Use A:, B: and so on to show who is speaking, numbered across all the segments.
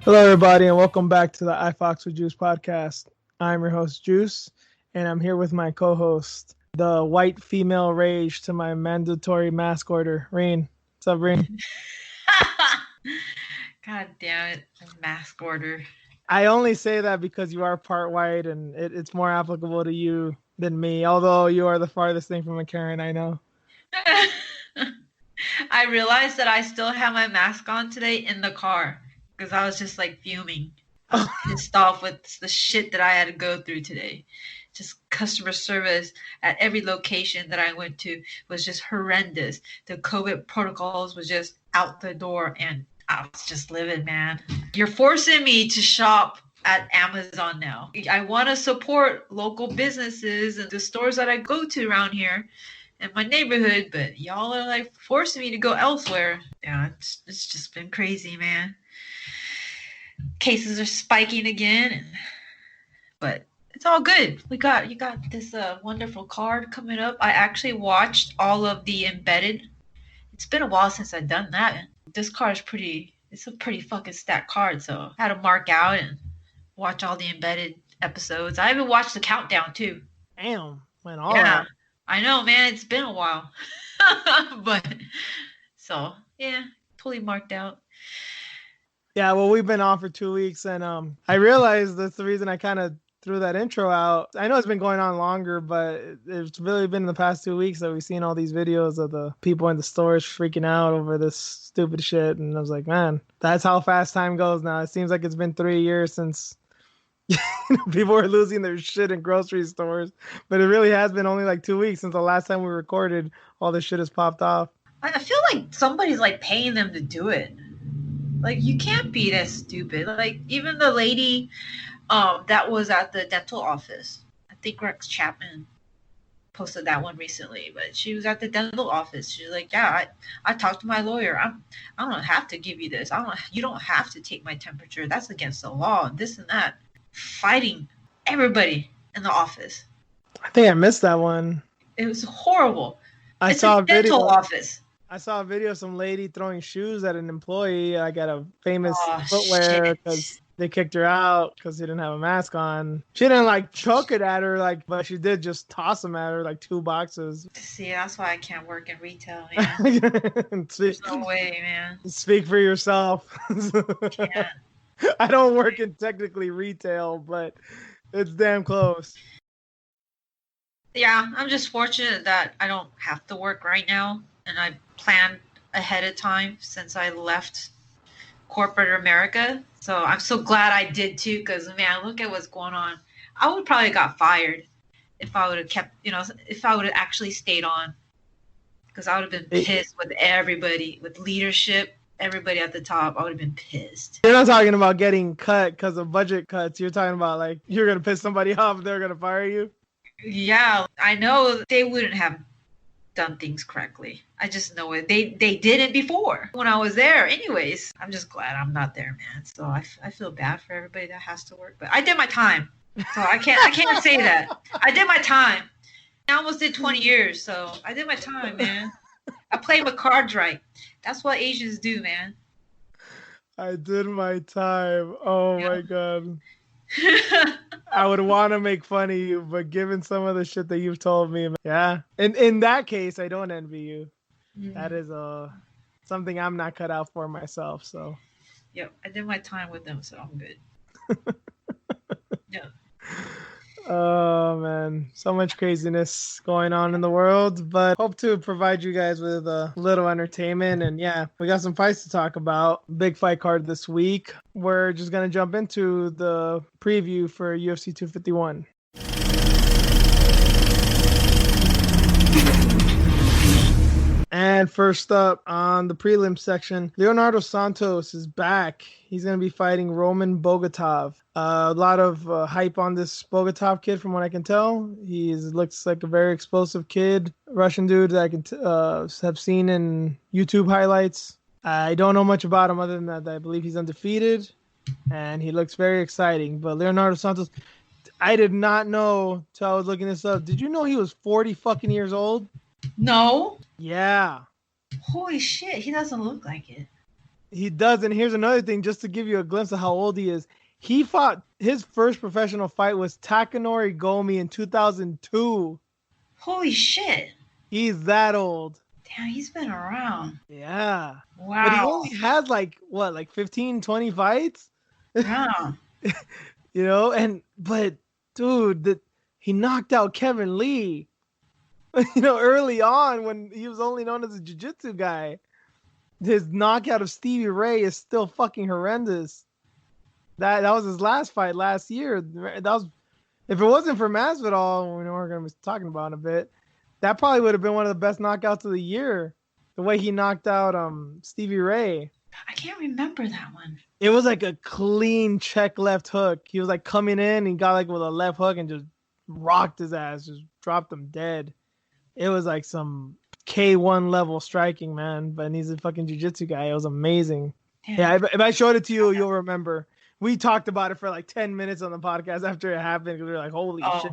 A: Hello, everybody, and welcome back to the I Fox with Juice podcast. I'm your host, Juice, and I'm here with my co-host, the white female rage to my mandatory mask order, Rain. What's up, Rain?
B: God damn it, mask order.
A: I only say that because you are part white, and it's more applicable to you than me, although you are the farthest thing from a Karen, I know.
B: I realized that I still have my mask on today in the car. Because I was just like fuming. I was pissed off with the shit that I had to go through today. Just customer service at every location that I went to was just horrendous. The COVID protocols was just out the door and I was just living, man. You're forcing me to shop at Amazon now. I want to support local businesses and the stores that I go to around here in my neighborhood, but y'all are like forcing me to go elsewhere. Yeah, it's just been crazy, man. Cases are spiking again, but it's all good. You got this wonderful card coming up. I actually watched all of the Embedded. It's been a while since I've done that. This card is it's a pretty fucking stacked card, so I had to mark out and watch all the Embedded episodes. I even watched the countdown too.
A: Damn, went all out.
B: I know, man. It's been a while, but so yeah, totally marked out.
A: Yeah, well, we've been off for 2 weeks, and I realized that's the reason I kind of threw that intro out. I know it's been going on longer, but it's really been in the past 2 weeks that we've seen all these videos of the people in the stores freaking out over this stupid shit, and I was like, man, that's how fast time goes now. It seems like it's been 3 years since people were losing their shit in grocery stores, but it really has been only like 2 weeks since the last time we recorded. All this shit has popped off.
B: I feel like somebody's like paying them to do it. Like, you can't be that stupid. Like, even the lady that was at the dental office, I think Rex Chapman posted that one recently, but she was at the dental office. She's like, yeah, I talked to my lawyer. I don't have to give you this. You don't have to take my temperature. That's against the law and this and that. Fighting everybody in the office.
A: I think I missed that one.
B: It was horrible.
A: It's a
B: dental office.
A: I saw a video of some lady throwing shoes at an employee. I got a famous footwear because they kicked her out because she didn't have a mask on. She didn't like chuck it at her, but she did just toss them at her, like 2 boxes.
B: See, that's why I can't work in retail, man. There's no way, man.
A: Speak for yourself.
B: Can't.
A: I don't work in technically retail, but it's damn close.
B: Yeah, I'm just fortunate that I don't have to work right now. And I planned ahead of time since I left corporate America. So I'm so glad I did too, because man, look at what's going on. I would probably got fired if I would have kept, if I would have actually stayed on, because I would have been pissed with everybody, with leadership, everybody at the top. I would have been pissed.
A: You're not talking about getting cut because of budget cuts. You're talking about like you're gonna piss somebody off and they're gonna fire you.
B: Yeah, I know they wouldn't have done things correctly. I just know it. They did it before when I was there. Anyways, I'm just glad I'm not there, man. So I feel bad for everybody that has to work, but I did my time. So I can't say that. I did my time. I almost did 20 years, so I did my time, man. I played my cards right. That's what Asians do, man.
A: I did my time. Oh yeah. My God. I would want to make fun of you, but given some of the shit that you've told me, yeah. In that case, I don't envy you. Mm-hmm. That is something I'm not cut out for myself. So.
B: Yep, I did my time with them, so I'm good. Yeah.
A: Oh man, so much craziness going on in the world, but hope to provide you guys with a little entertainment. And yeah, we got some fights to talk about. Big fight card this week. We're just gonna jump into the preview for UFC 251. And first up on the prelim section, Leonardo Santos is back. He's going to be fighting Roman Bogatov. A lot of hype on this Bogatov kid, from what I can tell. He looks like a very explosive kid, Russian dude that I can have seen in YouTube highlights. I don't know much about him other than that I believe he's undefeated, and he looks very exciting. But Leonardo Santos, I did not know till I was looking this up. Did you know he was 40 fucking years old?
B: No.
A: Yeah.
B: Holy shit, he doesn't look like it.
A: He does. And here's another thing, just to give you a glimpse of how old he is. He fought, his first professional fight was Takanori Gomi in 2002.
B: Holy shit.
A: He's that old.
B: Damn, he's been around.
A: Yeah.
B: Wow.
A: But he only had like 15, 20 fights?
B: Yeah.
A: But dude, he knocked out Kevin Lee, early on when he was only known as a jiu-jitsu guy. His knockout of Stevie Ray is still fucking horrendous. That was his last fight last year. That was, if it wasn't for Masvidal, we're going to be talking about in a bit, that probably would have been one of the best knockouts of the year. The way he knocked out Stevie Ray.
B: I can't remember that one.
A: It was like a clean check left hook. He was like coming in and he got like with a left hook and just rocked his ass, just dropped him dead. It was like some K1 level striking, man. But he's a fucking jiu-jitsu guy. It was amazing. Yeah, if I showed it to you, you'll remember. We talked about it for like 10 minutes on the podcast after it happened because we were like, holy shit.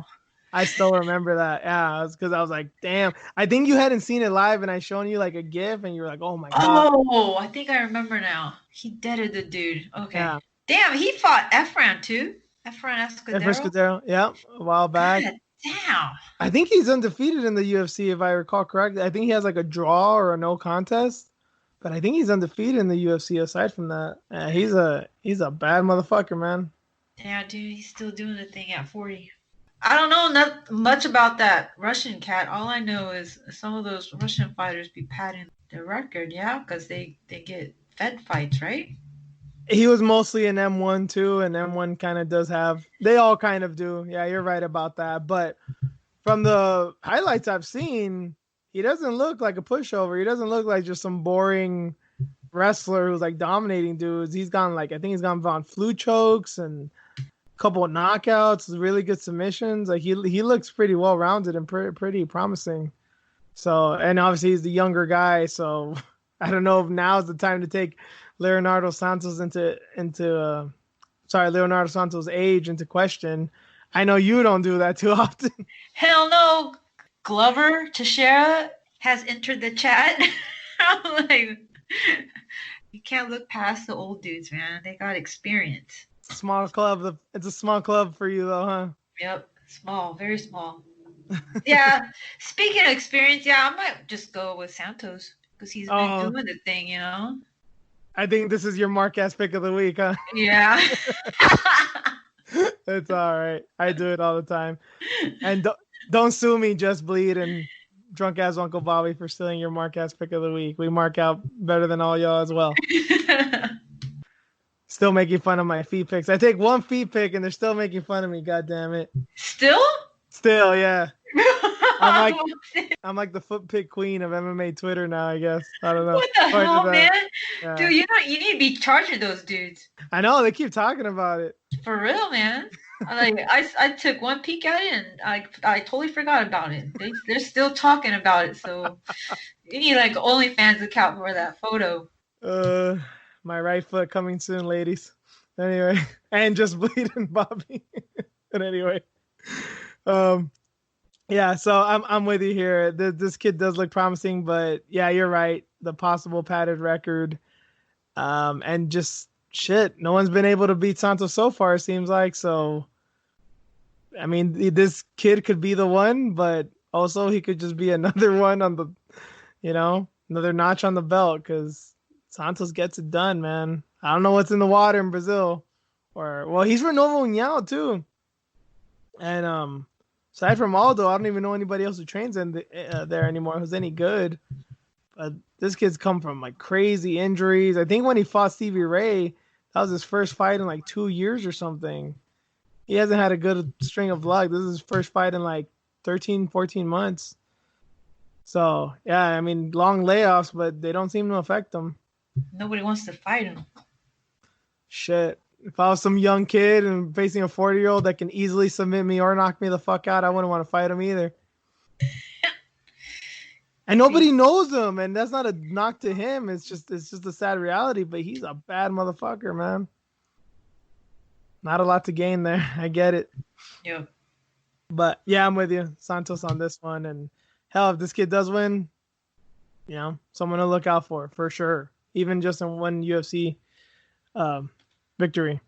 A: I still remember that. Yeah, because I was like, damn. I think you hadn't seen it live and I shown you like a GIF and you were like, oh my God.
B: Oh, I think I remember now. He deaded the dude. Okay. Yeah. Damn, he fought Efren too. Efren Escudero.
A: Yeah, a while back.
B: God damn.
A: I think he's undefeated in the UFC if I recall correctly. I think he has like a draw or a no contest. But I think he's undefeated in the UFC aside from that. He's a bad motherfucker, man.
B: Yeah, dude, he's still doing the thing at 40. I don't know not much about that Russian cat. All I know is some of those Russian fighters be padding their record, yeah? Because they get fed fights, right?
A: He was mostly an M1 too, and M1 kind of does have... They all kind of do. Yeah, you're right about that. But from the highlights I've seen, he doesn't look like a pushover. He doesn't look like just some boring wrestler who's like dominating dudes. He's gone I think he's gone on flu chokes and... couple of knockouts, really good submissions. Like he looks pretty well rounded and pretty promising. So, and obviously he's the younger guy. So I don't know if now's the time to take Leonardo Santos Leonardo Santos' age into question. I know you don't do that too often.
B: Hell no. Glover Teixeira has entered the chat. I'm like, you can't look past the old dudes, man. They got experience.
A: Small club. It's a small club for you, though, huh?
B: Yep, small, very small. Yeah. Speaking of experience, yeah, I might just go with Santos because he's been doing the thing,
A: I think this is your Mark-ass pick of the week, huh?
B: Yeah.
A: It's all right. I do it all the time. And don't sue me, Just Bleed and drunk ass Uncle Bobby for stealing your Mark-ass pick of the week. We mark out better than all y'all as well. Still making fun of my feet picks. I take one feet pick and they're still making fun of me. God damn it.
B: Still,
A: yeah. I'm like the foot pick queen of MMA Twitter now, I guess. I don't know.
B: What the hell, man? Yeah. Dude, you need to be charging those dudes.
A: I know, they keep talking about it.
B: For real, man. I took one peek at it and I totally forgot about it. They're still talking about it, so you need like OnlyFans account for that photo.
A: My right foot coming soon, ladies. Anyway, and Just Bleeding Bobby. But anyway, yeah. So I'm with you here. This kid does look promising, but yeah, you're right. The possible padded record, and just shit. No one's been able to beat Santos so far. It seems like so. I mean, this kid could be the one, but also he could just be another one on the, another notch on the belt because Santos gets it done, man. I don't know what's in the water in Brazil. He's from Novo União, too. And aside from Aldo, I don't even know anybody else who trains there anymore who's any good. But this kid's come from, like, crazy injuries. I think when he fought Stevie Ray, that was his first fight in, like, 2 years or something. He hasn't had a good string of luck. This is his first fight in, like, 13, 14 months. So yeah, I mean, long layoffs, but they don't seem to affect him.
B: Nobody wants to fight him.
A: Shit. If I was some young kid and facing a 40-year-old that can easily submit me or knock me the fuck out, I wouldn't want to fight him either. And nobody knows him, and that's not a knock to him. It's just a sad reality. But he's a bad motherfucker, man. Not a lot to gain there. I get it.
B: Yeah.
A: But yeah, I'm with you, Santos, on this one. And hell, if this kid does win, someone to look out for sure. Even just in one UFC victory.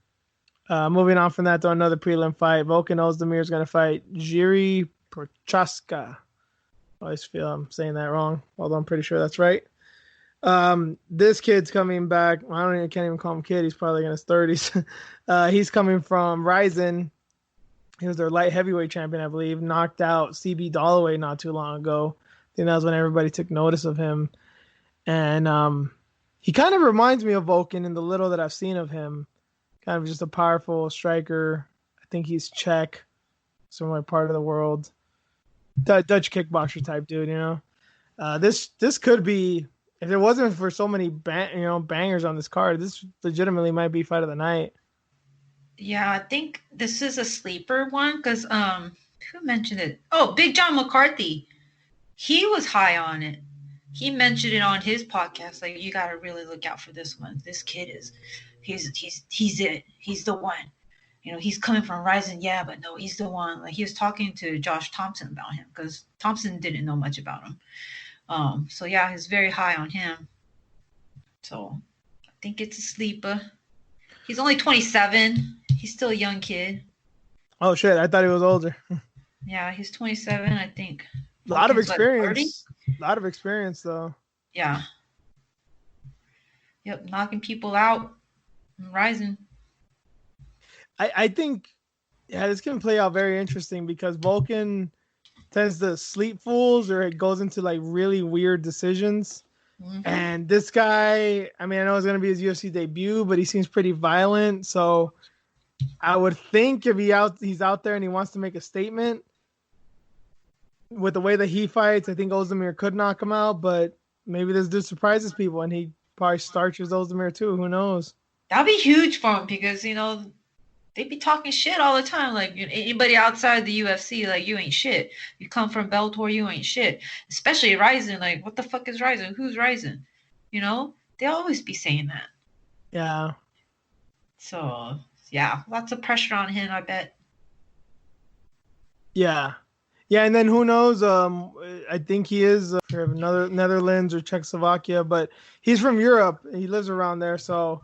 A: Moving on from that to another prelim fight. Volkan Ozdemir is going to fight Jiri Prochaska. I always feel I'm saying that wrong, although I'm pretty sure that's right. This kid's coming back. I can't even call him kid. He's probably in his 30s. He's coming from Ryzen. He was their light heavyweight champion, I believe. Knocked out CB Dalloway not too long ago. I think that was when everybody took notice of him. And he kind of reminds me of Volkan in the little that I've seen of him. Kind of just a powerful striker. I think he's Czech, somewhere part of the world. Dutch kickboxer type dude, This could be, if it wasn't for so many bangers on this card, this legitimately might be fight of the night.
B: Yeah, I think this is a sleeper one because who mentioned it? Oh, Big John McCarthy. He was high on it. He mentioned it on his podcast. Like, you gotta really look out for this one. This kid he's it. He's the one. He's coming from Ryzen, yeah, but no, he's the one. Like, he was talking to Josh Thompson about him because Thompson didn't know much about him. So yeah, he's very high on him. So I think it's a sleeper. He's only 27. He's still a young kid.
A: Oh shit, I thought he was older.
B: Yeah, he's 27, I think.
A: A lot of experience. A lot of experience, though.
B: Yeah. Yep, knocking people out. Rising.
A: I think, this can play out very interesting because Volkan tends to sleep fools or it goes into like really weird decisions. Mm-hmm. And this guy, I know it's going to be his UFC debut, but he seems pretty violent. So I would think if he's out there and he wants to make a statement with the way that he fights, I think Ozdemir could knock him out, but maybe this dude surprises people and he probably starches Ozdemir too. Who knows?
B: That'd be huge for him because, they be talking shit all the time. Like, anybody outside the UFC, like, you ain't shit. You come from Bellator, you ain't shit. Especially Ryzen. Like, what the fuck is Ryzen? Who's Ryzen? They always be saying that.
A: Yeah.
B: So, yeah, lots of pressure on him, I bet.
A: Yeah. Yeah, and then who knows? I think he is from Netherlands or Czechoslovakia, but he's from Europe. He lives around there, so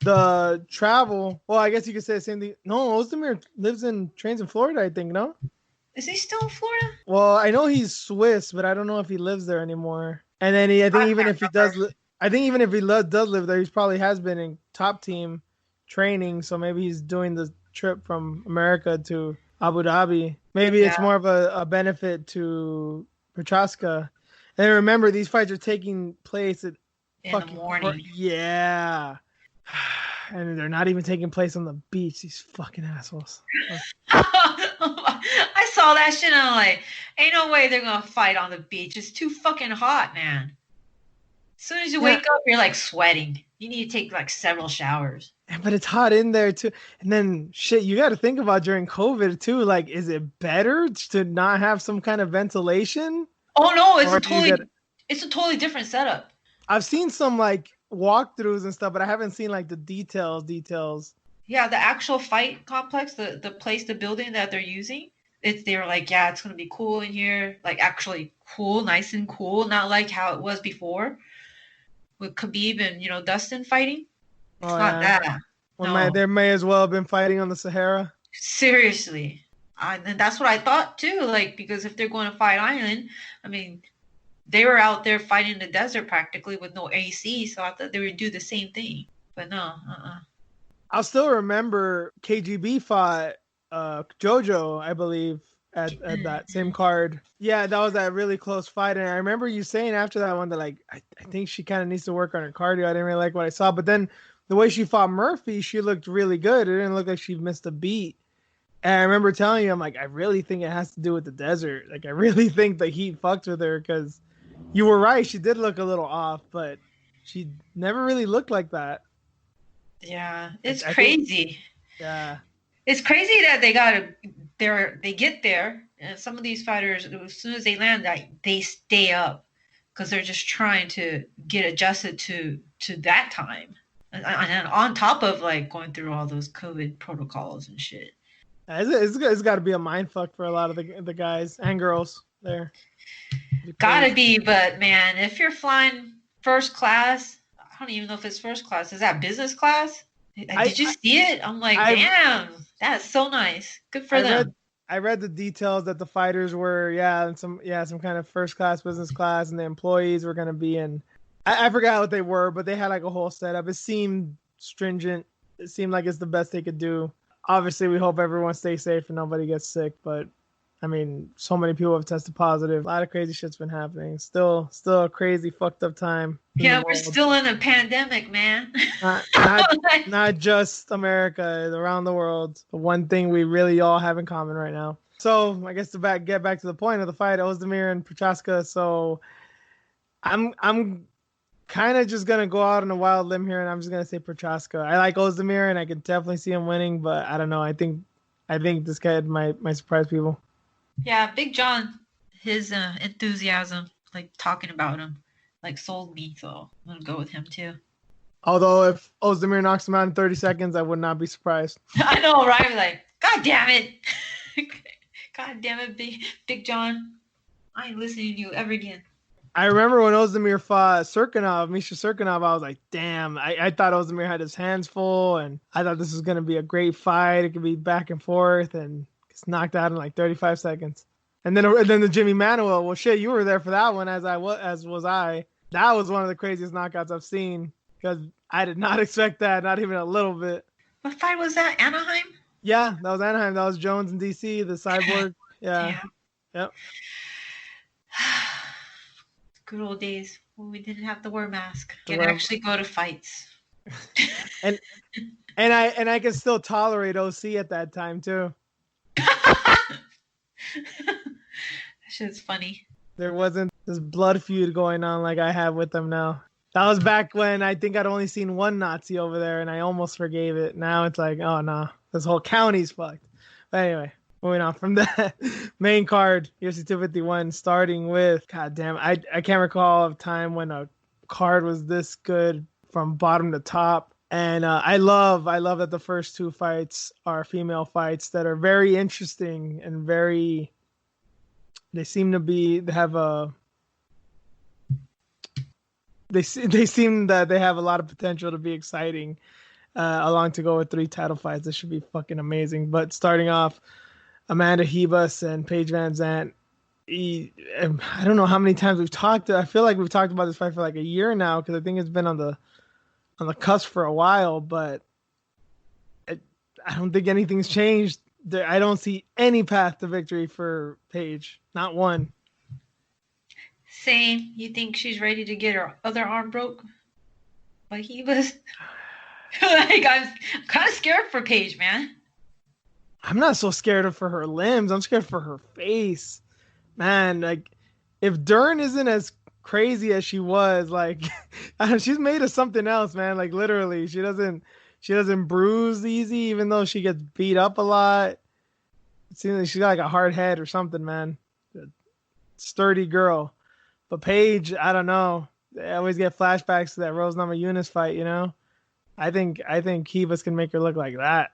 A: the travel. Well, I guess you could say the same thing. No, Ozdemir trains in Florida, I think. No,
B: is he still in Florida?
A: Well, I know he's Swiss, but I don't know if he lives there anymore. And then I think even if he does live there, he probably has been in top team training. So maybe he's doing the trip from America to Abu Dhabi. Maybe it's more of a benefit to Prochaska. And remember, these fights are taking place at
B: in the morning.
A: Yeah. And they're not even taking place on the beach. These fucking assholes.
B: I saw that shit and I'm like, ain't no way they're going to fight on the beach. It's too fucking hot, man. As soon as you wake up, you're like sweating. You need to take like several showers.
A: But it's hot in there too. And then shit, you got to think about during COVID too. Like, is it better to not have some kind of ventilation?
B: Oh no, it's a totally different setup.
A: I've seen some like walkthroughs and stuff, but I haven't seen like the details.
B: Yeah, the actual fight complex, the building that they're using, they're like, yeah, it's gonna be cool in here, like actually cool, nice and cool, not like how it was before with Khabib and Dustin fighting. It's not that.
A: No. They may as well have been fighting on the Sahara.
B: Seriously, and that's what I thought too. Like, because if they're going to Fight Island, they were out there fighting in the desert practically with no AC, so I thought they would do the same thing. But no,
A: I'll still remember KGB fought Jojo, I believe, at that same card. Yeah, that was that really close fight. And I remember you saying after that one that, like, I think she kind of needs to work on her cardio. I didn't really like what I saw. But then the way she fought Murphy, she looked really good. It didn't look like she missed a beat. And I remember telling you, I'm like, I really think it has to do with the desert. Like, I really think the heat fucked with her because you were right. She did look a little off, but she never really looked like that.
B: Yeah,
A: I,
B: it's
A: I think,
B: crazy.
A: yeah,
B: It's crazy that they get there, and some of these fighters, as soon as they land, like they stay up because they're just trying to get adjusted to that time, and on top of like going through all those COVID protocols and shit.
A: it's got to be a mind fuck for a lot of the guys and girls there. It'd be
B: Gotta
A: crazy.
B: be, but man, if you're flying first class, I don't even know if it's first class. Is that business class?
A: I,
B: Did you see it? I'm like,
A: I
B: damn, that's so nice. Good for
A: I
B: them.
A: read I read the details that the fighters were and some kind of first class, business class, and the employees were going to be in. I forgot what they were, but they had like a whole setup. It seemed stringent. It seemed like it's the best they could do. Obviously, we hope everyone stays safe and nobody gets sick. But I mean, so many people have tested positive. A lot of crazy shit's been happening. Still a crazy fucked up time in the
B: Yeah, we're
A: world.
B: still in a pandemic, man.
A: Not not not just America, around the world. The one thing we really all have in common right now. So I guess get back to the point of the fight, Ozdemir and Prochaska. So I'm kind of just gonna go out on a wild limb here, and I'm just gonna say Prochaska. I like Ozdemir, and I can definitely see him winning, but I don't know. I think this guy might surprise people.
B: Yeah, Big John, his enthusiasm, like talking about him, like sold me. So I'm gonna go with him too.
A: Although if Ozdemir knocks him out in 30 seconds, I would not be surprised.
B: I know, right? Like, God damn it, God damn it, Big John, I ain't listening to you ever again.
A: I remember when Ozdemir fought Misha Serkinov, I was like, damn, I thought Ozdemir had his hands full, and I thought this was going to be a great fight. It could be back and forth, and gets knocked out in like 35 seconds. And then the Jimmy Manuel, well, shit, you were there for that one, as was I. That was one of the craziest knockouts I've seen, because I did not expect that, not even a little bit.
B: What fight was that? Anaheim?
A: Yeah, that was Anaheim. That was Jones and DC, the cyborg. Yeah,
B: Damn.
A: yep.
B: Good old days when we didn't have to wear masks
A: The
B: and
A: world.
B: actually go to fights.
A: And I can still tolerate OC at that time too.
B: That shit's funny.
A: There wasn't this blood feud going on like I have with them now. That was back when I think I'd only seen one Nazi over there, and I almost forgave it. Now it's like, oh no, this whole county's fucked. But anyway, moving on from that. Main card, UFC 251, starting with, god damn, I can't recall a time when a card was this good from bottom to top. And I love that the first two fights are female fights that are very interesting and very. They seem to have a. They seem that they have a lot of potential to be exciting. Along to go with 3 title fights, this should be fucking amazing. But starting off, Amanda Hebus and Paige Van Zandt. I don't know how many times we've talked. I feel like we've talked about this fight for like a year now, because I think it's been on the cusp for a while, but I don't think anything's changed. I don't see any path to victory for Paige. Not one.
B: Same. You think she's ready to get her other arm broke? But he was like, I'm kind of scared for Paige, man.
A: I'm not so scared for her limbs. I'm scared for her face. Man, like, if Dern isn't as crazy as she was, like, she's made of something else, man. Like, literally, she doesn't bruise easy, even though she gets beat up a lot. It seems like she's got like a hard head or something, man. Sturdy girl. But Paige, I don't know. I always get flashbacks to that Rose Namajunas fight, you know? I think Kivas can make her look like that.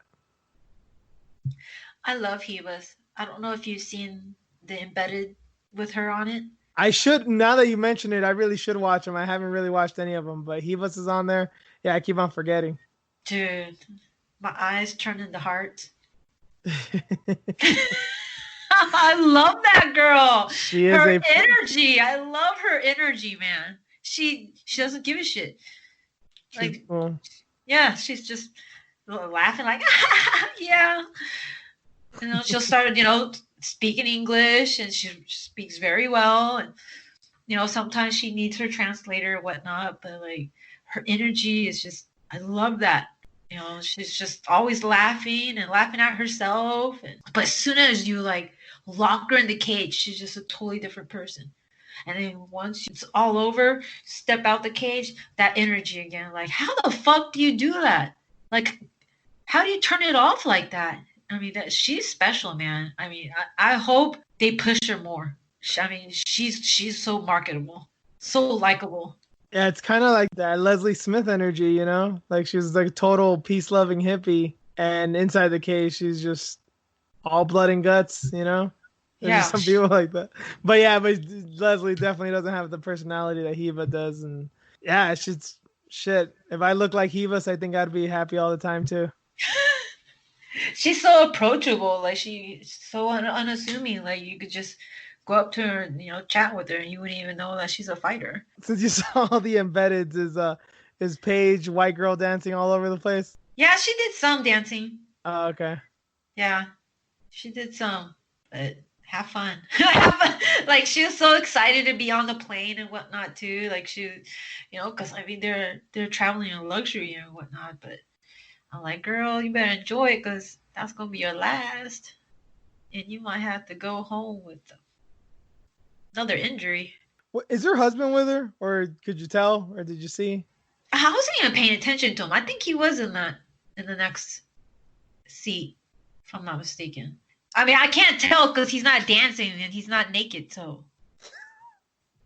B: I love Hebus. I don't know if you've seen the embedded with her on it.
A: I should, now that you mention it, I really should watch them. I haven't really watched any of them, but Hebus is on there. Yeah, I keep on forgetting.
B: Dude, my eyes turn into hearts. I love that girl.
A: She is
B: her
A: a
B: energy. I love her energy, man. She doesn't give a shit. Like, yeah, she's just laughing like, yeah. You know, she'll start, speaking English, and she speaks very well. And, sometimes she needs her translator or whatnot, but like her energy is just, I love that. You know, she's just always laughing and laughing at herself. But as soon as you like lock her in the cage, she's just a totally different person. And then once it's all over, step out the cage, that energy again. Like, how the fuck do you do that? Like, how do you turn it off like that? I mean, she's special, man. I mean, I hope they push her more. I mean, she's so marketable, so likable.
A: Yeah, it's kind of like that Leslie Smith energy, you know? Like she's like a total peace-loving hippie, and inside the cage, she's just all blood and guts, you know? There's just
B: Yeah,
A: some people like that. But yeah, but Leslie definitely doesn't have the personality that Hiva does. And yeah, it's just shit. If I look like Hivas, I think I'd be happy all the time too.
B: she's so approachable. Like she's so unassuming. Like you could just go up to her, you know, chat with her, and you wouldn't even know that she's a fighter.
A: Since you saw all the embeds, is Paige white girl dancing all over the place?
B: Yeah, she did some dancing.
A: Oh, okay.
B: Yeah, she did some, but have fun. Have fun. Like she was so excited to be on the plane and whatnot too. Like she, you know, because I mean they're traveling in luxury and whatnot. But I'm like, girl, you better enjoy it because that's gonna be your last, and you might have to go home with another injury.
A: Is her husband with her, or could you tell, or did you see?
B: I wasn't even paying attention to him. I think he was in the next seat, if I'm not mistaken. I mean, I can't tell because he's not dancing and he's not naked, so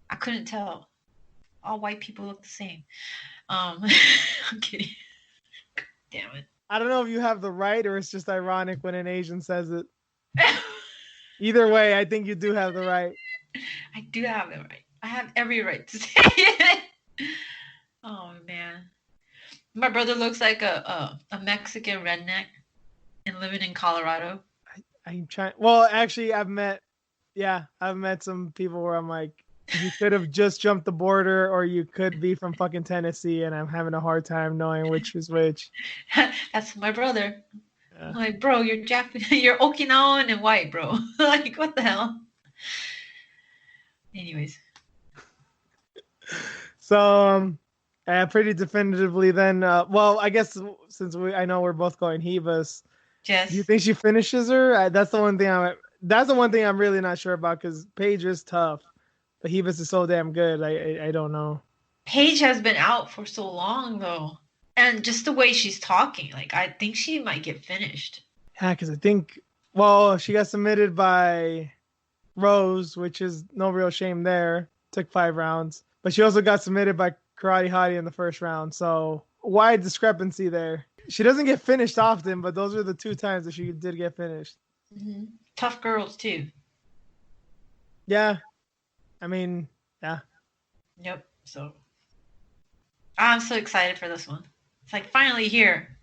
B: I couldn't tell. All white people look the same. I'm kidding. Damn it.
A: I don't know if you have the right or it's just ironic when an Asian says it. Either way, I think you do have the right.
B: I do have the right. I have every right to say it. Oh man, my brother looks like a Mexican redneck and living in Colorado.
A: I'm trying. Well, actually, I've met some people where I'm like, you could have just jumped the border, or you could be from fucking Tennessee, and I'm having a hard time knowing which is which.
B: That's my brother.
A: Yeah.
B: I'm like, bro, you're Japanese, you're Okinawan and white, bro. Like, what the hell? Anyways,
A: So, pretty definitively, then. Well, I guess since I know we're both going Hivas, do you
B: Jess,
A: think she finishes her? That's the one thing That's the one thing I'm really not sure about because Paige is tough, but Hivas is so damn good. I don't know.
B: Paige has been out for so long though, and just the way she's talking, like, I think she might get finished.
A: Yeah, because I think, well, she got submitted by Rose, which is no real shame there. Took 5 rounds. But she also got submitted by Karate Hottie in the first round. So wide discrepancy there. She doesn't get finished often, but those are the 2 times that she did get finished.
B: Mm-hmm. Tough girls too.
A: Yeah. I mean, yeah.
B: Yep. So I'm so excited for this one. It's like finally here.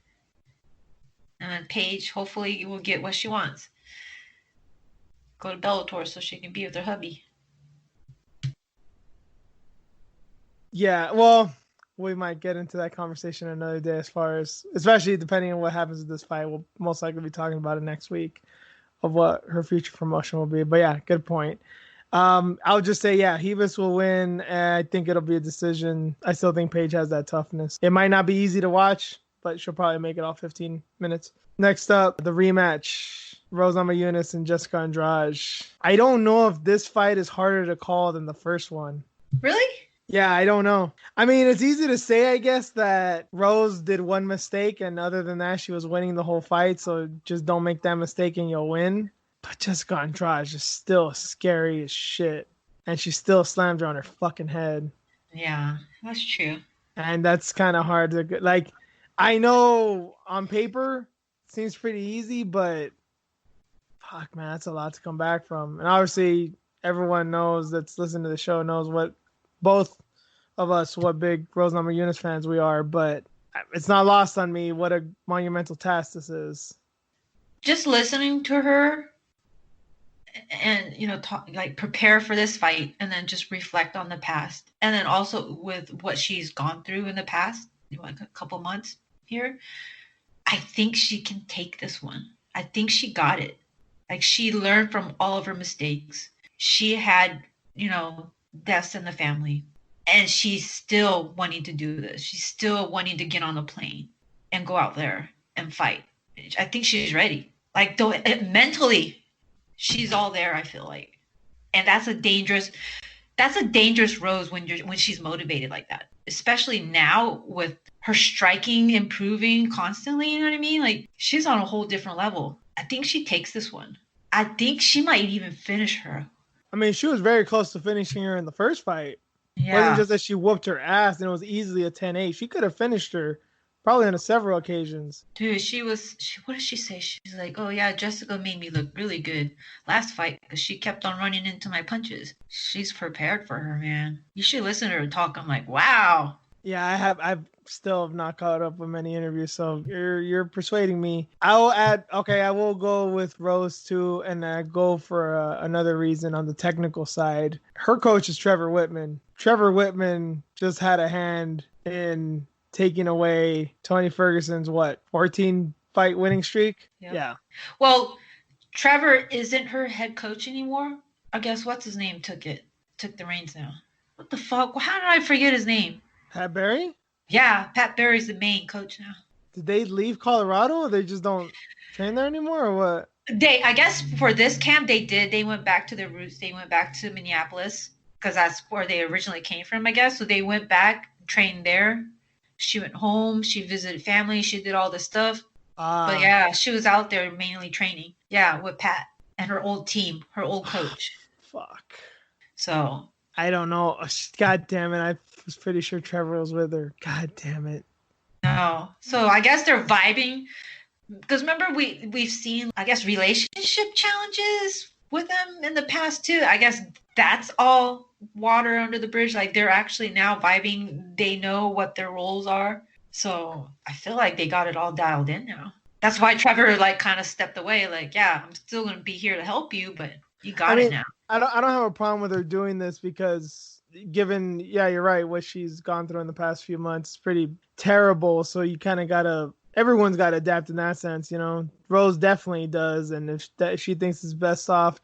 B: And then Paige hopefully will get what she wants. Go to Bellator so she can be with her hubby.
A: Yeah. Well, we might get into that conversation another day as far as, especially depending on what happens with this fight. We'll most likely be talking about it next week of what her future promotion will be. But yeah, good point. I'll just say, yeah, Hivas will win. And I think it'll be a decision. I still think Paige has that toughness. It might not be easy to watch, but she'll probably make it all 15 minutes. Next up, the rematch. Rose Namajunas and Jessica Andrade. I don't know if this fight is harder to call than the first one.
B: Really?
A: Yeah, I don't know. I mean, it's easy to say, I guess, that Rose did one mistake, and other than that, she was winning the whole fight. So just don't make that mistake and you'll win. But Jessica Andrade is still scary as shit. And she still slammed her on her fucking head.
B: Yeah, that's true.
A: And that's kind of hard to, like, I know on paper it seems pretty easy, but fuck, man, that's a lot to come back from. And obviously, everyone knows that's listening to the show knows what both of us, what big Rose Namajunas fans we are, but it's not lost on me what a monumental task this is.
B: Just listening to her and, you know, talk, like, prepare for this fight and then just reflect on the past. And then also with what she's gone through in the past, like a couple months here, I think she can take this one. I think she got it. Like, she learned from all of her mistakes. She had, you know, deaths in the family. And she's still wanting to do this. She's still wanting to get on the plane. and go out there and fight. I think she's ready. Like, though, mentally, she's all there, I feel like. And that's a dangerous Rose when she's motivated like that. Especially now with her striking improving constantly, you know what I mean? Like, she's on a whole different level. I think she takes this one. I think she might even finish her.
A: I mean, she was very close to finishing her in the first fight.
B: Yeah.
A: It wasn't just that she whooped her ass and it was easily a 10-8. She could have finished her probably on several occasions.
B: Dude, what did she say? She's like, oh yeah, Jessica made me look really good last fight because she kept on running into my punches. She's prepared for her, man. You should listen to her talk. I'm like, wow.
A: Yeah, I've still have not caught up with many interviews, so you're persuading me. I will go with Rose too, and I go for another reason on the technical side. Her coach is Trevor Whitman. Trevor Whitman just had a hand in taking away Tony Ferguson's 14 fight winning streak.
B: Yep.
A: Yeah.
B: Well, Trevor isn't her head coach anymore. I guess what's his name took the reins now. What the fuck? How did I forget his name?
A: Pat Barry?
B: Yeah, Pat Barry's the main coach now.
A: Did they leave Colorado or they just don't train there anymore or what?
B: I guess for this camp they did. They went back to their roots. They went back to Minneapolis because that's where they originally came from, I guess. So they went back, trained there. She went home. She visited family. She did all this stuff. But yeah, she was out there mainly training. Yeah, with Pat and her old team, her old coach.
A: Fuck.
B: So
A: I don't know. God damn it. I was pretty sure Trevor was with her. God damn it.
B: No. So I guess they're vibing. Because remember, we've seen, I guess, relationship challenges with them in the past too. I guess that's all water under the bridge. Like, they're actually now vibing. They know what their roles are. So I feel like they got it all dialed in now. That's why Trevor kind of stepped away. Like, yeah, I'm still going to be here to help you, but you got it now.
A: I don't have a problem with her doing this because given, yeah, you're right, what she's gone through in the past few months is pretty terrible. So you kind of everyone's got to adapt in that sense, you know. Rose definitely does, and if she thinks she's best off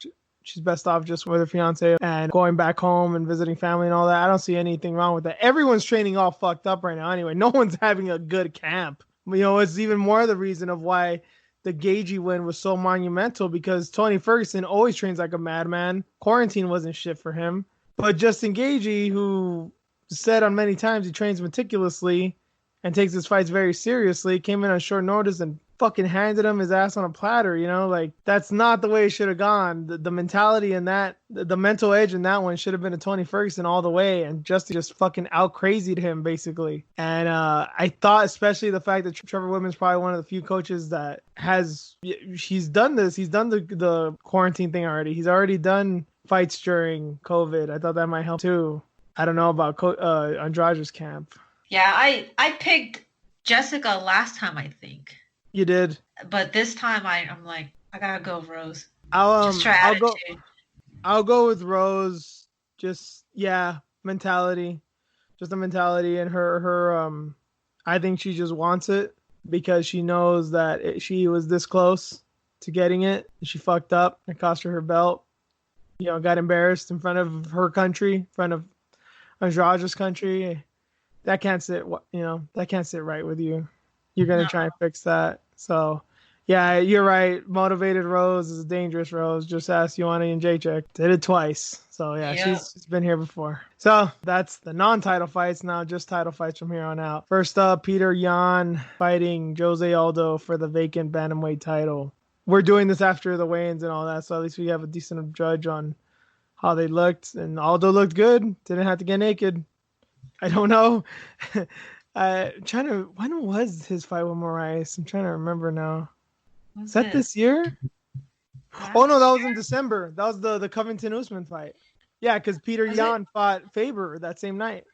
A: just with her fiance and going back home and visiting family and all that. I don't see anything wrong with that. Everyone's training all fucked up right now anyway. No one's having a good camp. You know, it's even more the reason of why the Gaethje win was so monumental, because Tony Ferguson always trains like a madman. Quarantine wasn't shit for him. But Justin Gaethje, who said on many times he trains meticulously and takes his fights very seriously, came in on short notice and fucking handed him his ass on a platter, you know? Like, that's not the way it should have gone. The mentality in that, the mental edge in that one should have been a Tony Ferguson all the way, and Justin just fucking out-crazied him, basically. And I thought especially the fact that Trevor Whitman's probably one of the few coaches that he's done this. He's done the quarantine thing already. He's already done fights during COVID. I thought that might help too. I don't know about Andrade's camp.
B: Yeah, I picked Jessica last time, I think.
A: You did.
B: But this time I'm like, I gotta go Rose.
A: I'll go with Rose. Just mentality. Just the mentality, and her I think she just wants it because she knows that she was this close to getting it. She fucked up. It cost her belt. You know, got embarrassed in front of her country, in front of Andrade's country. That can't sit. That can't sit right with you. You're going to try and fix that. So, yeah, you're right. Motivated Rose is a dangerous Rose. Just ask Joanna and Jacek. Did it twice. So, yeah, she's been here before. So, that's the non-title fights. Now, just title fights from here on out. First up, Peter Yan fighting Jose Aldo for the vacant bantamweight title. We're doing this after the weigh-ins and all that, so at least we have a decent judge on how they looked. And Aldo looked good. Didn't have to get naked. I don't know. When was his fight with Moraes? I'm trying to remember now. Is that this year? Oh no, that was in December. That was the Covington Usman fight. Yeah, because Peter Yan fought Faber that same night.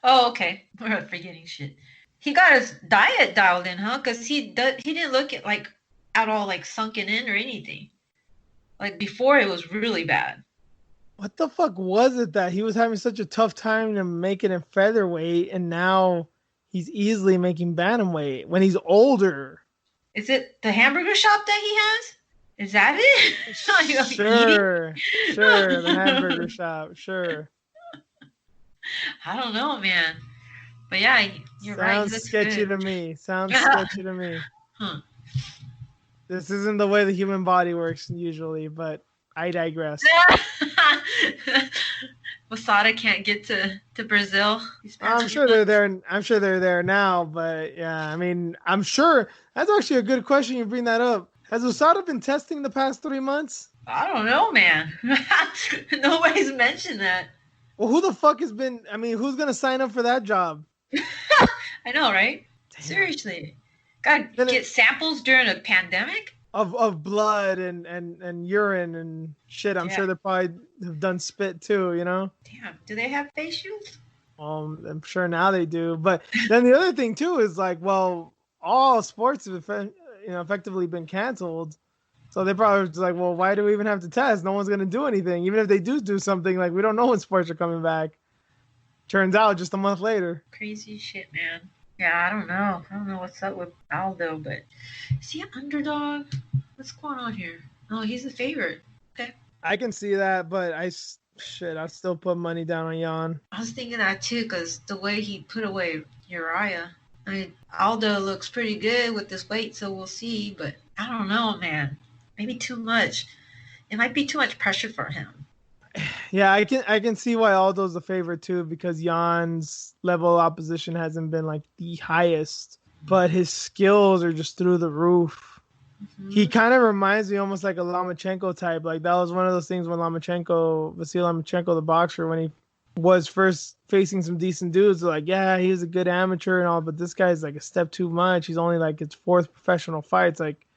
B: Oh, okay. We're forgetting shit. He got his diet dialed in, huh? Because he didn't look at all sunken in or anything. Like, before, it was really bad.
A: What the fuck was it that he was having such a tough time to make it in featherweight, and now he's easily making bantamweight when he's older?
B: Is it the hamburger shop that he has? Is that it?
A: Sure, the hamburger shop, sure.
B: I don't know, man. But yeah, you're right. He
A: Sounds
B: looks
A: sketchy
B: good.
A: to me. Sounds sketchy to me.
B: Huh.
A: This isn't the way the human body works usually, but I digress.
B: Wasada can't get to Brazil. He spent
A: I'm
B: 2
A: sure they're
B: months.
A: there. I'm sure they're there now, but yeah, I mean, I'm sure that's actually a good question. You bring that up. Has Usada been testing the past 3 months?
B: I don't know, man. Nobody's mentioned that.
A: Well, who the fuck has been? I mean, who's gonna sign up for that job?
B: I know, right?
A: Damn.
B: Seriously. God,
A: Then
B: get samples during a pandemic?
A: of blood and urine and shit. I'm
B: Yeah.
A: sure they probably have done spit too. You know.
B: Damn. Do they have face shields?
A: I'm sure now they do. But then the other thing too is like, well, all sports have effectively been canceled. So they probably was like, well, why do we even have to test? No one's gonna do anything. Even if they do something, like we don't know when sports are coming back. Turns out just a month later.
B: Crazy shit, man. Yeah, I don't know. I don't know what's up with Aldo, but is he an underdog? What's going on here? Oh, he's the favorite. Okay.
A: I can see that, but I still put money down on Jan.
B: I was thinking that too, because the way he put away Uriah. I mean, Aldo looks pretty good with this weight, so we'll see. But I don't know, man. Maybe too much. It might be too much pressure for him.
A: Yeah, I can see why Aldo's the favorite too, because Jan's level of opposition hasn't been like the highest, but his skills are just through the roof.
B: Mm-hmm.
A: He kind of reminds me almost like a Lomachenko type. Like that was one of those things when Vasily Lomachenko, the boxer, when he was first facing some decent dudes, like, yeah, he was a good amateur and all, but this guy's like a step too much. He's only like his fourth professional fight. It's like,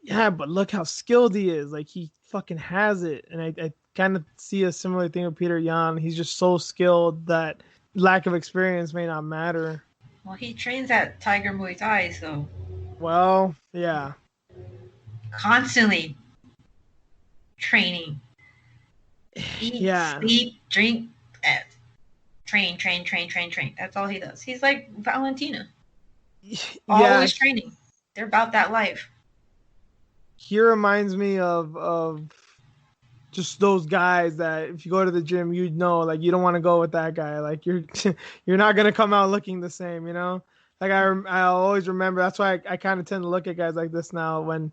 A: yeah, but look how skilled he is. Like he fucking has it. And I kind of see a similar thing with Peter Yan. He's just so skilled that lack of experience may not matter.
B: Well, he trains at Tiger Muay Thai, so.
A: Well, yeah.
B: Constantly training. Eat,
A: Yeah.
B: sleep, drink, train. That's all he does. He's like Valentina. Always training. They're about that life.
A: He reminds me of just those guys that if you go to the gym, you know, like you don't want to go with that guy. Like you're not gonna come out looking the same, you know. Like I always remember. That's why I kind of tend to look at guys like this now. When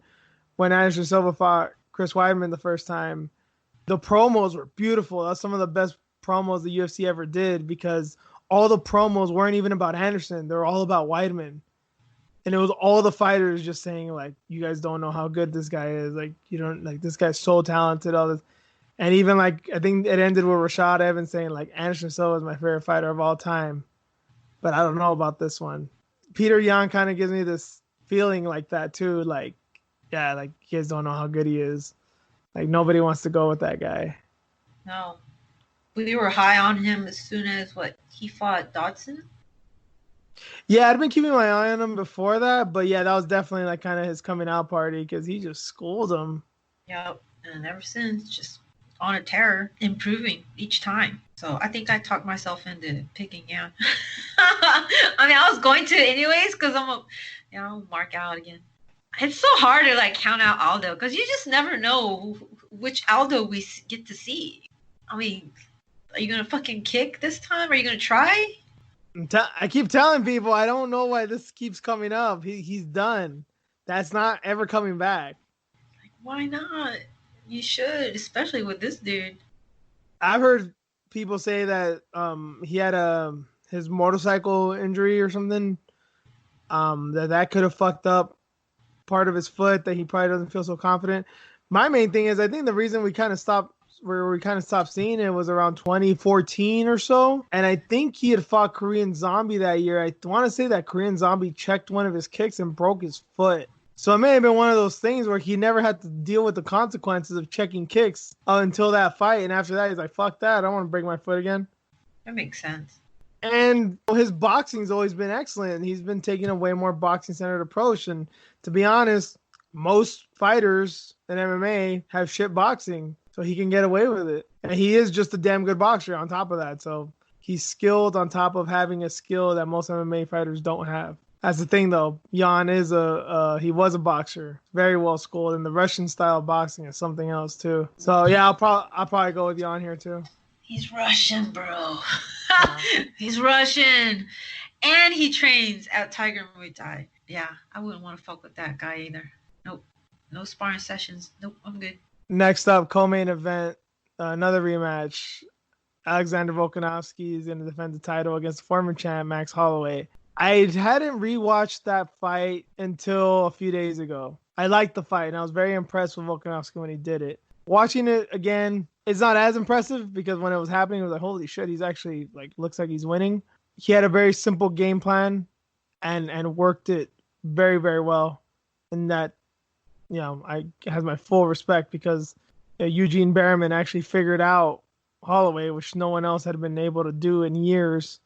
A: Anderson Silva fought Chris Weidman the first time, the promos were beautiful. That's some of the best promos the UFC ever did, because all the promos weren't even about Anderson. They were all about Weidman. And it was all the fighters just saying, like, you guys don't know how good this guy is. Like, you don't, like, this guy's so talented, all this. And even, like, I think it ended with Rashad Evans saying, like, Anderson Silva is my favorite fighter of all time. But I don't know about this one. Peter Yan kind of gives me this feeling like that, too. Like, yeah, like, you guys don't know how good he is. Like, nobody wants to go with that guy.
B: No. We were high on him as soon as, he fought Dodson?
A: Yeah, I'd been keeping my eye on him before that, but yeah, that was definitely like kind of his coming out party, because he just schooled him.
B: Yep, and ever since, just on a terror, improving each time. So I think I talked myself into picking Yan. I mean, I was going to anyways, because I'm mark out again. It's so hard to like count out Aldo, because you just never know which Aldo we get to see. I mean, are you gonna fucking kick this time? Are you gonna try?
A: I keep telling people I don't know why this keeps coming up. He's done. That's not ever coming back.
B: Like, why not? You should, especially with this dude.
A: I've heard people say that he had his motorcycle injury or something. That could have fucked up part of his foot, that he probably doesn't feel so confident. My main thing is I think the reason we kind of stopped seeing it was around 2014 or so. And I think he had fought Korean Zombie that year. I want to say that Korean Zombie checked one of his kicks and broke his foot. So it may have been one of those things where he never had to deal with the consequences of checking kicks until that fight. And after that, he's like, fuck that. I don't want to break my foot again.
B: That makes sense.
A: And his boxing's always been excellent. He's been taking a way more boxing-centered approach. And to be honest, most fighters in MMA have shit boxing. So he can get away with it. And he is just a damn good boxer on top of that. So he's skilled on top of having a skill that most MMA fighters don't have. That's the thing, though. Yan is he was a boxer, very well schooled, and the Russian style boxing is something else too. So yeah, I'll probably go with Yan here too.
B: He's Russian, bro. He's Russian. And he trains at Tiger Muay Thai. Yeah, I wouldn't want to fuck with that guy either. Nope. No sparring sessions. Nope, I'm good.
A: Next up, co-main event, another rematch. Alexander Volkanovski is going to defend the title against former champ Max Holloway. I hadn't rewatched that fight until a few days ago. I liked the fight, and I was very impressed with Volkanovski when he did it. Watching it again, it's not as impressive because when it was happening, it was like, holy shit, he's actually like looks like he's winning. He had a very simple game plan and worked it very, very well. And that, I has my full respect because Eugene Behrman actually figured out Holloway, which no one else had been able to do in years,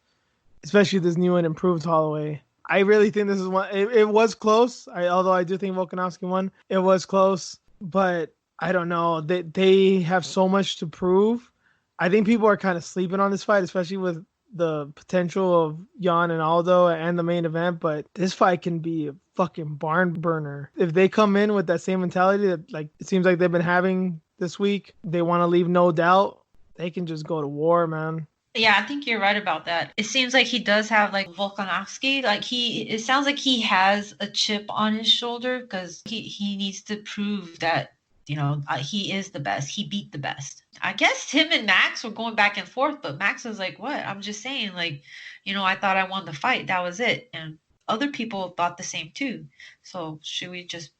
A: especially this new and improved Holloway. I really think this is one. It was close. Although I do think Volkanovski won, it was close. But I don't know. They have so much to prove. I think people are kind of sleeping on this fight, especially with the potential of Jan and Aldo and the main event. But this fight can be a fucking barn burner if they come in with that same mentality that like it seems like they've been having this week. They want to leave no doubt. They can just go to war, man.
B: Yeah, I think you're right about that. It seems like he does have like Volkanovski. It sounds like he has a chip on his shoulder because he needs to prove that, he is the best. He beat the best. I guess him and Max were going back and forth, but Max was like, what? I'm just saying, like, I thought I won the fight. That was it. And other people thought the same too. So should we just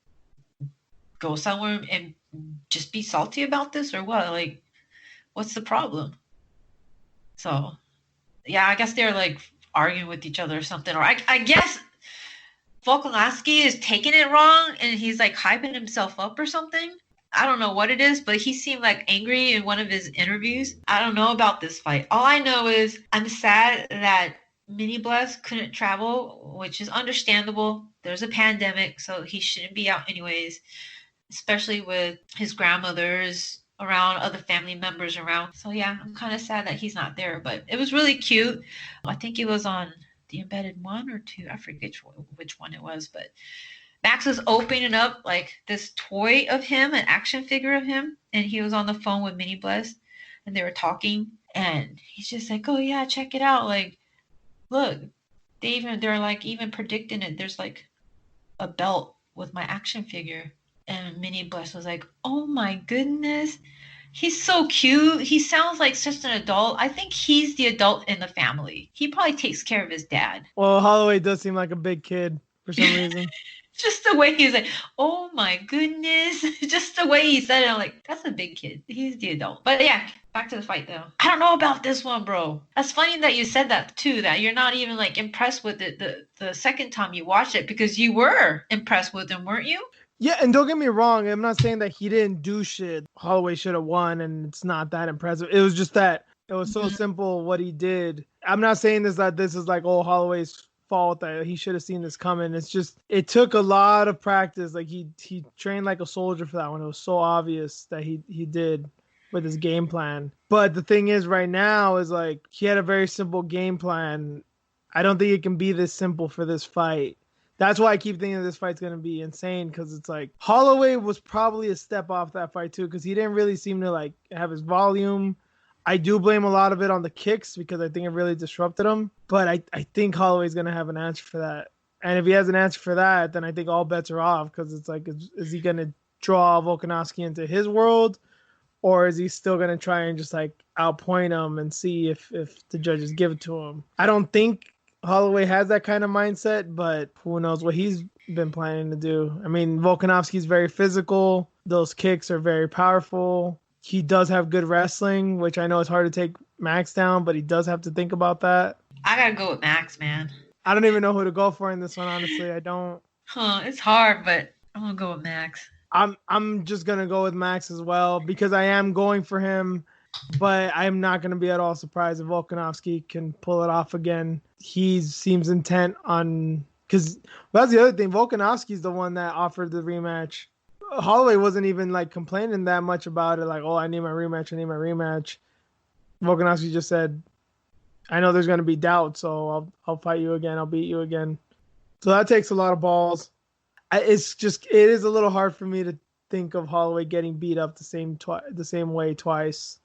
B: go somewhere and just be salty about this or what? Like, what's the problem? So, yeah, I guess they're like arguing with each other or something. Or I guess Volkanovski is taking it wrong and he's like hyping himself up or something. I don't know what it is, but he seemed like angry in one of his interviews. I don't know about this fight. All I know is I'm sad that Mini Bless couldn't travel, which is understandable. There's a pandemic, so he shouldn't be out anyways, especially with his grandmother's around, other family members around. So yeah, I'm kind of sad that he's not there, but it was really cute. I think it was on the embedded 1 or 2. I forget which one it was, but Max was opening up like this toy of him, an action figure of him, and he was on the phone with Mini Bless, and they were talking, and he's just like, "Oh yeah, check it out! Like, look, they're like even predicting it. There's like a belt with my action figure." And Mini Bless was like, "Oh my goodness, he's so cute. He sounds like such an adult. I think he's the adult in the family. He probably takes care of his dad."
A: Well, Holloway does seem like a big kid for some reason.
B: Just the way he's like, "Oh my goodness." Just the way he said it, I'm like, that's a big kid. He's the adult. But yeah, back to the fight though. I don't know about this one, bro. That's funny that you said that too, that you're not even like impressed with it the second time you watched it because you were impressed with him, weren't you?
A: Yeah, and don't get me wrong. I'm not saying that he didn't do shit. Holloway should have won, and it's not that impressive. It was just that it was so simple what he did. I'm not saying this is like, oh, Holloway's fault that he should have seen this coming. It's just it took a lot of practice. Like he trained like a soldier for that one. It was so obvious that he did with his game plan. But the thing is right now is like he had a very simple game plan. I don't think it can be this simple for this fight. That's why I keep thinking this fight's going to be insane because it's like Holloway was probably a step off that fight too because he didn't really seem to like have his volume. I do blame a lot of it on the kicks because I think it really disrupted him. But I think Holloway's going to have an answer for that. And if he has an answer for that, then I think all bets are off because it's like, is he going to draw Volkanovski into his world? Or is he still going to try and just like outpoint him and see if the judges give it to him? I don't think Holloway has that kind of mindset, but who knows what he's been planning to do. I mean, Volkanovski's very physical. Those kicks are very powerful. He does have good wrestling, which I know it's hard to take Max down, but he does have to think about that.
B: I gotta go with Max, man.
A: I don't even know who to go for in this one, honestly. I don't.
B: It's hard, but I'm gonna go with Max.
A: I'm just gonna go with Max as well because I am going for him, but I'm not gonna be at all surprised if Volkanovski can pull it off again. He seems intent on because that's the other thing. Volkanovski's the one that offered the rematch. Holloway wasn't even like complaining that much about it. Like, oh, I need my rematch. I need my rematch. Volkanovski just said, I know there's gonna be doubt, so I'll fight you again. I'll beat you again. So that takes a lot of balls. It is a little hard for me to think of Holloway getting beat up the same way twice.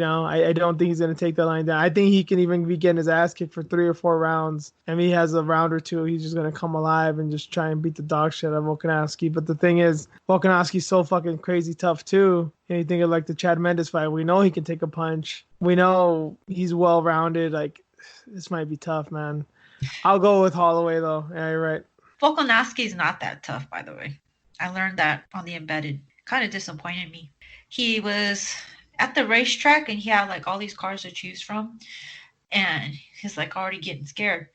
A: I don't think he's going to take that line down. I think he can even be getting his ass kicked for 3 or 4 rounds. And he has a round or two, he's just going to come alive and just try and beat the dog shit out of Volkanovski. But the thing is, Volkanovski's so fucking crazy tough too. And you think of like the Chad Mendes fight. We know he can take a punch. We know he's well-rounded. Like, this might be tough, man. I'll go with Holloway, though. Yeah, you're right.
B: Volkanovski's not that tough, by the way. I learned that on the embedded. Kind of disappointed me. He was at the racetrack and he had like all these cars to choose from. And he's like already getting scared.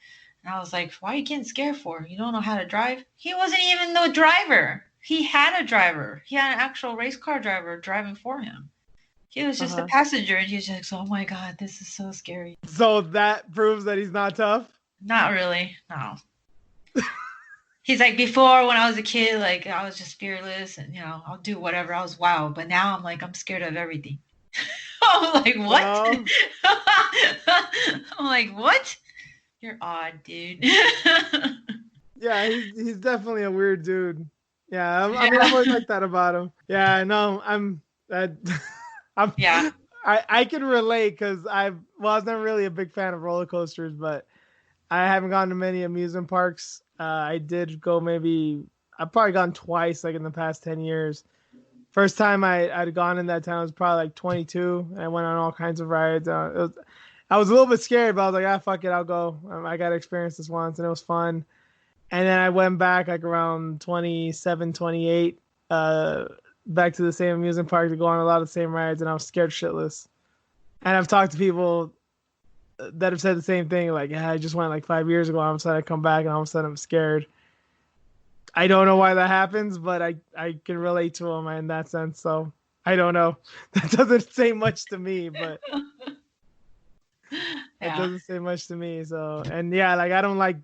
B: And I was like, why are you getting scared for? You don't know how to drive? He wasn't even the driver. He had a driver. He had an actual race car driver driving for him. He was just a passenger, and he was just like, oh my God, this is so scary.
A: So that proves that he's not tough?
B: Not really, no. He's like, before when I was a kid, like I was just fearless and, I'll do whatever. I was wild. But now I'm like, I'm scared of everything. I'm like, what? Well, I'm like, what? You're odd, dude.
A: Yeah, he's definitely a weird dude. Yeah, I mean, I've always liked that about him. Yeah, no, yeah. I can relate because I was never really a big fan of roller coasters, but I haven't gone to many amusement parks. I did go I've probably gone twice, like in the past 10 years. First time I'd gone in that town was probably like 22. I went on all kinds of rides. I was a little bit scared, but I was like, fuck it, I'll go. I got to experience this once, and it was fun. And then I went back like around 27, 28, back to the same amusement park to go on a lot of the same rides, and I was scared shitless. And I've talked to people that have said the same thing, like, yeah, I just went like 5 years ago, all of a sudden I come back and all of a sudden I'm scared. I don't know why that happens, but I can relate to him in that sense, so I don't know. That doesn't say much to me, but it doesn't say much to me, so, and yeah, like, I don't like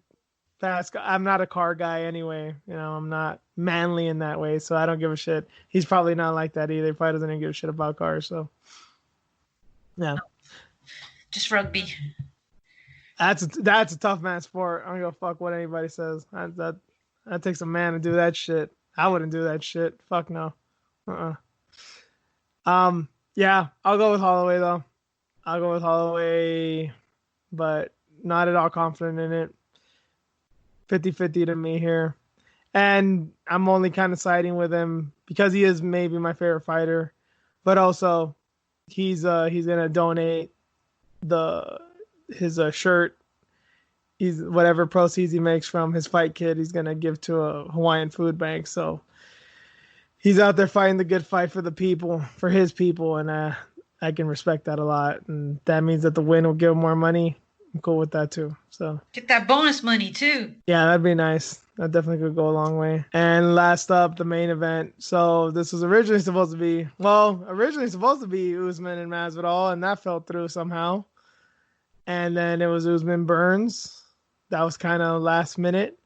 A: fast, I'm not a car guy anyway, I'm not manly in that way, so I don't give a shit. He's probably not like that either. He probably doesn't even give a shit about cars, so yeah.
B: Just rugby.
A: That's a tough man sport. I don't give a fuck what anybody says. That takes a man to do that shit. I wouldn't do that shit. Fuck no. Yeah, I'll go with Holloway though. I'll go with Holloway, but not at all confident in it. 50-50 to me here. And I'm only kind of siding with him because he is maybe my favorite fighter, but also he's gonna donate his shirt. He's whatever proceeds he makes from his fight kit, he's gonna give to a Hawaiian food bank. So he's out there fighting the good fight for the people, for his people, and I can respect that a lot. And that means that the win will give him more money. I'm cool with that too. So
B: get that bonus money too.
A: Yeah, that'd be nice. That definitely could go a long way. And last up, the main event. So this was originally supposed to be Usman and Masvidal, and that fell through somehow. And then it was Usman Burns. That was kind of last minute.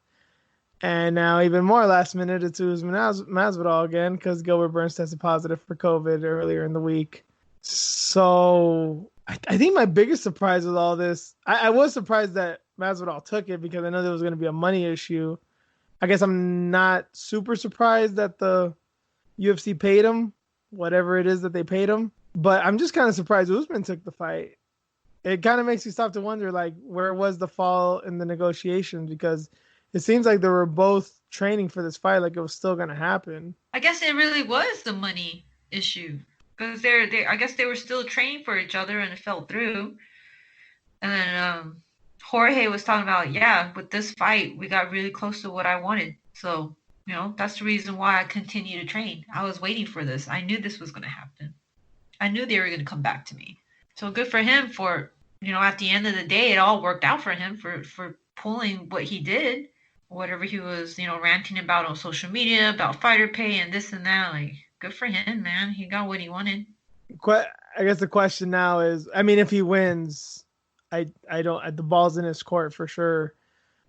A: And now even more last minute, it's Usman Masvidal again because Gilbert Burns tested positive for COVID earlier in the week. So I think my biggest surprise with all this, I was surprised that Masvidal took it because I know there was going to be a money issue. I guess I'm not super surprised that the UFC paid him, whatever it is that they paid him. But I'm just kind of surprised Usman took the fight. It kind of makes you stop to wonder, like, where was the fall in the negotiations? Because it seems like they were both training for this fight, like it was still going to happen.
B: I guess it really was the money issue. Because I guess they were still training for each other and it fell through. And then Jorge was talking about, yeah, with this fight, we got really close to what I wanted. So, that's the reason why I continue to train. I was waiting for this. I knew this was going to happen. I knew they were going to come back to me. So good for him for, at the end of the day, it all worked out for him for pulling what he did, whatever he was, ranting about on social media, about fighter pay and this and that. Like, good for him, man. He got what he wanted.
A: I guess the question now is, I mean, if he wins, I don't, the ball's in his court for sure.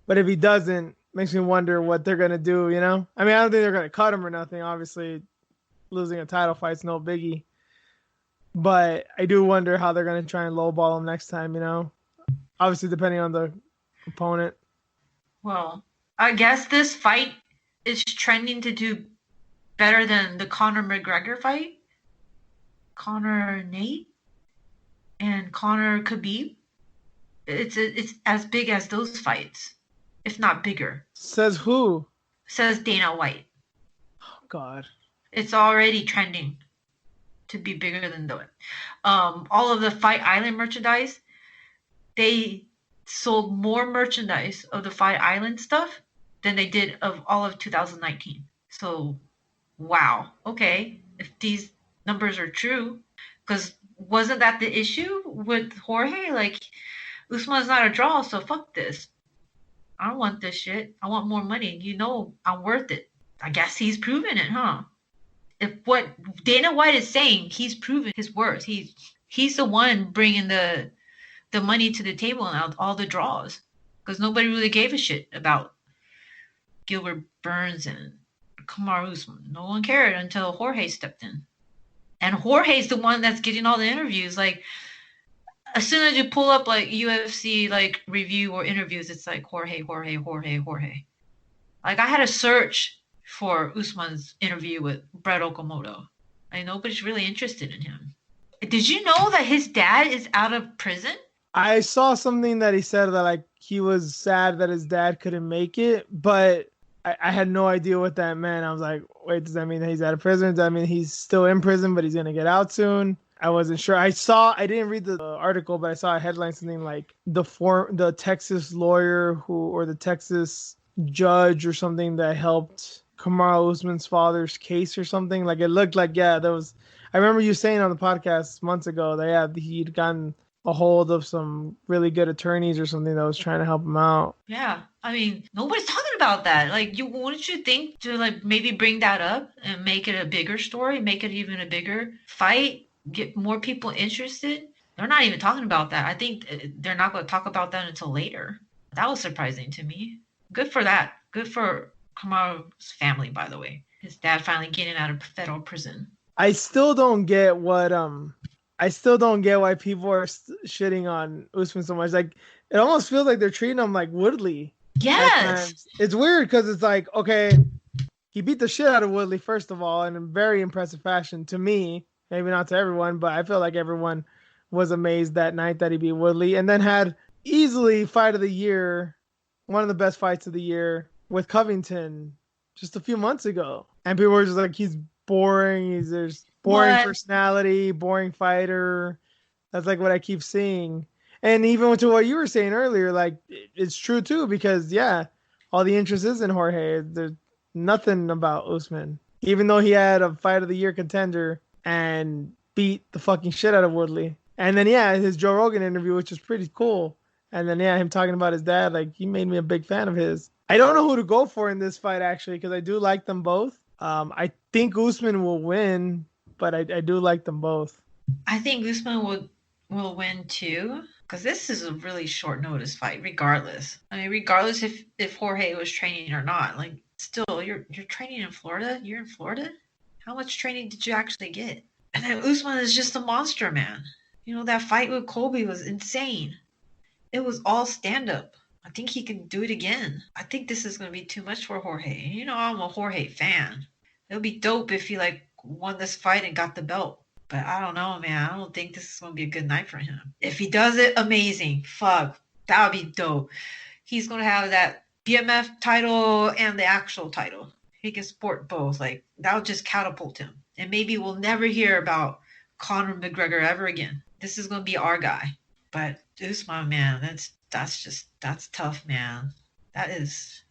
A: But if he doesn't, makes me wonder what they're going to do, I mean, I don't think they're going to cut him or nothing. Obviously, losing a title fight's no biggie. But I do wonder how they're going to try and lowball him next time, Obviously, depending on the opponent.
B: Well, I guess this fight is trending to do better than the Conor McGregor fight. Conor Nate? and Conor Khabib, it's as big as those fights, if not bigger.
A: Says who?
B: Says Dana White.
A: Oh, God.
B: It's already trending to be bigger than the all of the Fight Island merchandise. They sold more merchandise of the Fight Island stuff than they did of all of 2019. So, wow. Okay, if these numbers are true, because wasn't that the issue with Jorge? Like, Usman's not a draw, so fuck this. I don't want this shit. I want more money. You know, I'm worth it. I guess he's proven it, huh? If what Dana White is saying, he's proven his worth. He's the one bringing the money to the table and all the draws, because nobody really gave a shit about Gilbert Burns and Kamaru Usman. No one cared until Jorge stepped in, and Jorge's the one that's getting all the interviews. Like, as soon as you pull up like UFC like review or interviews, it's like Jorge, Jorge, Jorge, Jorge. Like, I had to search for Usman's interview with Brett Okamoto. Like, nobody's really interested in him. Did you know that his dad is out of prison?
A: I saw something that he said that like he was sad that his dad couldn't make it, but I had no idea what that meant. I was like, wait, does that mean that he's out of prison? Does that mean he's still in prison, but he's going to get out soon? I wasn't sure. I didn't read the article, but I saw a headline, something like the Texas lawyer or the Texas judge or something that helped Kamaru Usman's father's case or something. Like, it looked like, yeah, there was, I remember you saying on the podcast months ago that, yeah, he'd gotten a hold of some really good attorneys or something that was trying to help him out.
B: Yeah. I mean, nobody's talking about that. Like, wouldn't you think to like maybe bring that up and make it a bigger story, make it even a bigger fight, get more people interested? They're not even talking about that. I think they're not going to talk about that until later. That was surprising to me. Good for that. Good for Kamaru's family, by the way. His dad finally getting out of federal prison.
A: I still don't get why people are shitting on Usman so much. Like, it almost feels like they're treating him like Woodley.
B: Yes.
A: It's weird because it's like, okay, he beat the shit out of Woodley, first of all, in a very impressive fashion to me. Maybe not to everyone, but I feel like everyone was amazed that night that he beat Woodley, and then had easily fight of the year, one of the best fights of the year with Covington just a few months ago. And people were just like, he's boring. There's boring personality, boring fighter. That's like what I keep seeing. And even to what you were saying earlier, like, it's true too, because yeah, all the interest is in Jorge. There's nothing about Usman. Even though he had a fight of the year contender and beat the fucking shit out of Woodley. And then yeah, his Joe Rogan interview, which was pretty cool. And then yeah, him talking about his dad, like, he made me a big fan of his. I don't know who to go for in this fight actually, because I do like them both. I think Usman will win, but I do like them both.
B: I think Usman will win too, because this is a really short notice fight. Regardless, I mean, regardless if Jorge was training or not, like, still you're training in Florida. You're in Florida. How much training did you actually get? And then Usman is just a monster, man. You know, that fight with Colby was insane. It was all stand up. I think he can do it again. I think this is going to be too much for Jorge. You know, I'm a Jorge fan. It would be dope if he like won this fight and got the belt. But I don't know, man. I don't think this is going to be a good night for him. If he does it, amazing. Fuck. That would be dope. He's going to have that BMF title and the actual title. He can sport both. Like, that would just catapult him. And maybe we'll never hear about Conor McGregor ever again. This is going to be our guy. But Usman, man, that's tough, man. That is,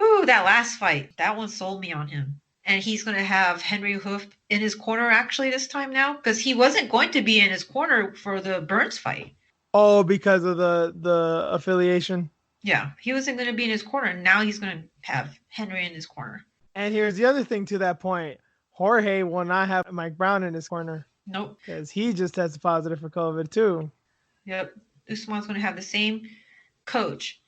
B: that last fight, that one sold me on him. And he's going to have Henry Hoof in his corner actually this time now, because he wasn't going to be in his corner for the Burns fight.
A: Oh, because of the affiliation?
B: Yeah, he wasn't going to be in his corner. Now he's going to have Henry in his corner.
A: And here's the other thing to that point. Jorge will not have Mike Brown in his corner.
B: Nope.
A: Because he just tested positive for COVID too.
B: Yep. Usman's going to have the same coach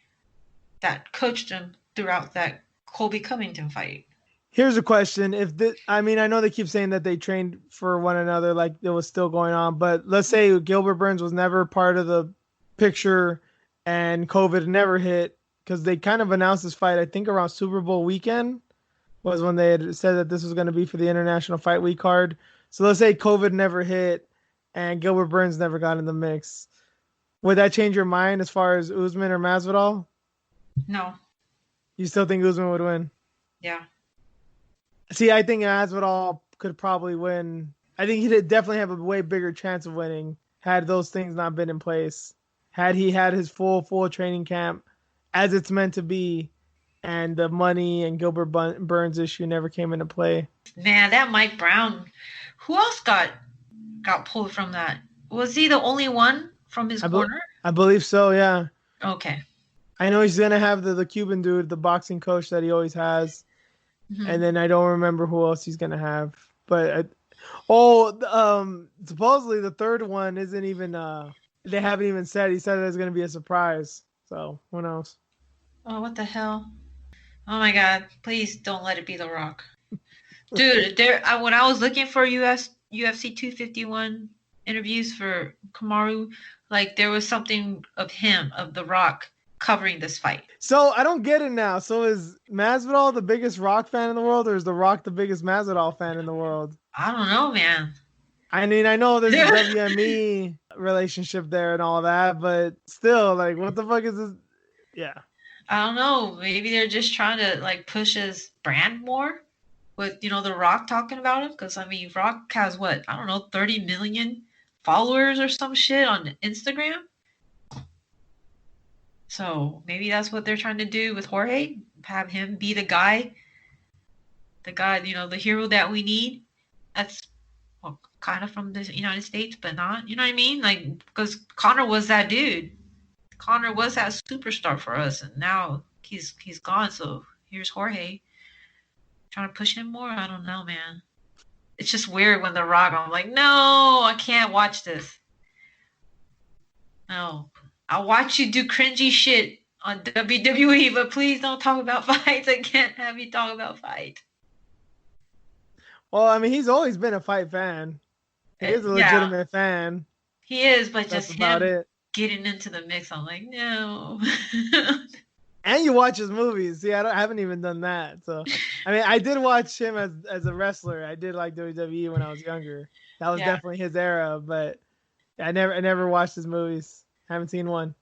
B: that coached him throughout that Colby Covington fight.
A: Here's a question. I know they keep saying that they trained for one another, like it was still going on, but let's say Gilbert Burns was never part of the picture and COVID never hit, because they kind of announced this fight, I think around Super Bowl weekend was when they had said that this was going to be for the International Fight Week card. So let's say COVID never hit and Gilbert Burns never got in the mix. Would that change your mind as far as Usman or Masvidal?
B: No.
A: You still think Usman would win?
B: Yeah.
A: See, I think Masvidal could probably win. I think he'd definitely have a way bigger chance of winning had those things not been in place. Had he had his full training camp as it's meant to be, and the money and Gilbert Burns issue never came into play.
B: Man, that Mike Brown. Who else got pulled from that? Was he the only one from his
A: I, be-
B: corner?
A: I believe so, yeah.
B: Okay.
A: I know he's gonna have the Cuban dude, the boxing coach that he always has, and
B: Hmm.
A: then I don't remember who else he's gonna have. But supposedly the third one isn't even. They haven't even said. He said it's gonna be a surprise. So who knows?
B: Oh, what the hell? Oh my God! Please don't let it be The Rock, dude. When I was looking for UFC 251 interviews for Kamaru, like there was something of him, of The Rock, covering this fight.
A: So I don't get it now. So is Masvidal the biggest Rock fan in the world, or is The Rock the biggest Masvidal fan in the world?
B: I don't know, man.
A: I mean, I know there's a WME relationship there and all that, but still, like, what the fuck is this? Yeah.
B: I don't know. Maybe they're just trying to like push his brand more with The Rock talking about him. Because I mean, Rock has what, I don't know, 30 million followers or some shit on Instagram. So maybe that's what they're trying to do with Jorge. Have him be the guy, the hero that we need. That's well, kind of from the United States, but not. You know what I mean? Like because Connor was that dude. Connor was that superstar for us, and now he's gone. So here's Jorge trying to push him more. I don't know, man. It's just weird when The Rock. I'm like, no, I can't watch this. No, I'll watch you do cringy shit on WWE, but please don't talk about fights. I can't have you talk about fights.
A: Well, I mean, he's always been a fight fan. He is a
B: Yeah,
A: legitimate fan.
B: he is, but
A: That's
B: just
A: about
B: him
A: it.
B: getting into the mix, I'm like, no.
A: And you watch his movies. See, I haven't even done that. So, I mean, I did watch him as a wrestler. I did like WWE when I was younger. That was
B: Yeah.
A: definitely his era. But I never watched his movies. Haven't seen one.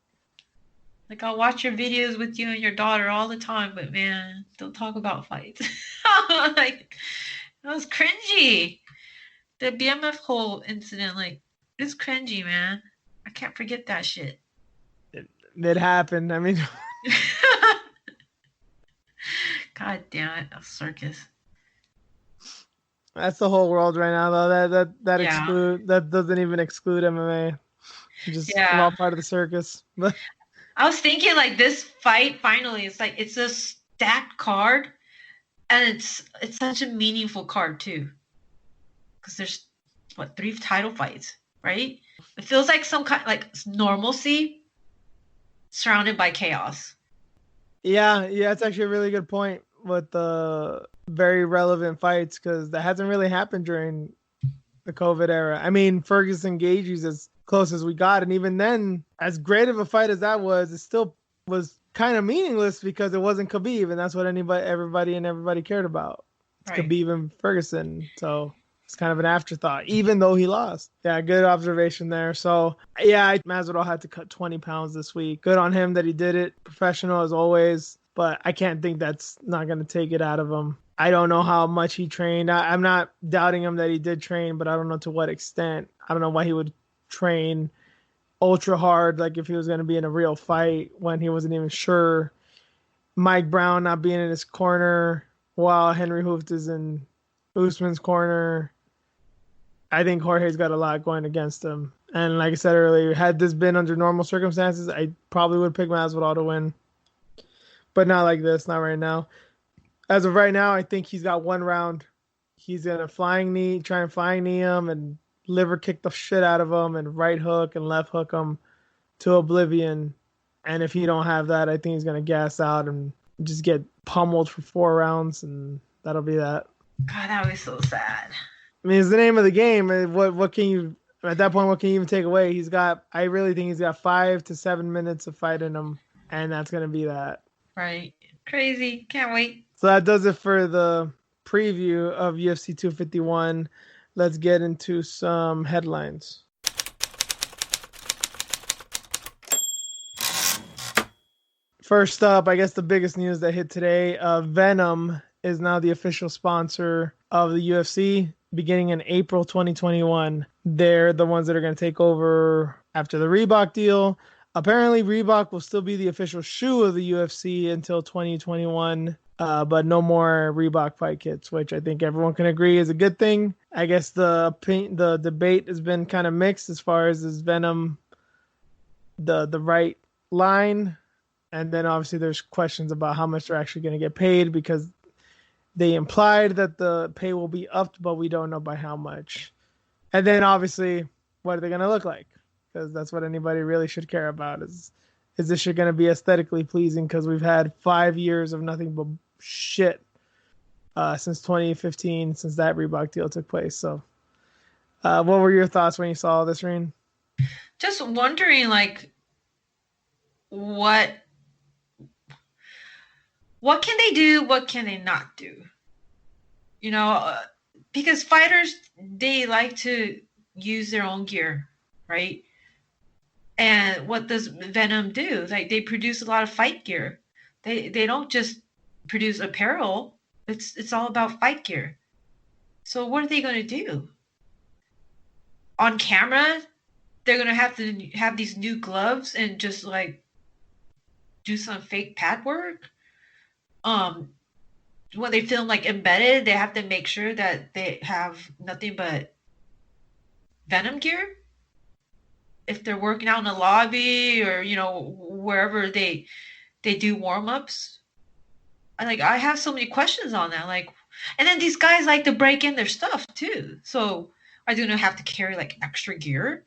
B: Like I'll watch your videos with you and your daughter all the time, but man, don't talk about fights. Like that was cringy. The BMF whole incident, like it's cringy, man. I can't forget that shit.
A: It happened. I mean,
B: God damn it, a circus.
A: that's the whole world right now, though.
B: Yeah,
A: That doesn't even exclude MMA. We're all
B: yeah.
A: part of the circus. But
B: I was thinking like this fight finally, it's a stacked card, and it's such a meaningful card too, because there's what, three title fights, right? It feels like some kind like normalcy surrounded by chaos.
A: yeah, it's actually a really good point with the very relevant fights because that hasn't really happened during the COVID era. I mean, Ferguson Gaethje's as close as we got, and even then, as great of a fight as that was, it still was kind of meaningless because it wasn't Khabib, and that's what everybody cared about. It's
B: Right.
A: Khabib and Ferguson, so it's kind of an afterthought, even though he lost. Yeah, good observation there. So yeah, Masvidal had to cut 20 pounds this week. Good on him that he did it. Professional as always, but I can't think that's not going to take it out of him. I don't know how much he trained. I'm not doubting him that he did train, but I don't know to what extent. I don't know why he would train ultra hard, like if he was going to be in a real fight when he wasn't even sure. Mike Brown not being in his corner while Henry Hooft is in Usman's corner. I think Jorge's got a lot going against him. And like I said earlier, had this been under normal circumstances, I probably would pick Masvidal to win. But not like this, not right now. As of right now, I think he's got one round. He's gonna try and flying knee him and liver kick the shit out of him and right hook and left hook him to oblivion. And if he don't have that, I think he's gonna gas out and just get pummeled for 4 rounds, and that'll be that.
B: God, that was so sad.
A: I mean, it's the name of the game. What can you at that point? What can you even take away? I really think he's got 5 to 7 minutes of fight in him, and that's gonna be that.
B: Right. Crazy. Can't wait.
A: So that does it for the preview of UFC 251. Let's get into some headlines. First up, I guess the biggest news that hit today, Venom is now the official sponsor of the UFC beginning in April 2021. They're the ones that are going to take over after the Reebok deal. Apparently, Reebok will still be the official shoe of the UFC until 2021, but no more Reebok fight kits, which I think everyone can agree is a good thing. I guess the debate has been kind of mixed as far as is Venom the right line, and then obviously there's questions about how much they're actually going to get paid because they implied that the pay will be upped, but we don't know by how much. And then obviously, what are they going to look like? Because that's what anybody really should care about is this shit going to be aesthetically pleasing? Because we've had 5 years of nothing but shit since 2015, since that Reebok deal took place. So, what were your thoughts when you saw all this, Reen?
B: Just wondering, like, what can they do? What can they not do? You know, because fighters, they like to use their own gear, right? And what does Venom do? Like, they produce a lot of fight gear. They don't just produce apparel. It's all about fight gear. So what are they going to do? On camera, they're going to have these new gloves and just like do some fake pad work. When they film like embedded, they have to make sure that they have nothing but Venom gear. If they're working out in a lobby or wherever they do warm-ups. I have so many questions on that. Like, and then these guys like to break in their stuff too. So are they gonna have to carry like extra gear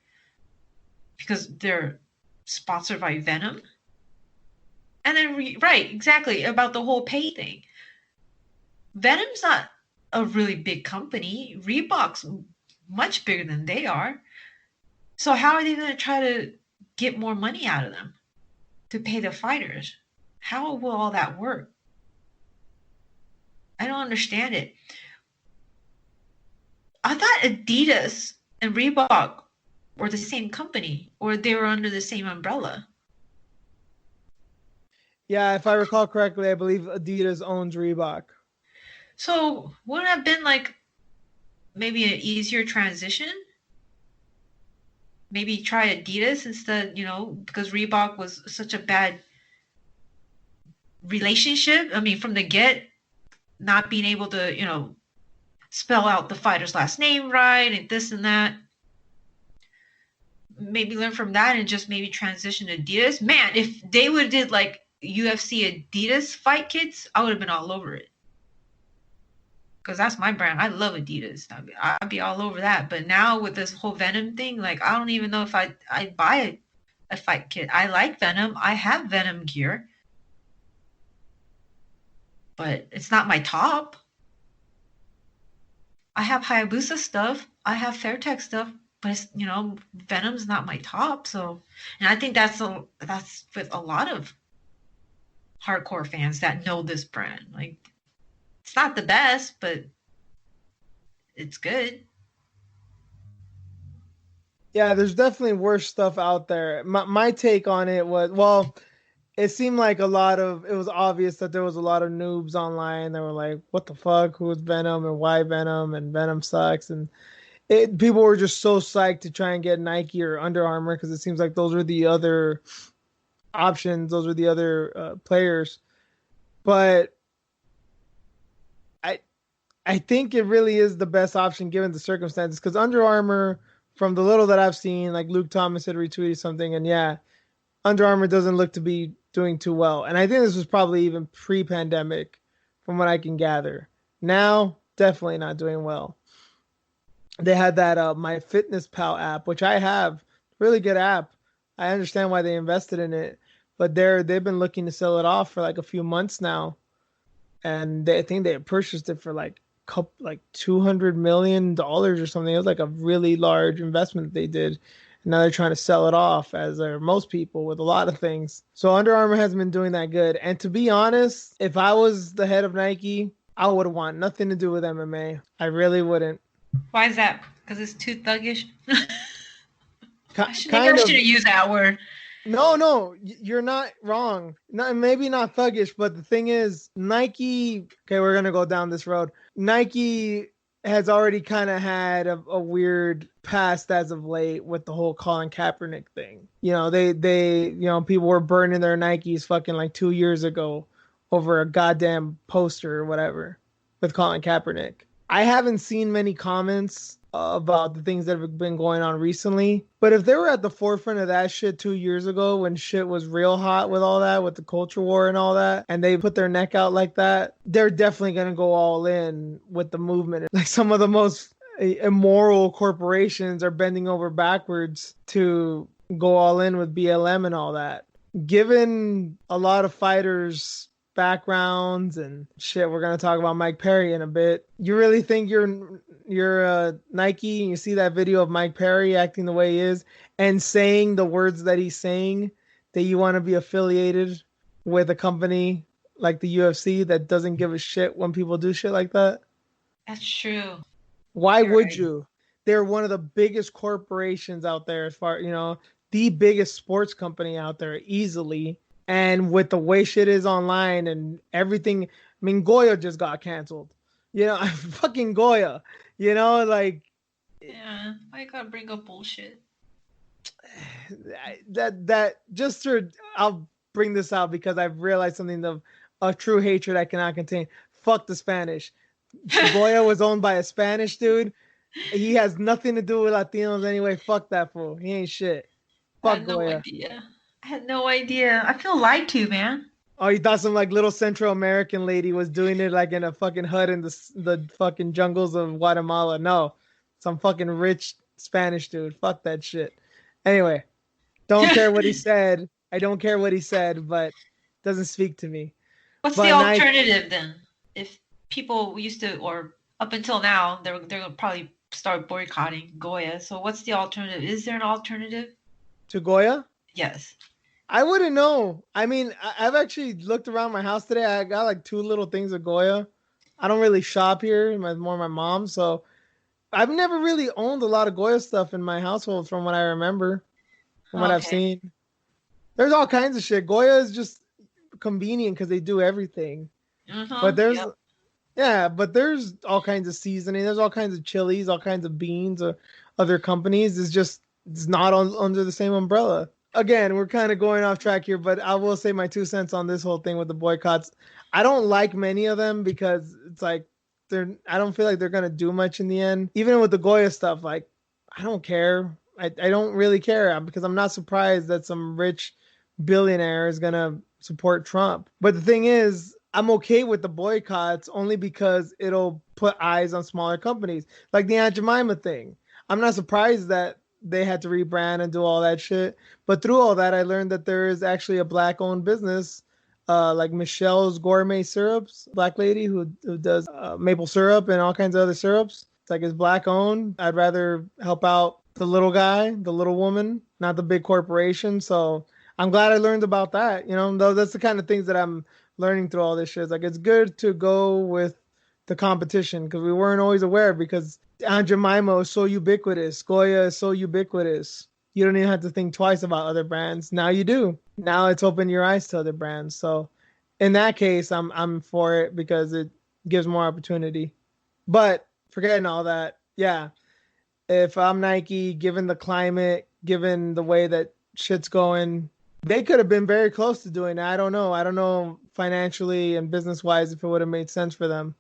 B: because they're sponsored by Venom? And then right, exactly, about the whole pay thing. Venom's not a really big company. Reebok's much bigger than they are. So how are they going to try to get more money out of them to pay the fighters? How will all that work? I don't understand it. I thought Adidas and Reebok were the same company, or they were under the same umbrella.
A: Yeah, if I recall correctly, I believe Adidas owns Reebok.
B: So wouldn't it have been like maybe an easier transition? Maybe try Adidas instead, because Reebok was such a bad relationship. I mean, from the get, not being able to, spell out the fighter's last name right and this and that. Maybe learn from that and just maybe transition to Adidas. Man, if they would have did like UFC Adidas fight kits, I would have been all over it. Because that's my brand. I love Adidas. I'd be all over that. But now with this whole Venom thing, like, I don't even know if I'd buy a fight kit. I like Venom. I have Venom gear. But it's not my top. I have Hayabusa stuff. I have Fairtex stuff. But it's, Venom's not my top. So, and I think that's with a lot of hardcore fans that know this brand. Like, it's not the best, but it's good.
A: Yeah, there's definitely worse stuff out there. My take on it was, well, it seemed like it was obvious that there was a lot of noobs online that were like, what the fuck, who's Venom and why Venom and Venom sucks. And people were just so psyched to try and get Nike or Under Armour because it seems like those were the other options. Those were the other players. But I think it really is the best option given the circumstances because Under Armour, from the little that I've seen, like Luke Thomas had retweeted something, and yeah, Under Armour doesn't look to be doing too well. And I think this was probably even pre-pandemic from what I can gather. Now, definitely not doing well. They had that My Fitness Pal app, which I have, really good app. I understand why they invested in it, but they've been looking to sell it off for like a few months now. And I think they purchased it for like $200 million or something. It was like a really large investment that they did. And now they're trying to sell it off, as are most people with a lot of things. So Under Armour hasn't been doing that good. And to be honest, if I was the head of Nike, I would want nothing to do with MMA. I really wouldn't.
B: Why is that? Because it's too thuggish? Maybe I
A: Kind
B: should
A: of.
B: have used that word.
A: No, you're not wrong. Not maybe not thuggish, but the thing is, Nike. Okay, we're gonna go down this road. Nike has already kind of had a weird past as of late with the whole Colin Kaepernick thing. People were burning their Nikes fucking like 2 years ago over a goddamn poster or whatever with Colin Kaepernick. I haven't seen many comments about the things that have been going on recently. But if they were at the forefront of that shit 2 years ago when shit was real hot with all that, with the culture war and all that, and they put their neck out like that, they're definitely going to go all in with the movement. Like some of the most immoral corporations are bending over backwards to go all in with BLM and all that. Given a lot of fighters backgrounds and shit. We're gonna talk about Mike Perry in a bit. You really think you're Nike and you see that video of Mike Perry acting the way he is and saying the words that he's saying that you want to be affiliated with a company like the UFC that doesn't give a shit when people do shit like that?
B: That's true.
A: Why
B: You're
A: would
B: right.
A: you? They're one of the biggest corporations out there as far, the biggest sports company out there easily. And with the way shit is online and everything, I mean, Goya just got canceled. Fucking Goya. Like
B: Yeah, I gotta bring up bullshit.
A: that just for I'll bring this out because I've realized something of a true hatred I cannot contain. Fuck the Spanish. Goya was owned by a Spanish dude. He has nothing to do with Latinos anyway. Fuck that fool. He ain't shit.
B: I
A: Fuck
B: had no
A: Goya.
B: idea. I had no idea. I feel lied to, man.
A: Oh, you thought some like little Central American lady was doing it like in a fucking hut in the fucking jungles of Guatemala. No, some fucking rich Spanish dude. Fuck that shit. Anyway, don't care what he said. I don't care what he said, but it doesn't speak to me.
B: What's the
A: But Nike,
B: alternative then? If people used to, or up until now, they're gonna probably start boycotting Goya. So what's the alternative? Is there an alternative?
A: to Goya,
B: Yes.
A: I wouldn't know. I mean, I've actually looked around my house today. I got like two little things of Goya. I don't really shop here. More my mom. So I've never really owned a lot of Goya stuff in my household from what I remember, from what I've
B: Okay.
A: seen. There's all kinds of shit. Goya is just convenient because they do everything. But
B: Mm-hmm.
A: there's
B: Yep.
A: yeah, but there's all kinds of seasoning. There's all kinds of chilies, all kinds of beans, or other companies. It's not under the same umbrella. Again, we're kind of going off track here, but I will say my 2 cents on this whole thing with the boycotts. I don't like many of them because it's like I don't feel like they're gonna do much in the end. Even with the Goya stuff, like I don't care. I don't really care because I'm not surprised that some rich billionaire is gonna support Trump. But the thing is, I'm okay with the boycotts only because it'll put eyes on smaller companies, like the Aunt Jemima thing. I'm not surprised that they had to rebrand and do all that shit. But through all that, I learned that there is actually a black-owned business, like Michelle's Gourmet Syrups, black lady who does maple syrup and all kinds of other syrups. It's black-owned. I'd rather help out the little guy, the little woman, not the big corporation. So I'm glad I learned about that. Though that's the kind of things that I'm learning through all this shit. It's like it's good to go with the competition because we weren't always aware because Aunt Jemima is so ubiquitous. Goya is so ubiquitous. You don't even have to think twice about other brands. Now you do. Now it's opened your eyes to other brands. So in that case, I'm for it because it gives more opportunity. But forgetting all that, yeah. If I'm Nike, given the climate, given the way that shit's going, they could have been very close to doing it. I don't know. I don't know financially and business wise if it would have made sense for them.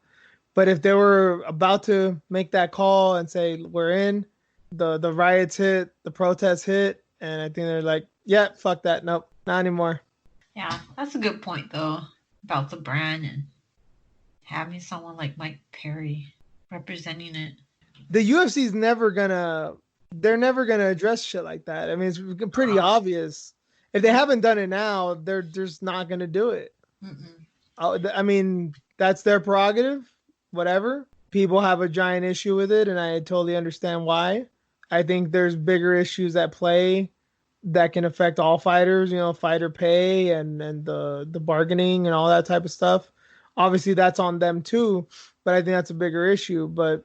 A: But if they were about to make that call and say we're in, the riots hit, the protests hit, and I think they're like, yeah, fuck that, nope, not anymore.
B: Yeah, that's a good point though about the brand and having someone like Mike Perry representing it.
A: The UFC's they're never gonna address shit like that. I mean, it's pretty
B: Uh,
A: obvious. If they haven't done it now, they're just not gonna do it.
B: mm-mm.
A: I mean, that's their prerogative. Whatever. People have a giant issue with it, and I totally understand why. I think there's bigger issues at play that can affect all fighters. Fighter pay and the bargaining and all that type of stuff. Obviously, that's on them too, but I think that's a bigger issue. But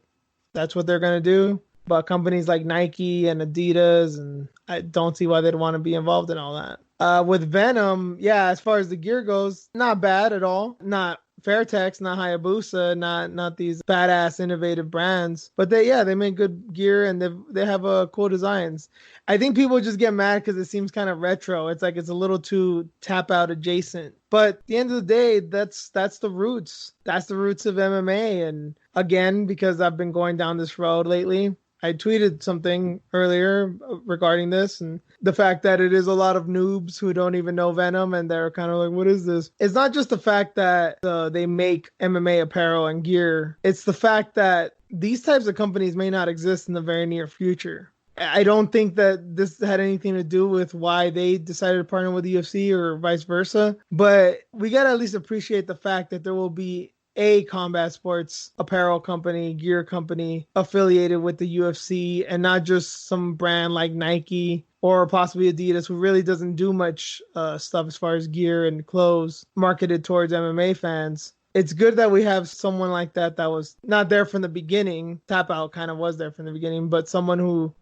A: that's what they're gonna do. But companies like Nike and Adidas, and I don't see why they'd want to be involved in all that. With Venom, yeah, as far as the gear goes, not bad at all. Not Fairtex, not Hayabusa, not these badass innovative brands. But they make good gear and they have cool designs. I think people just get mad because it seems kind of retro. It's like it's a little too tap out adjacent. But at the end of the day, that's the roots. That's the roots of MMA. And again, because I've been going down this road lately, I tweeted something earlier regarding this and the fact that it is a lot of noobs who don't even know Venom and they're kind of like, what is this? It's not just the fact that they make MMA apparel and gear, it's the fact that these types of companies may not exist in the very near future. I don't think that this had anything to do with why they decided to partner with the UFC or vice versa, but we got to at least appreciate the fact that there will be a combat sports apparel company, gear company affiliated with the UFC and not just some brand like Nike or possibly Adidas who really doesn't do much stuff as far as gear and clothes marketed towards MMA fans. It's good that we have someone like that was not there from the beginning. Tap Out kind of was there from the beginning, but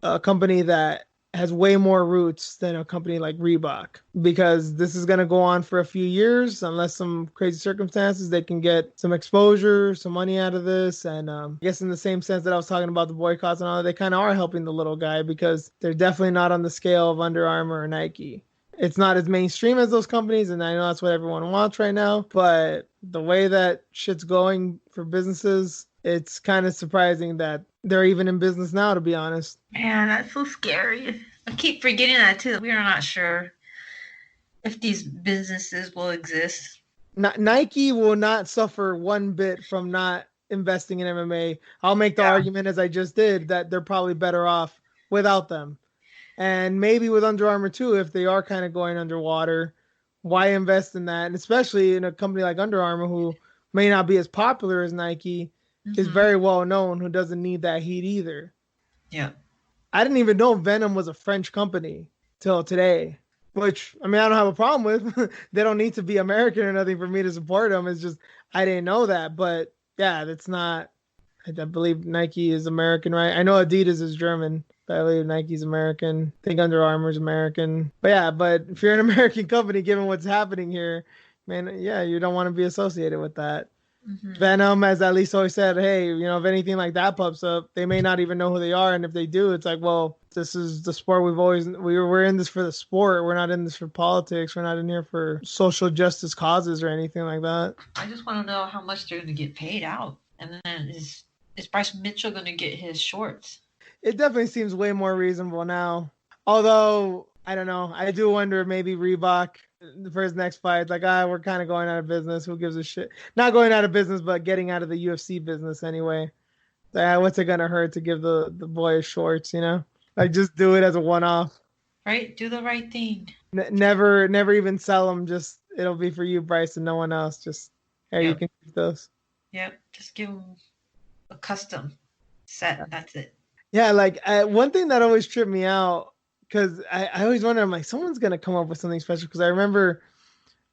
A: a company that has way more roots than a company like Reebok because this is going to go on for a few years unless some crazy circumstances they can get some exposure, some money out of this. And I guess in the same sense that I was talking about the boycotts and all that, they kind of are helping the little guy because they're definitely not on the scale of Under Armour or Nike. It's not as mainstream as those companies, and I know that's what everyone wants right now. But the way that shit's going for businesses, it's kind of surprising that they're even in business now, to be honest.
B: Man, that's so scary. I keep forgetting that too. We are not sure if these businesses will exist.
A: Nike will not suffer one bit from not investing in MMA. I'll make the argument, as I just did, that they're probably better off without them. And maybe with Under Armour too, if they are kind of going underwater, why invest in that? And especially in a company like Under Armour, who may not be as popular as Nike, is very well known, who doesn't need that heat either.
B: Yeah.
A: I didn't even know Venom was a French company till today, which, I mean, I don't have a problem with. They don't need to be American or nothing for me to support them. It's just, I didn't know that. But yeah, that's not, I believe Nike is American, right? I know Adidas is German. I believe Nike's American. I think Under Armour is American. But yeah, but if you're an American company, given what's happening here, man, yeah, you don't want to be associated with that. Mm-hmm. Venom, as at least always said, hey, if anything like that pops up, they may not even know who they are. And if they do, it's like, well, this is the sport we're in this for the sport. We're not in this for politics. We're not in here for social justice causes or anything like that.
B: I just want to know how much they're going to get paid out. And then is Bryce Mitchell going to get his shorts?
A: It definitely seems way more reasonable now. Although, I don't know. I do wonder maybe Reebok for his next fight. Like, we're kind of going out of business. Who gives a shit? Not going out of business, but getting out of the UFC business anyway. What's it going to hurt to give the boy shorts, Like, just do it as a one-off.
B: Right? Do the right thing.
A: Never even sell them. Just, it'll be for you, Bryce, and no one else. Just, hey, You can keep those.
B: Yep. Just give them a custom set. That's it.
A: Yeah, like one thing that always tripped me out, because I always wonder, I'm like, someone's going to come up with something special. Because I remember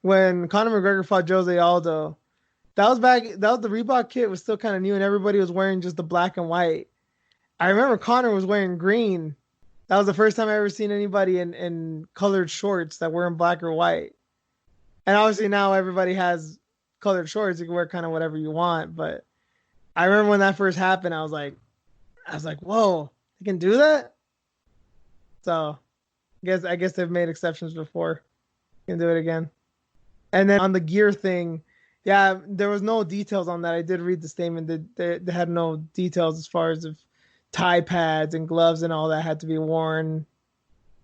A: when Conor McGregor fought Jose Aldo, that was the Reebok kit was still kind of new and everybody was wearing just the black and white. I remember Conor was wearing green. That was the first time I ever seen anybody in colored shorts that were in black or white. And obviously now everybody has colored shorts. You can wear kind of whatever you want. But I remember when that first happened, I was like, whoa, they can do that? So I guess they've made exceptions before. You can do it again. And then on the gear thing, yeah, there was no details on that. I did read the statement that they had no details as far as if tie pads and gloves and all that had to be worn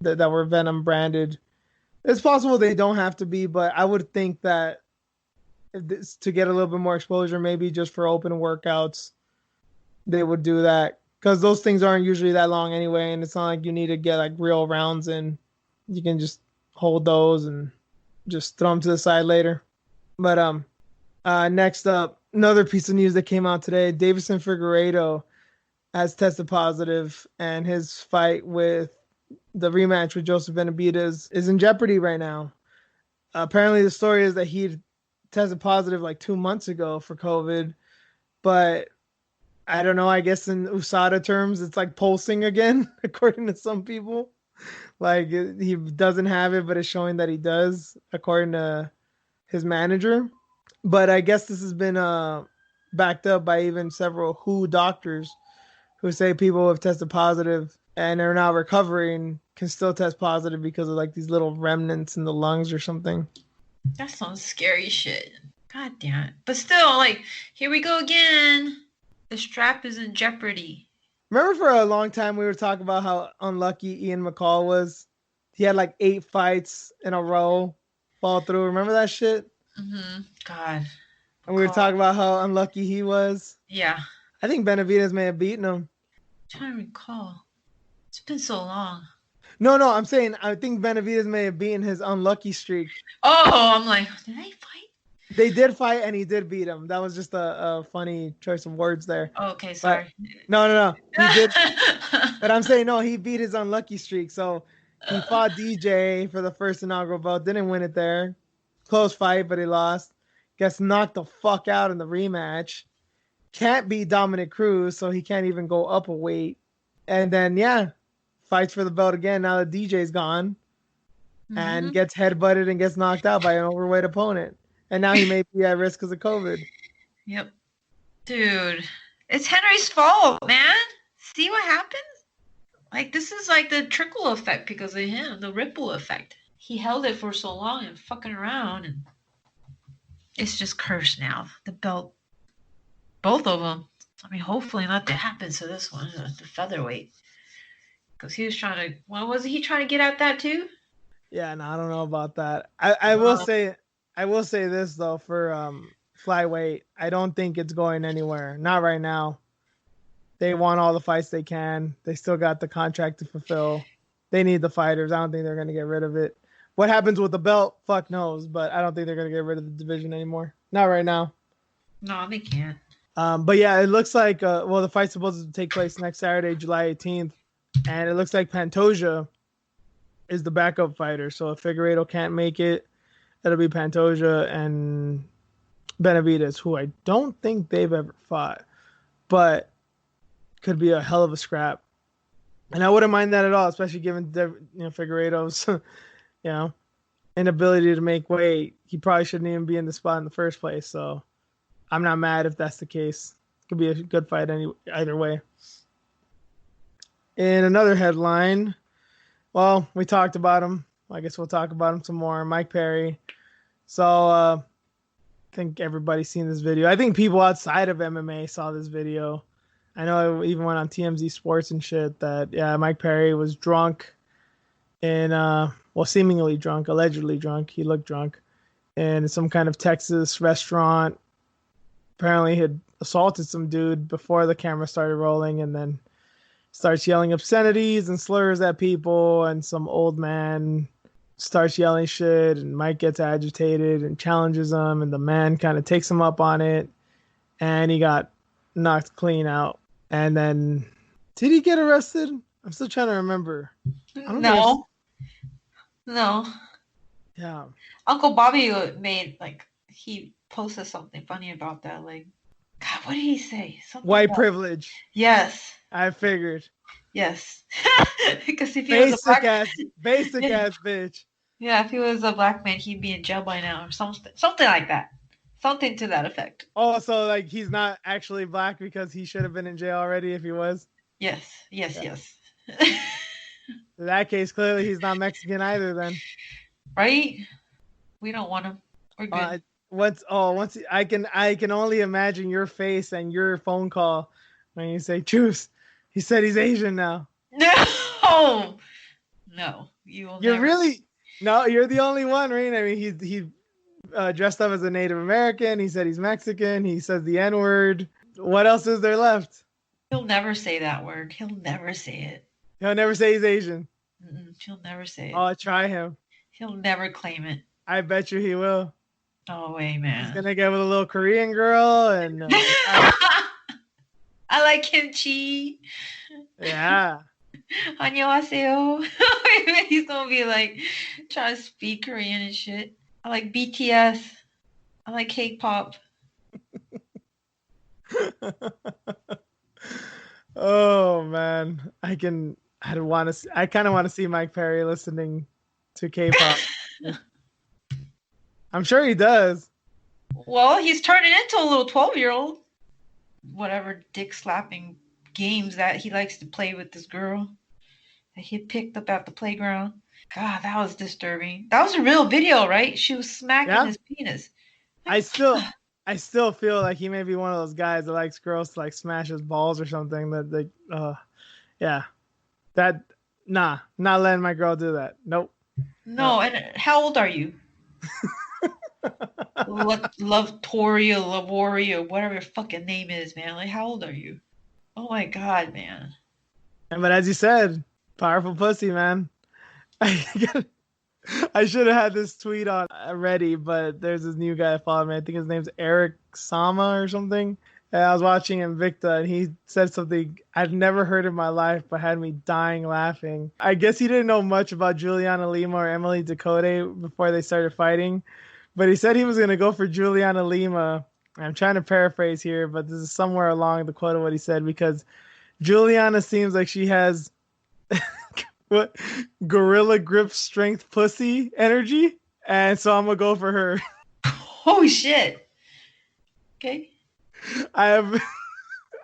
A: that were Venom branded. It's possible they don't have to be, but I would think that to get a little bit more exposure, maybe just for open workouts, they would do that. Because those things aren't usually that long anyway, and it's not like you need to get like real rounds in. You can just hold those and just throw them to the side later. But next up, another piece of news that came out today: Davison Figueiredo has tested positive, and his fight with the rematch with Joseph Benavidez is in jeopardy right now. Apparently, the story is that he tested positive like 2 months ago for COVID, but I don't know. I guess in USADA terms, it's like pulsing again, according to some people. Like he doesn't have it, but it's showing that he does, according to his manager. But I guess this has been backed up by even several WHO doctors who say people who have tested positive and are now recovering can still test positive because of like these little remnants in the lungs or something.
B: That sounds scary shit. God damn it. But still, like, here we go again. The strap is in jeopardy.
A: Remember for a long time we were talking about how unlucky Ian McCall was? He had like 8 fights in a row fall through. Remember that shit?
B: God.
A: And we were
B: McCall.
A: talking about how unlucky he was.
B: Yeah.
A: I think Benavidez may have beaten him.
B: I'm trying to recall. It's been so long.
A: No, I'm saying I think Benavidez may have beaten his unlucky streak.
B: Oh, I'm like, did they fight?
A: They did fight and he did beat him. That was just a funny choice of words there.
B: Oh, okay,
A: But
B: sorry.
A: no. He did. But I'm saying, no, he beat his unlucky streak. So he fought DJ for the first inaugural bout. Didn't win it there. Close fight, but he lost. Gets knocked the fuck out in the rematch. Can't beat Dominic Cruz, so he can't even go up a weight. And then, yeah, fights for the belt again now that DJ's gone. And gets headbutted and gets knocked out by an overweight opponent. And now he may be at risk because of COVID.
B: Yep. Dude, it's Henry's fault, man. See what happens? Like, this is like the trickle effect because of him, the ripple effect. He held it for so long and fucking around, and it's just cursed now. The belt, both of them. I mean, hopefully nothing happens to this one, the featherweight. Because he was trying to, what was he trying to get at that too?
A: Yeah, no, I don't know about that. I will say this though, for flyweight, I don't think it's going anywhere. Not right now. They want all the fights they can. They still got the contract to fulfill. They need the fighters. I don't think they're going to get rid of it. What happens with the belt? Fuck knows, but I don't think they're going to get rid of the division anymore. Not right now.
B: No, they can't.
A: But yeah, it looks like the fight's supposed to take place next Saturday, July 18th, and it looks like Pantoja is the backup fighter. So if Figueiredo can't make it, it'll be Pantoja and Benavidez, who I don't think they've ever fought, but could be a hell of a scrap. And I wouldn't mind that at all, especially given Figueiredo's inability to make weight. He probably shouldn't even be in the spot in the first place. So I'm not mad if that's the case. Could be a good fight either way. In another headline, well, we talked about him. I guess we'll talk about him some more. Mike Perry. So I think everybody's seen this video. I think people outside of MMA saw this video. I know it even went on TMZ Sports and shit that, yeah, Mike Perry was drunk in, seemingly drunk, allegedly drunk. He looked drunk in some kind of Texas restaurant. Apparently he had assaulted some dude before the camera started rolling and then starts yelling obscenities and slurs at people, and some old man starts yelling shit, and Mike gets agitated and challenges him, and the man kind of takes him up on it, and he got knocked clean out. And then, did he get arrested? I'm still trying to remember.
B: No.
A: Yeah.
B: Uncle Bobby he posted something funny about that. Like, God, what did he say? Something
A: White
B: about
A: privilege.
B: Yes.
A: I figured.
B: Yes. Because if he was a black
A: basic ass bitch.
B: Yeah, if he was a black man, he'd be in jail by now or something like that. Something to that effect.
A: Oh, so like he's not actually black because he should have been in jail already if he was?
B: Yes.
A: In that case, clearly he's not Mexican either then.
B: Right? We don't want him. We're good.
A: I can only imagine your face and your phone call when you say, Juice, he said he's Asian now.
B: No. You're
A: the only one, right? I mean, he dressed up as a Native American. He said he's Mexican. He says the N-word. What else is there left?
B: He'll never say that word. He'll never say it.
A: He'll never say he's Asian.
B: He'll never say it.
A: Oh, try him.
B: He'll never claim it.
A: I bet you he will.
B: No way, man.
A: He's gonna get with a little Korean girl and
B: I like kimchi.
A: Yeah.
B: 안녕하세요. He's gonna be like trying to speak Korean and shit. I like BTS. I like K-pop.
A: Oh man, I can I kind of want to see Mike Perry listening to K-pop. I'm sure he does.
B: Well, he's turning into a little 12-year-old. Whatever dick slapping games that he likes to play with this girl that he picked up at the playground. God, that was disturbing. That was a real video, right? She was smacking
A: Yeah.
B: his penis.
A: I still feel like he may be one of those guys that likes girls to like smash his balls or something. That they, yeah, that not letting my girl do that. Nope.
B: No, and how old are you? Latory or Lavori or whatever your fucking name is, man. Like, how old are you? Oh my god, man.
A: But as you said, powerful pussy, man. I should have had this tweet on ready, but there's this new guy I follow me. I think his name's Eric Sama or something. And I was watching Invicta, and he said something I'd never heard in my life, but had me dying laughing. I guess he didn't know much about Juliana Lima or Emily Ducote before they started fighting, but he said he was going to go for Juliana Lima. I'm trying to paraphrase here, but this is somewhere along the quote of what he said, because Juliana seems like she has what gorilla grip strength pussy energy, and so I'm gonna go for her.
B: Oh shit. Okay.
A: I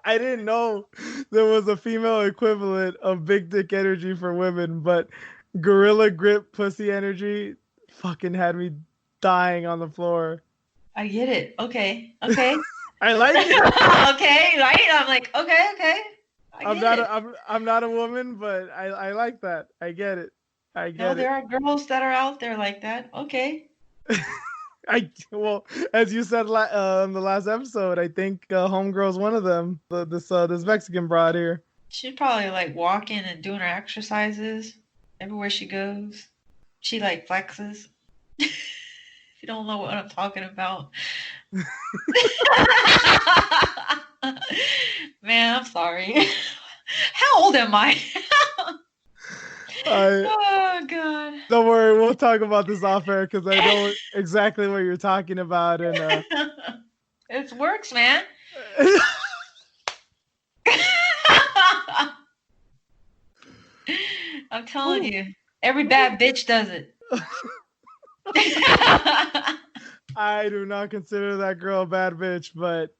A: didn't know there was a female equivalent of big dick energy for women, but gorilla grip pussy energy fucking had me dying on the floor.
B: I get it. Okay. Okay.
A: I like it.
B: Okay, right? I'm like, okay.
A: I'm not a woman, but I like that. I get it. I get
B: No,
A: it.
B: there are girls that are out there like that. Okay.
A: Well, as you said in the last episode, I think Homegirl's one of them. This Mexican broad here.
B: She's probably like walking and doing her exercises everywhere she goes. She like flexes. If you don't know what I'm talking about. Man, I'm sorry. How old am I? Oh god.
A: Don't worry, we'll talk about this off air because I know exactly what you're talking about, and
B: it works, man. I'm telling you, every bad bitch does it.
A: I do not consider that girl a bad bitch, but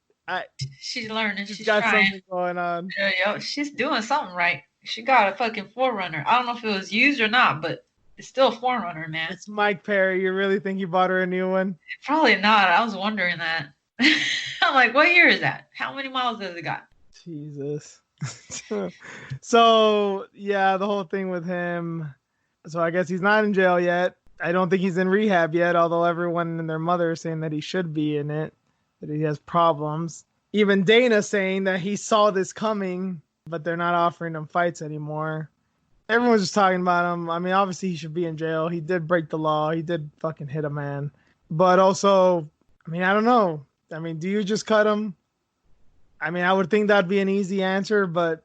B: she's learning. She's
A: got
B: trying.
A: something going on.
B: Yo, she's doing something right. She got a fucking forerunner. I don't know if it was used or not, but it's still a forerunner, man.
A: It's Mike Perry. You really think you bought her a new one?
B: Probably not. I was wondering that. I'm like, what year is that? How many miles does it got?
A: Jesus. So, yeah, the whole thing with him. So I guess he's not in jail yet. I don't think he's in rehab yet, although everyone and their mother is saying that he should be in it, that he has problems. Even Dana saying that he saw this coming, but they're not offering him fights anymore. Everyone's just talking about him. I mean, obviously he should be in jail. He did break the law. He did fucking hit a man. But also, I mean, I don't know. I mean, do you just cut him? I mean, I would think that'd be an easy answer, but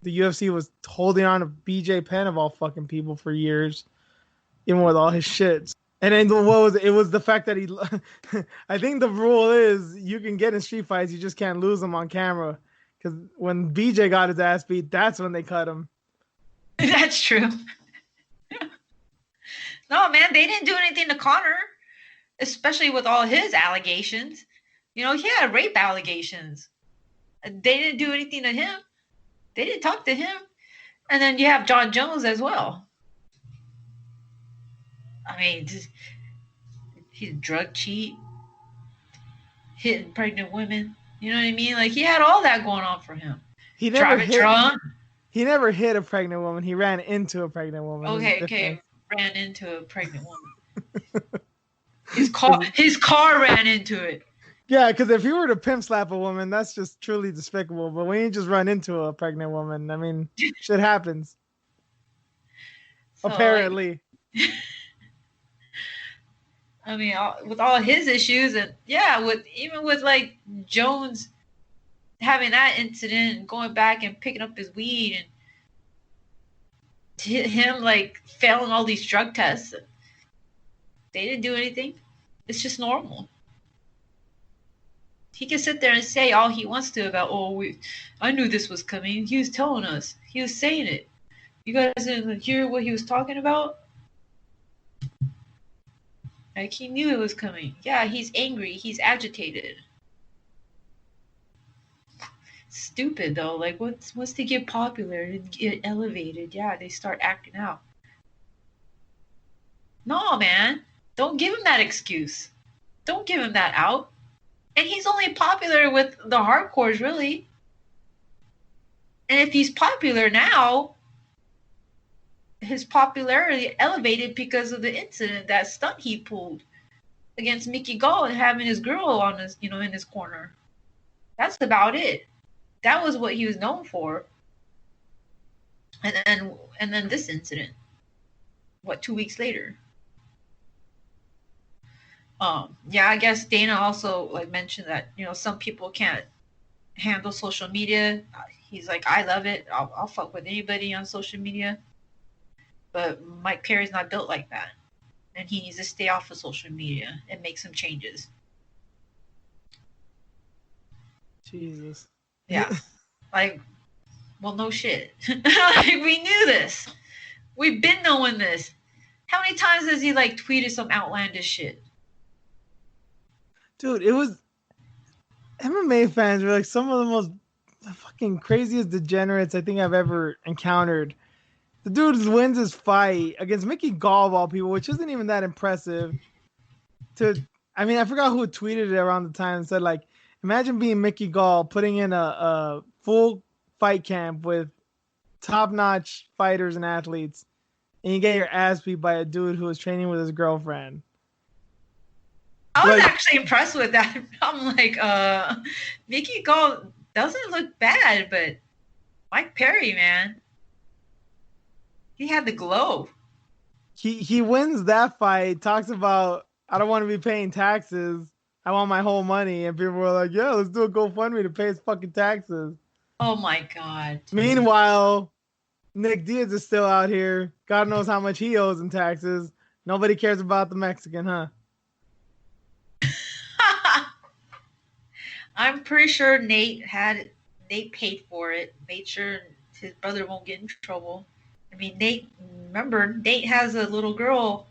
A: the UFC was holding on to BJ Penn of all fucking people for years, even with all his shit. And then what was it? It was the fact that he. I think the rule is you can get in street fights, you just can't lose them on camera. Because when BJ got his ass beat, that's when they cut him.
B: That's true. No, man, they didn't do anything to Connor, especially with all his allegations. You know, he had rape allegations. They didn't do anything to him. They didn't talk to him. And then you have John Jones as well. I mean, he's a drug cheat, hitting pregnant women. You know what I mean? Like, he had all that going on for him.
A: He never hit a pregnant woman. He ran into a pregnant woman.
B: Okay. Ran into a pregnant woman. His car ran into it.
A: Yeah, because if you were to pimp slap a woman, that's just truly despicable. But when you just run into a pregnant woman, I mean, shit happens. So, apparently.
B: Like, I mean, with all his issues, and yeah, even with like Jones having that incident and going back and picking up his weed and him like failing all these drug tests, they didn't do anything. It's just normal. He can sit there and say all he wants to about, I knew this was coming. He was telling us. He was saying it. You guys didn't hear what he was talking about? Like, he knew it was coming. Yeah, he's angry. He's agitated. Stupid, though. Like, once they get popular and get elevated, yeah, they start acting out. No, man. Don't give him that excuse. Don't give him that out. And he's only popular with the hardcores, really. And if he's popular now, his popularity elevated because of the incident, that stunt he pulled against Mickey Gall and having his girl on his, in his corner. That's about it. That was what he was known for. And then this incident. What, 2 weeks later? Yeah, I guess Dana also like mentioned that some people can't handle social media. He's like, I love it. I'll fuck with anybody on social media. But Mike Perry's not built like that, and he needs to stay off of social media and make some changes.
A: Jesus.
B: Yeah, like, well, no shit. Like, we knew this. We've been knowing this. How many times has he like tweeted some outlandish shit?
A: Dude, it was MMA fans were like some of the most fucking craziest degenerates I think I've ever encountered. The dude wins his fight against Mickey Gall of all people, which isn't even that impressive. I forgot who tweeted it around the time and said, like, imagine being Mickey Gall, putting in a full fight camp with top-notch fighters and athletes, and you get your ass beat by a dude who was training with his girlfriend.
B: I was actually impressed with that. I'm like, Mickey Gall doesn't look bad, but Mike Perry, man, he had the glow.
A: He wins that fight, talks about, I don't want to be paying taxes. I want my whole money. And people were like, yeah, let's do a GoFundMe to pay his fucking taxes.
B: Oh my God. Dude.
A: Meanwhile, Nick Diaz is still out here. God knows how much he owes in taxes. Nobody cares about the Mexican, huh?
B: I'm pretty sure Nate paid for it, made sure his brother won't get in trouble. I mean, Nate has a little girl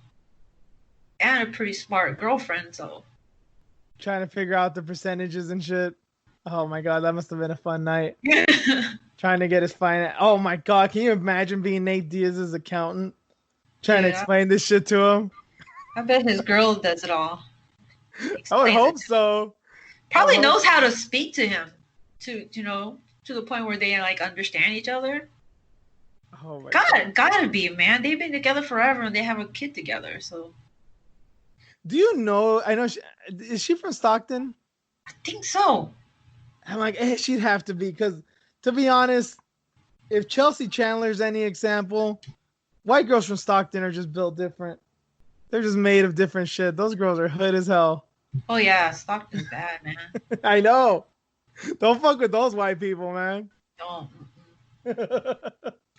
B: and a pretty smart girlfriend, so.
A: Trying to figure out the percentages and shit. Oh my God, that must have been a fun night. Trying to get his finance. Oh my God, can you imagine being Nate Diaz's accountant? Trying to explain this shit to him?
B: I bet his girl does it all.
A: I would hope so.
B: Probably knows how to speak to him to the point where they like understand each other.
A: Oh my God.
B: Gotta be, man. They've been together forever and they have a kid together. So,
A: do you know? I know. Is she from Stockton?
B: I think so.
A: I'm like, she'd have to be, because to be honest, if Chelsea Chandler's any example, white girls from Stockton are just built different. They're just made of different shit. Those girls are hood as hell.
B: Oh yeah, Stockton's bad, man.
A: I know. Don't fuck with those white people, man.
B: Don't.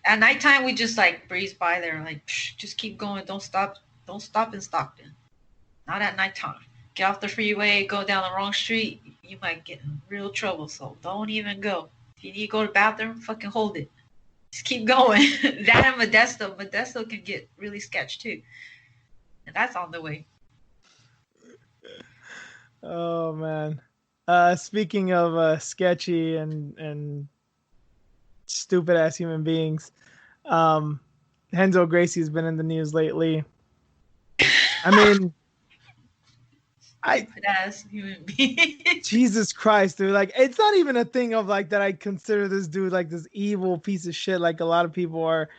B: At nighttime, we just like breeze by there, like just keep going. Don't stop in Stockton. Not at nighttime. Get off the freeway, go down the wrong street, you might get in real trouble. So don't even go. If you need to go to the bathroom, fucking hold it. Just keep going. That and Modesto. Modesto can get really sketch too. And that's on the way.
A: Oh man. Speaking of sketchy and stupid ass human beings, Henzo Gracie has been in the news lately. I mean,
B: stupid ass human being.
A: Jesus Christ, dude! Like, it's not even a thing of like that I consider this dude like this evil piece of shit like a lot of people are.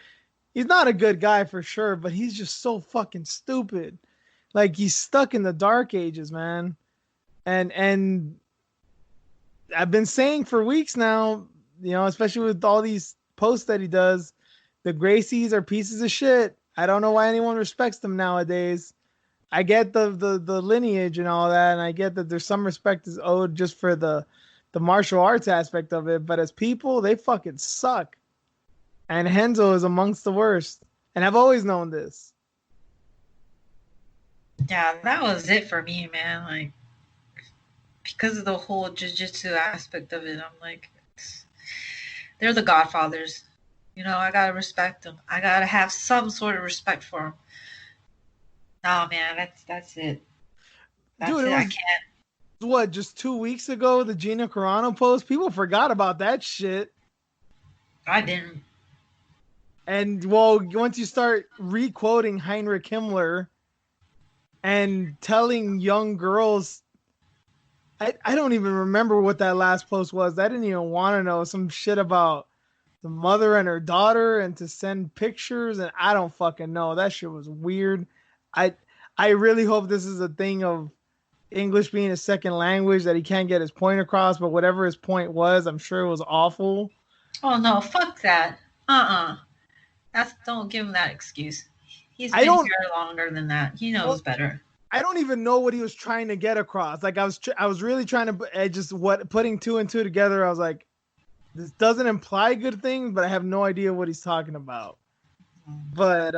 A: He's not a good guy for sure, but he's just so fucking stupid. Like, he's stuck in the dark ages, man. And I've been saying for weeks now, especially with all these posts that he does, the Gracies are pieces of shit. I don't know why anyone respects them nowadays. I get the lineage and all that, and I get that there's some respect is owed just for the martial arts aspect of it, but as people, they fucking suck. And Henzo is amongst the worst. And I've always known this.
B: Yeah, that was it for me, man. Like, because of the whole jiu-jitsu aspect of it, I'm like, they're the godfathers. I gotta respect him. I gotta have some sort of respect for him. No, man, that's it. That's
A: Dude, it
B: it. I
A: was
B: can't.
A: what, just 2 weeks ago, the Gina Carano post? People forgot about that shit.
B: I didn't.
A: And well, once you start re-quoting Heinrich Himmler and telling young girls, I don't even remember what that last post was. I didn't even want to know. Some shit about the mother and her daughter and to send pictures, and I don't fucking know. That shit was weird. I I really hope this is a thing of English being a second language that he can't get his point across, but whatever his point was, I'm sure it was awful.
B: Oh no, fuck that. That's don't give him that excuse. He's
A: I
B: been
A: don't
B: here longer than that. He
A: well,
B: knows better.
A: I don't even know what he was trying to get across. Like I was really trying to I just what putting two and two together. I was like, this doesn't imply good things, but I have no idea what he's talking about. But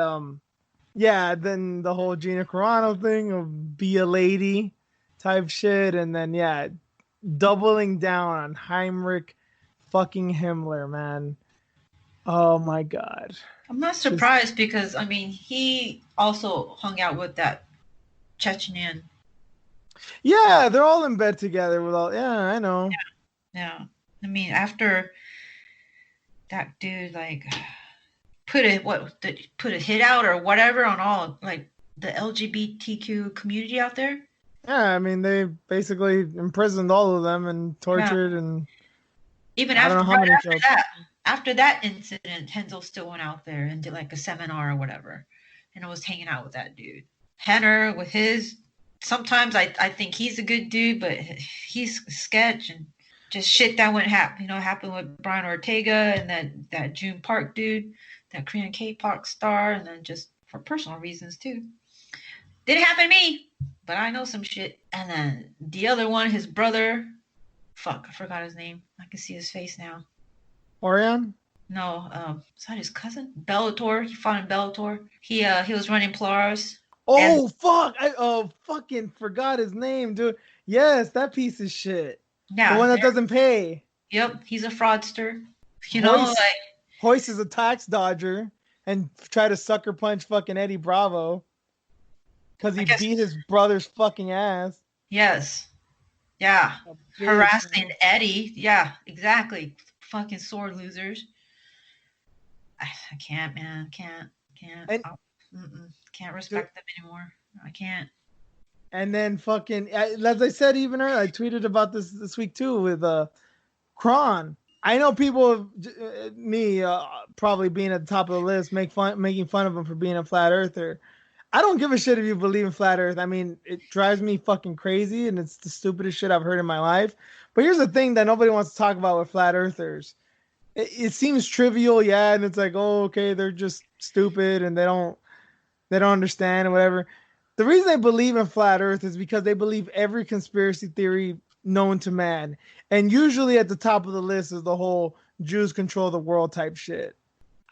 A: yeah, then the whole Gina Carano thing of be a lady type shit, and then yeah, doubling down on Heinrich fucking Himmler, man. Oh my god.
B: I'm not
A: Just
B: surprised because I mean he also hung out with that Chechnyan.
A: yeah, they're all in bed together with all yeah, I know.
B: Yeah. I mean after that dude like put a hit out or whatever on all like the LGBTQ community out there.
A: Yeah, I mean they basically imprisoned all of them and
B: Yeah.
A: tortured and
B: Even
A: I don't know
B: after
A: how
B: right
A: many
B: after
A: killed.
B: that, after that incident, Henzo still went out there and did like a seminar or whatever, and I was hanging out with that dude. Henner with his. Sometimes I think he's a good dude, but he's sketch and just shit that wouldn't happen. Happened with Brian Ortega and that June Park dude, that Korean K-pop star, and then just for personal reasons too. Didn't happen to me, but I know some shit. And then the other one, his brother. Fuck, I forgot his name. I can see his face now.
A: Orion?
B: No, is that his cousin? Bellator. He fought in Bellator. He was running Polaris. And
A: Oh fuck! I fucking forgot his name, dude. Yes, that piece of shit. The
B: yeah,
A: one that doesn't pay.
B: yep, he's a fraudster.
A: Hoist
B: Like
A: Hoist is a tax dodger and try to sucker punch fucking Eddie Bravo because
B: I
A: he
B: guess
A: beat his brother's fucking ass.
B: yes, yeah,
A: A bitch,
B: harassing
A: man.
B: Eddie. Yeah, exactly. Fucking sore losers. I can't, man. Can't.
A: And
B: Can't
A: dude,
B: respect them anymore. I can't.
A: and then fucking as I said even earlier, I tweeted about this week too with Kron. I know people, me probably being at the top of the list, making fun of him for being a flat earther. I don't give a shit if you believe in flat Earth. I mean, it drives me fucking crazy, and it's the stupidest shit I've heard in my life. But here's the thing that nobody wants to talk about with flat Earthers. It seems trivial, yeah, and it's like, oh, okay, they're just stupid and they don't understand or whatever. The reason they believe in flat Earth is because they believe every conspiracy theory known to man, and usually at the top of the list is the whole Jews control the world type shit.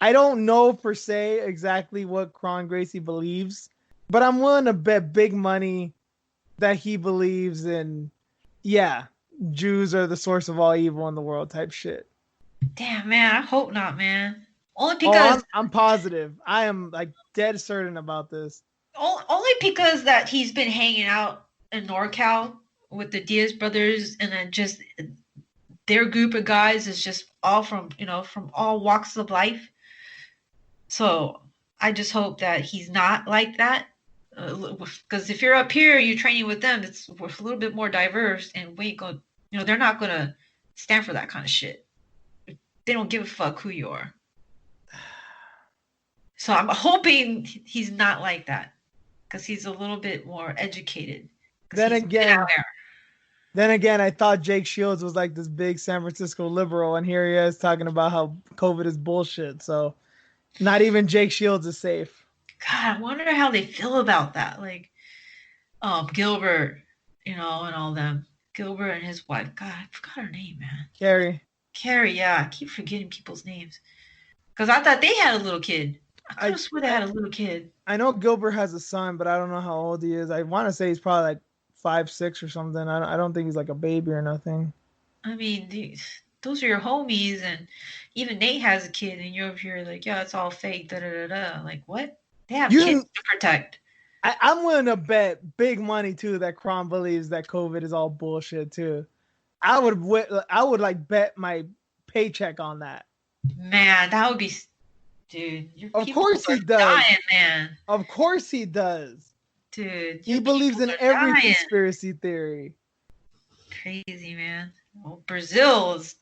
A: I don't know per se exactly what Kron Gracie believes, but I'm willing to bet big money that he believes in, yeah, Jews are the source of all evil in the world type shit.
B: Damn, man. I hope not, man. Only
A: Oh,
B: because
A: I'm positive. I am like dead certain about this.
B: only because that he's been hanging out in NorCal with the Diaz brothers, and then just their group of guys is just all from all walks of life. So I just hope that he's not like that. Because if you're up here, you're training with them. It's a little bit more diverse, and we ain't going. They're not gonna stand for that kind of shit. They don't give a fuck who you are. So I'm hoping he's not like that because he's a little bit more educated because
A: Then
B: he's been out
A: again,
B: there.
A: then again, I thought Jake Shields was like this big San Francisco liberal, and here he is talking about how COVID is bullshit. So not even Jake Shields is safe.
B: God, I wonder how they feel about that. Like, Gilbert, and all them. Gilbert and his wife. God, I forgot her name, man.
A: Carrie,
B: Carrie, yeah, I keep forgetting people's names. Because I thought they had a little kid. I could
A: I,
B: have swore they
A: I
B: had a little kid.
A: I know Gilbert has a son, but I don't know how old he is. I want to say he's probably like 5, 6 or something. I don't think he's like a baby or nothing.
B: I mean, those are your homies, and even Nate has a kid, and you're over here like, yeah, it's all fake. Da da da da. Like what? They have kids to protect.
A: I'm willing to bet big money too that Kron believes that COVID is all bullshit too. I would like bet my paycheck on that.
B: Man, that would be, dude. Your
A: Of
B: people
A: course
B: are
A: he does.
B: dying, man.
A: Of course he does.
B: Dude,
A: he believes in every
B: dying.
A: conspiracy theory.
B: Crazy, man. Well, Brazil's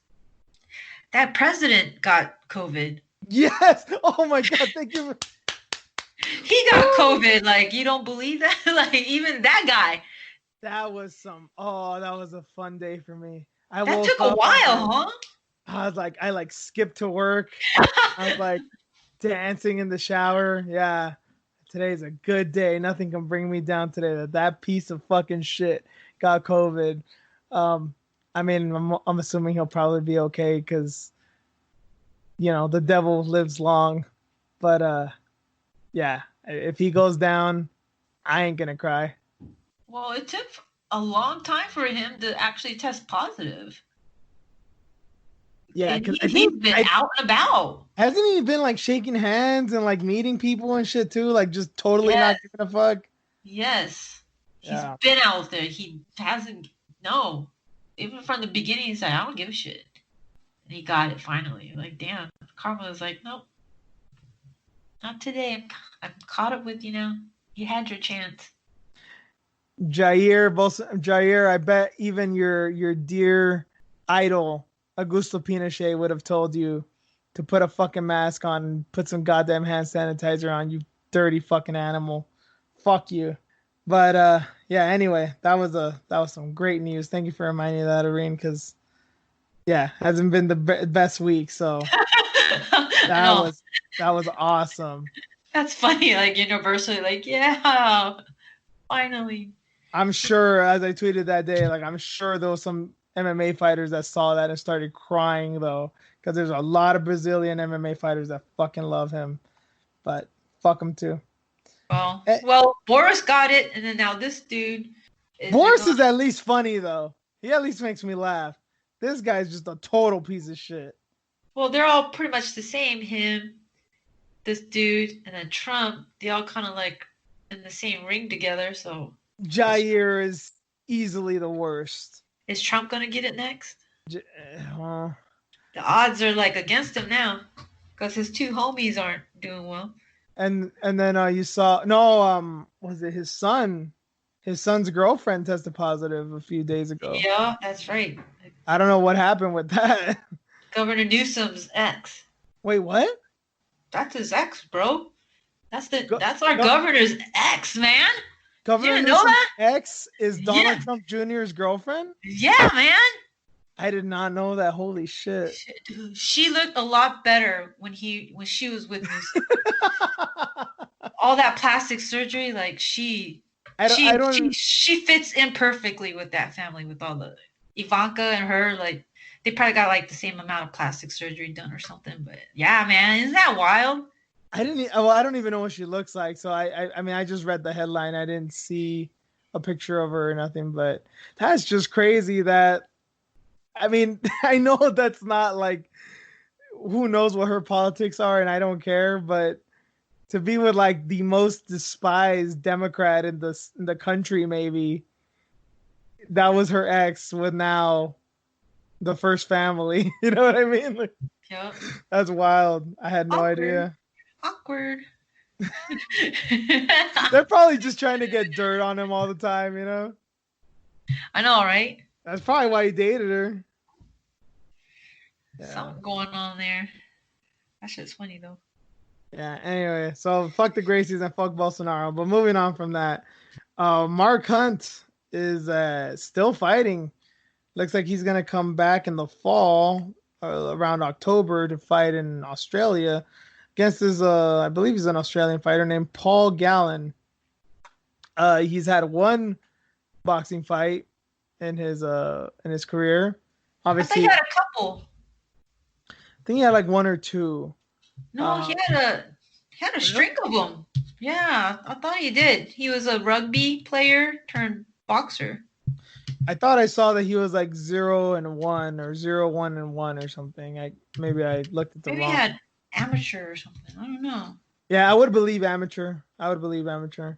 B: that president got COVID.
A: Yes. Oh my God. Thank you.
B: He got COVID. Like, you don't believe that? Like, even that guy.
A: That was a fun day for me.
B: That took a while, huh?
A: I was like, I skipped to work. I was like dancing in the shower. Yeah. Today's a good day. Nothing can bring me down today. That piece of fucking shit got COVID. I mean, I'm assuming he'll probably be okay because, you know, the devil lives long. But yeah, if he goes down, I ain't gonna cry.
B: Well, it took a long time for him to actually test positive.
A: Yeah, because
B: he's been out and about.
A: Hasn't he been like shaking hands and like meeting people and shit too? Like just totally not giving a fuck.
B: Yes, he's been out there. He hasn't. No, even from the beginning, he said, "I don't give a shit," and he got it finally. Like, damn, Karma was like, "Nope, not today. I'm caught up with you now. You had your chance."
A: Jair, I bet even your dear idol Augusto Pinochet would have told you to put a fucking mask on and put some goddamn hand sanitizer on, you dirty fucking animal. Fuck you. But yeah, anyway, that was some great news. Thank you for reminding me of that, Irene, because yeah, hasn't been the best week, so that was awesome.
B: That's funny, like universally, like, yeah, finally.
A: I'm sure, as I tweeted that day, like I'm sure there was some MMA fighters that saw that and started crying though, because there's a lot of Brazilian MMA fighters that fucking love him, but fuck him too.
B: Well, Boris got it, and then now this dude.
A: Boris is at least funny though. He at least makes me laugh. This guy's just a total piece of shit.
B: Well, they're all pretty much the same. Him, this dude, and then Trump. They all kind of like in the same ring together. So
A: Jair is easily the worst.
B: Is Trump gonna get it next? The odds are like against him now, because his two homies aren't doing well.
A: And then you saw was it his son? His son's girlfriend tested positive a few days ago.
B: Yeah, that's right.
A: I don't know what happened with that.
B: Governor Newsom's ex.
A: Wait, what?
B: That's his ex, bro. That's our governor's ex, man.
A: Governor Newsom's ex is Donald Trump Jr.'s girlfriend?
B: Yeah, man.
A: I did not know that. Holy shit.
B: Dude, she looked a lot better when she was with Newsom. All that plastic surgery, like she fits in perfectly with that family, with all the Ivanka and her, like they probably got like the same amount of plastic surgery done or something. But yeah, man, isn't that wild?
A: I don't even know what she looks like. So I mean, I just read the headline. I didn't see a picture of her or nothing, but that's just crazy that, I mean, I know that's not like, who knows what her politics are, and I don't care, but to be with like the most despised Democrat in the country, maybe that was her ex with now the first family. You know what I mean? Like,
B: yep.
A: That's wild. I had no idea.
B: Awkward.
A: They're probably just trying to get dirt on him all the time, you know?
B: I know, right?
A: That's probably why he dated her.
B: Yeah. Something going on there. That shit's funny though.
A: Yeah, anyway, so fuck the Gracies and fuck Bolsonaro. But moving on from that, Mark Hunt is still fighting. Looks like he's going to come back in the fall, around October, to fight in Australia against his, I believe he's an Australian fighter named Paul Gallen. He's had one boxing fight in his career. Obviously,
B: I thought he had a couple.
A: I think he had like one or two.
B: No, he had a string of them. Yeah, I thought he did. He was a rugby player turned boxer.
A: I thought I saw that he was like 0-1 or 0-1-1 or something. Maybe I looked at the
B: Maybe he
A: wrong.
B: had amateur or something. I don't know.
A: Yeah, I would believe amateur. I would believe amateur,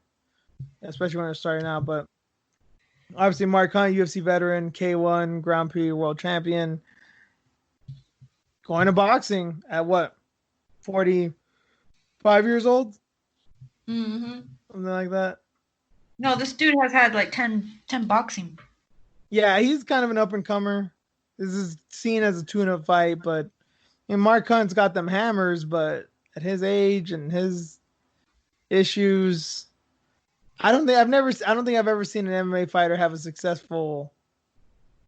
A: especially when they're starting out. But obviously, Mark Hunt, UFC veteran, K1 Grand Prix world champion, going to boxing at what, 45 years old,
B: Mm-hmm.
A: something like that.
B: No, this dude has had like 10 boxing.
A: Yeah, he's kind of an up and comer. This is seen as a tune-up fight, but Mark Hunt's got them hammers. But at his age and his issues, I don't think I've ever seen an MMA fighter have a successful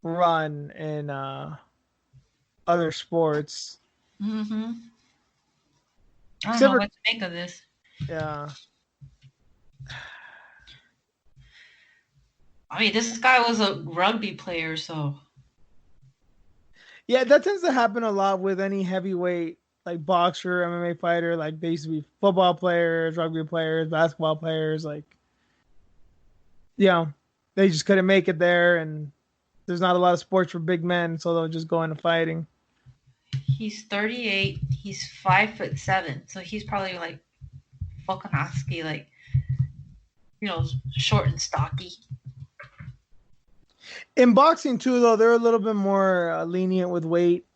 A: run in other sports.
B: Mm-hmm. I don't
A: Except
B: know
A: for,
B: what to make of this.
A: yeah.
B: I mean, this guy was a rugby player, so.
A: Yeah, that tends to happen a lot with any heavyweight like boxer, MMA fighter. Like they used to be football players, rugby players, basketball players. Like, they just couldn't make it there, and there's not a lot of sports for big men, so they'll just go into fighting.
B: He's 38. He's 5'7", so he's probably like Volkanovski, like, short and stocky.
A: In boxing too, though, they're a little bit more lenient with weight.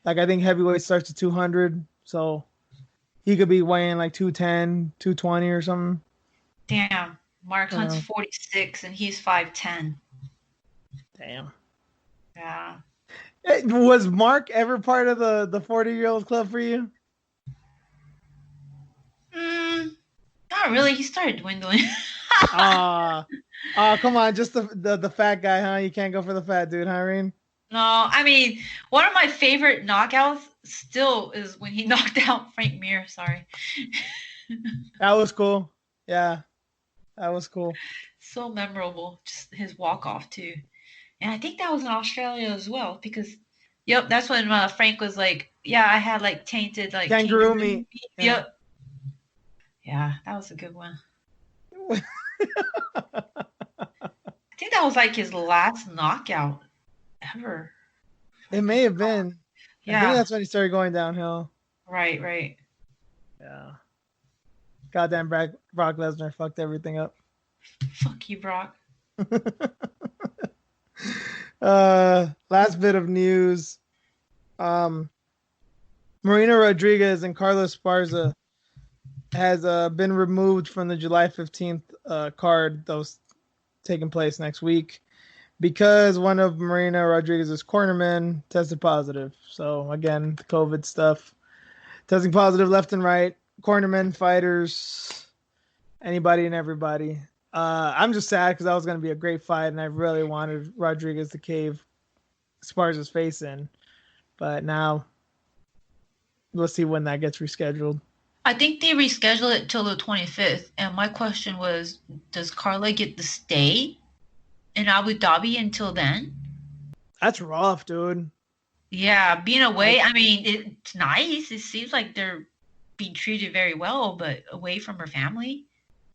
A: Like I think heavyweight starts at 200, so he could be weighing like 210, 220 or something.
B: Damn, Mark Hunt's 46 and he's 5'10".
A: Damn.
B: Yeah.
A: Was Mark ever part of the 40-year-old club for you?
B: Not really. He started dwindling.
A: Come on, just the fat guy, huh? You can't go for the fat dude, huh, Irene?
B: No, I mean, one of my favorite knockouts still is when he knocked out Frank Mir. Sorry.
A: That was cool. Yeah, that was cool.
B: So memorable. Just his walk off too. And I think that was in Australia as well because, yep, that's when Frank was like, yeah, I had like tainted like
A: Kangaroo meat.
B: Yeah. Yep. Yeah, that was a good one. I think that was like his last knockout ever.
A: It may have been.
B: Yeah.
A: I think that's when he started going downhill.
B: Right.
A: Yeah. Goddamn Brock Lesnar fucked everything up.
B: Fuck you, Brock.
A: Last bit of news. Marina Rodriguez and Carlos Esparza has been removed from the July 15th card that was taking place next week because one of Marina Rodriguez's cornermen tested positive. So again, the COVID stuff, testing positive left and right, cornermen, fighters, anybody and everybody. I'm just sad because that was going to be a great fight, and I really wanted Rodriguez to cave Esparza's face in. But now, we'll see when that gets rescheduled.
B: I think they rescheduled it till the 25th. And my question was, does Carla get to stay in Abu Dhabi until then?
A: That's rough, dude.
B: Yeah, being away, I mean, it's nice. It seems like they're being treated very well, but away from her family.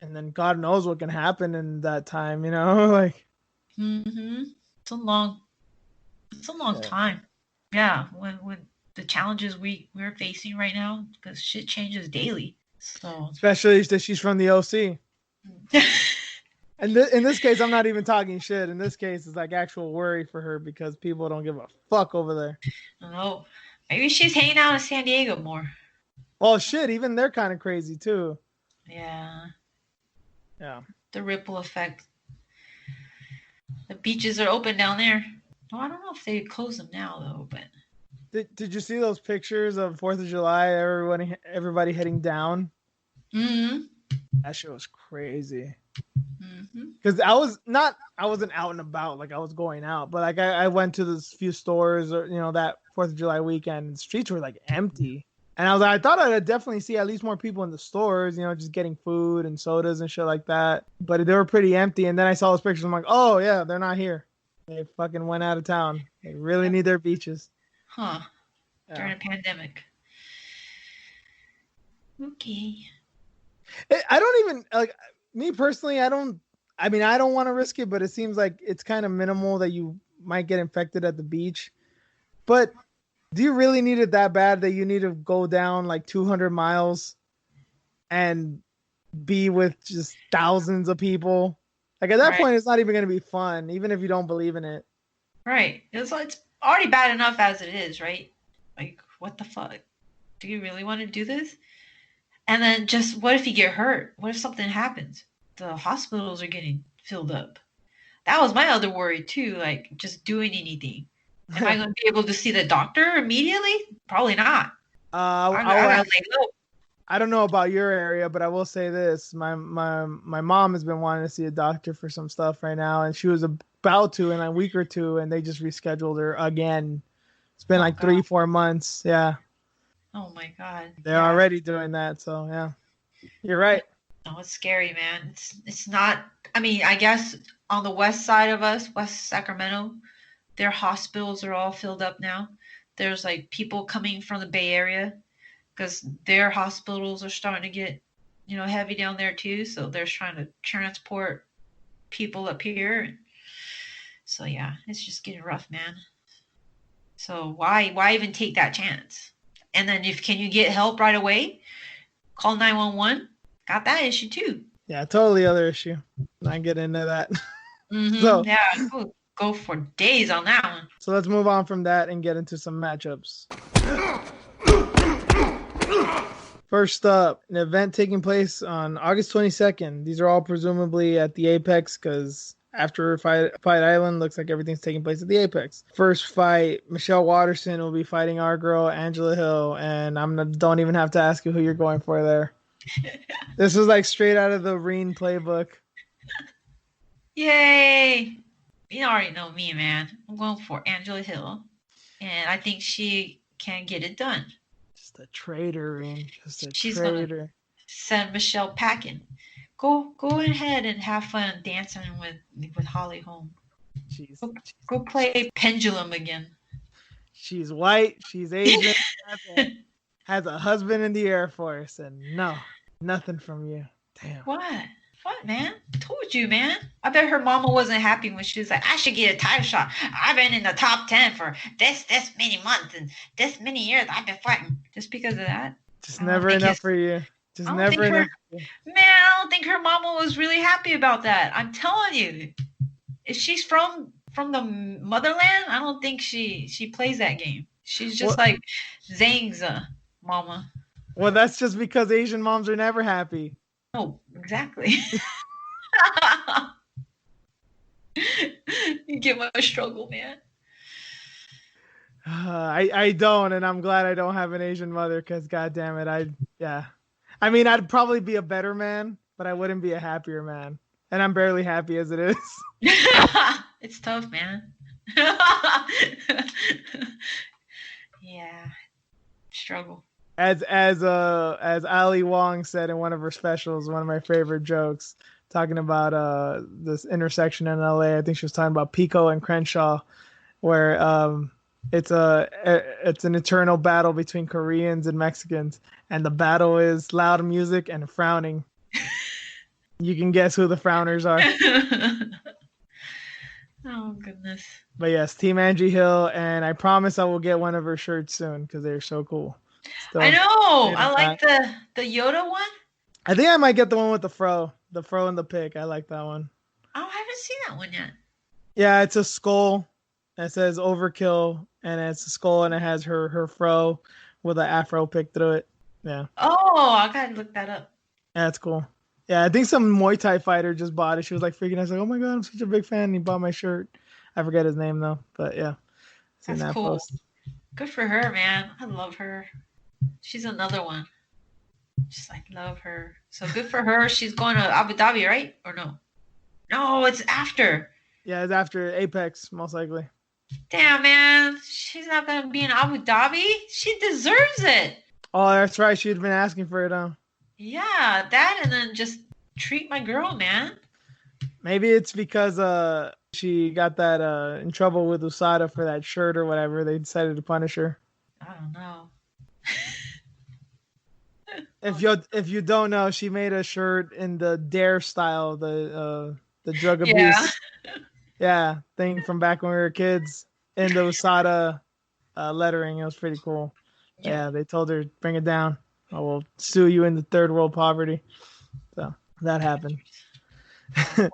A: And then God knows what can happen in that time, like.
B: It's a long time. Yeah, when the challenges we're facing right now, because shit changes daily. So
A: especially that she's from the OC. And in this case, I'm not even talking shit. In this case, it's like actual worry for her because people don't give a fuck over there.
B: No, maybe she's hanging out in San Diego more.
A: Well, shit, even they're kind of crazy too.
B: Yeah.
A: The
B: ripple effect. The beaches are open down there. Oh, I don't know if they close them now though, but
A: did you see those pictures of 4th of July? Everybody heading down. That shit was crazy. Because I wasn't out and about like I was going out, but like I went to this few stores or that 4th of July weekend. The streets were like empty. And I thought I'd definitely see at least more people in the stores, just getting food and sodas and shit like that. But they were pretty empty. And then I saw those pictures. I'm like, oh, yeah, they're not here. They fucking went out of town. They really need their beaches.
B: Huh. Yeah. During a pandemic. Okay.
A: I don't even, like, me personally, I don't I mean, I don't want to risk it, but it seems like it's kind of minimal that you might get infected at the beach. But do you really need it that bad that you need to go down like 200 miles and be with just thousands of people? Like at that
B: Right.
A: point, it's not even going to be fun, even if you don't believe in it.
B: Right. It's already bad enough as it is, right? Like, what the fuck? Do you really want to do this? And then just what if you get hurt? What if something happens? The hospitals are getting filled up. That was my other worry too, like just doing anything. Am I going to be able to see the doctor immediately? Probably not. I gotta lay low.
A: I don't know about your area, but I will say this: my mom has been wanting to see a doctor for some stuff right now, and she was about to in a week or two, and they just rescheduled her again. It's been
B: Oh
A: like three,
B: god.
A: 4 months. Yeah,
B: Oh my god.
A: they're
B: Yeah.
A: already doing that. So yeah, you're right.
B: No, it's scary, man. It's not. I mean, I guess on the west side of us, West Sacramento, their hospitals are all filled up now. There's like people coming from the Bay Area because their hospitals are starting to get, heavy down there too. So they're trying to transport people up here. So yeah, it's just getting rough, man. So why even take that chance? And then if can you get help right away? Call 911. Got that issue too.
A: Yeah, totally other issue. Not get into that.
B: Mm-hmm.
A: So
B: Yeah, go for days on that one.
A: so let's move on from that and get into some matchups. First up, an event taking place on August 22nd. These are all presumably at the Apex because after Fight Island, looks like everything's taking place at the Apex. First fight, Michelle Watterson will be fighting our girl Angela Hill, and don't even have to ask you who you're going for there. This was like straight out of the Reen playbook.
B: Yay! You already know me, man. I'm going for Angela Hill, and I think she can get it done.
A: Just a traitor, Reen. Just a
B: She's gonna
A: traitor.
B: send Michelle packing. Go ahead and have fun dancing with Holly Holm.
A: She's
B: Go play pendulum again.
A: she's white. She's Asian. Has a husband in the Air Force, and no, nothing from you. Damn.
B: What, man? Told you, man. I bet her mama wasn't happy when she was like, I should get a title shot. I've been in the top 10 for this many months and this many years I've been fighting. Just because of that?
A: Just never enough for you. Just never enough.
B: Man, I don't think her mama was really happy about that. I'm telling you. If she's from the motherland, I don't think she plays that game. She's just like Zhang's mama.
A: Well, that's just because Asian moms are never happy.
B: Oh, exactly. You get my struggle, man.
A: I don't, and I'm glad I don't have an Asian mother because, God damn it, I mean, I'd probably be a better man, but I wouldn't be a happier man, and I'm barely happy as it is.
B: It's tough, man. Yeah, struggle.
A: As Ali Wong said in one of her specials, one of my favorite jokes, talking about this intersection in LA. I think she was talking about Pico and Crenshaw, where it's an eternal battle between Koreans and Mexicans, and the battle is loud music and frowning. You can guess who the frowners are.
B: Oh goodness.
A: But yes, Team Angie Hill, and I promise I will get one of her shirts soon because they're so cool.
B: I know. I like the Yoda one.
A: I think I might get the one with the fro and the pick. I like that one.
B: Oh, I haven't seen that one yet.
A: Yeah, it's a skull. It says Overkill, and it's a skull, and it has her fro with an afro pick through it. Yeah.
B: Oh, I gotta look that up.
A: Yeah, that's cool. Yeah, I think some Muay Thai fighter just bought it. She was like freaking out. I was like, oh my God, I'm such a big fan. And he bought my shirt. I forget his name though, but yeah.
B: That's
A: that
B: cool.
A: Post.
B: Good for her, man. I love her. She's another one. Just like love her. So good for her. She's going to Abu Dhabi, right? Or no? No, it's after.
A: Yeah, it's after Apex, most likely.
B: Damn, man. She's not going to be in Abu Dhabi. She deserves it.
A: Oh, that's right. She'd been asking for it, huh?
B: Yeah, that and then just treat my girl, man.
A: Maybe it's because she got that in trouble with USADA for that shirt or whatever. They decided to punish her.
B: I don't know.
A: If you don't know, she made a shirt in the Dare style, the the drug
B: Yeah.
A: abuse, yeah, thing from back when we were kids in the USADA lettering. It was pretty cool. But
B: Yeah.
A: yeah, they told her bring it down. I will sue you into third world poverty. So that happened.
B: Oh,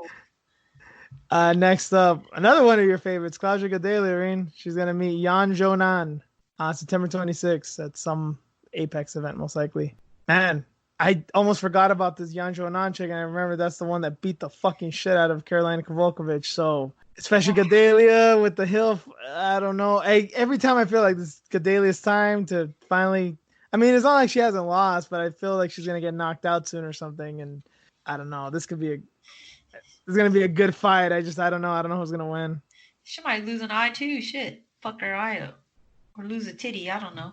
B: cool.
A: Next up, another one of your favorites, Claudia Gadelha. She's gonna meet Yan Zhonan on September 26th at some Apex event, most likely. Man, I almost forgot about this Yan Zhonan chick, and I remember that's the one that beat the fucking shit out of Karolina Kowalkiewicz. So, especially Gadelha with the hill, I don't know. Every time I feel like this Gadelha's time to finally. I mean, it's not like she hasn't lost, but I feel like she's gonna get knocked out soon or something, and I don't know. This is gonna be a good fight. I don't know. I don't know who's gonna win.
B: She might lose an eye too. Shit. Fuck her eye up. Or lose a titty. I don't know.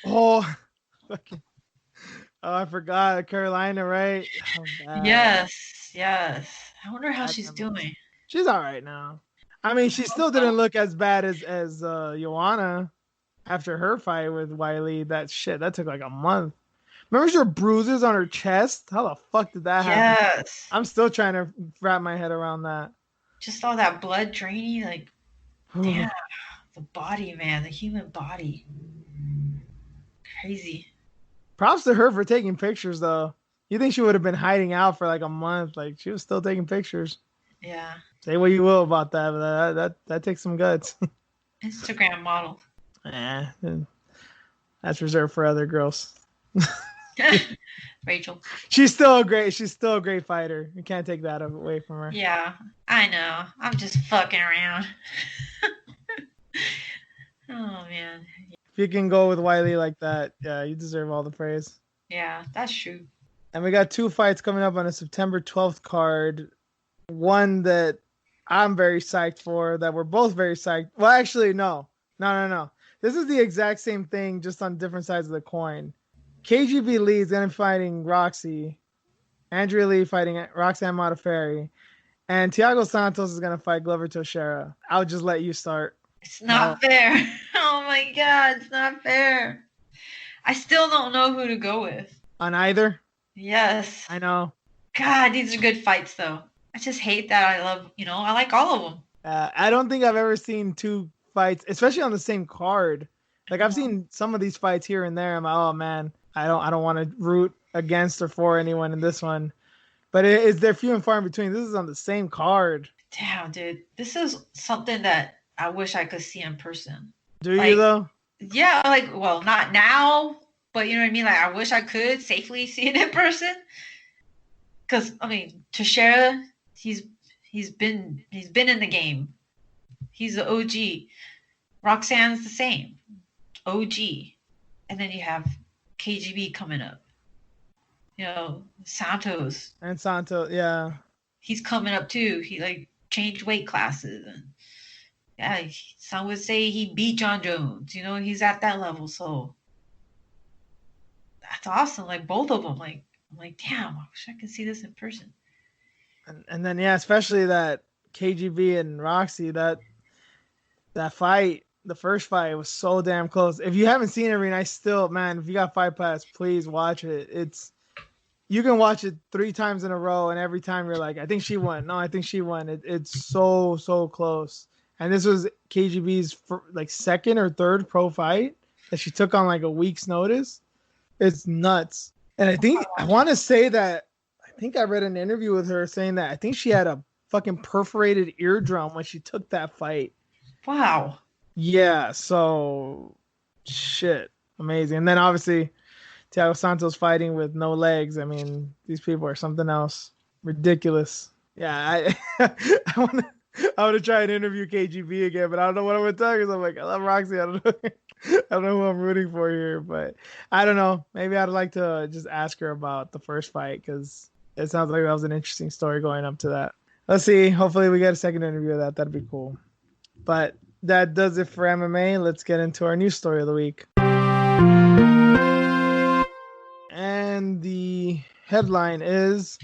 A: Oh, fucking. Oh, I forgot Carolina, right? Oh,
B: Yes. Yes. I wonder how
A: bad
B: she's
A: memories.
B: doing.
A: She's all right now. I mean, she
B: Hope
A: still
B: so.
A: didn't look as bad as Joanna after her fight with Wiley. That shit that took like a month. Remember her bruises on her chest? How the fuck did that happen?
B: Yes.
A: I'm still trying to wrap my head around that.
B: Just all that blood draining. Like, damn. The body, man. The human body. Crazy.
A: Props to her for taking pictures, though. You think she would have been hiding out for like a month? Like she was still taking pictures.
B: Yeah.
A: Say what you will about that, but that takes some guts.
B: Instagram model.
A: Yeah, that's reserved for other girls.
B: Rachel.
A: She's still a great fighter. You can't take that away from her.
B: Yeah, I know. I'm just fucking around. Oh man.
A: If you can go with Wiley like that, yeah, you deserve all the praise.
B: Yeah, that's true.
A: And we got two fights coming up on a September 12th card. One that I'm very psyched for, that we're both very psyched. Well, actually, no. This is the exact same thing, just on different sides of the coin. KGB Lee is going to be fighting Roxy. Andrea Lee fighting Roxanne Modafferi. And Thiago Santos is going to fight Glover Teixeira. I'll just let you start.
B: It's not fair. Oh my god, it's not fair. I still don't know who to go with.
A: On either?
B: Yes.
A: I know.
B: God, these are good fights though. I just hate that I like all of them.
A: I don't think I've ever seen two fights, especially on the same card. Like I've seen some of these fights here and there. I'm like, oh man, I don't want to root against or for anyone in this one. But they're few and far in between. This is on the same card.
B: Damn, dude. This is something that I wish I could see in person.
A: Do you though?
B: Yeah, like, well, not now, but you know what I mean? Like, I wish I could safely see it in person. Because, I mean, Teixeira, he's been in the game. He's the OG. Roxanne's the same. OG. And then you have KGB coming up. You know, Santos.
A: And Santos, yeah.
B: He's coming up too. He like changed weight classes, and yeah, some would say he beat John Jones. You know, he's at that level. So that's awesome. Like both of them. Like I'm like, damn, I wish I could see this in person.
A: And then yeah, especially that KGB and Roxy, that fight, the first fight was so damn close. If you haven't seen it, Reen, if you got Fight Pass, please watch it. You can watch it 3 times in a row, and every time you're like, I think she won. No, I think she won. It's so close. And this was KGB's like second or third pro fight that she took on like a week's notice. It's nuts. And I want to say that I think I read an interview with her saying that I think she had a fucking perforated eardrum when she took that fight.
B: Wow.
A: Yeah, so shit. Amazing. And then obviously Thiago Santos fighting with no legs. I mean, these people are something else. Ridiculous. Yeah, I want to try and interview KGB again, but I don't know what I'm going to tell because I'm like, I love Roxy. I don't know. I don't know who I'm rooting for here, but I don't know. Maybe I'd like to just ask her about the first fight because it sounds like that was an interesting story going up to that. Let's see. Hopefully we get a second interview of that. That'd be cool. But that does it for MMA. Let's get into our news story of the week. And the headline is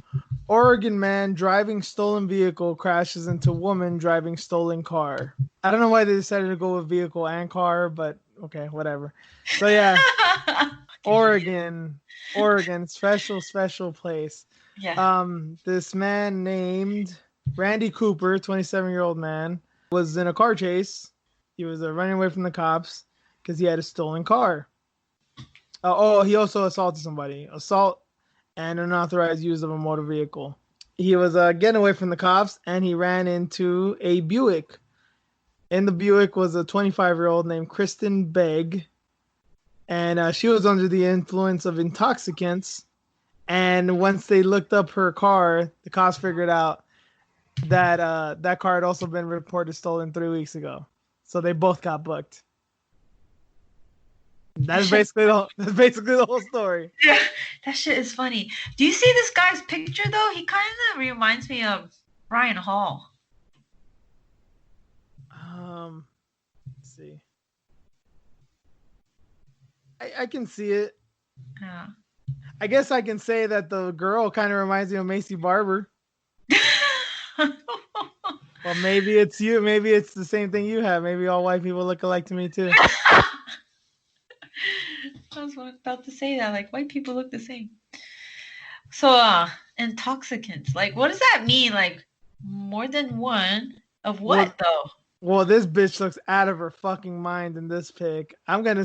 A: Oregon man driving stolen vehicle crashes into woman driving stolen car. I don't know why they decided to go with vehicle and car, but okay, whatever. So yeah, Oregon, special place.
B: Yeah.
A: This man named Randy Cooper, 27-year-old man, was in a car chase. He was running away from the cops because he had a stolen car. He also assaulted somebody. Assault and unauthorized use of a motor vehicle. He was getting away from the cops and he ran into a Buick. In the Buick was a 25-year-old named Kristen Begg. And she was under the influence of intoxicants. And once they looked up her car, the cops figured out that that car had also been reported stolen 3 weeks ago. So they both got booked. That's basically the whole story.
B: Yeah, that shit is funny. Do you see this guy's picture though? He kind of reminds me of Ryan Hall.
A: Let's see. I can see it.
B: Yeah.
A: I guess I can say that the girl kind of reminds me of Macy Barber. Well, maybe it's you. Maybe it's the same thing you have. Maybe all white people look alike to me too.
B: I was about to say that. Like, white people look the same. So, intoxicants. Like, what does that mean? Like, more than one of what though?
A: Well, this bitch looks out of her fucking mind in this pic. I'm gonna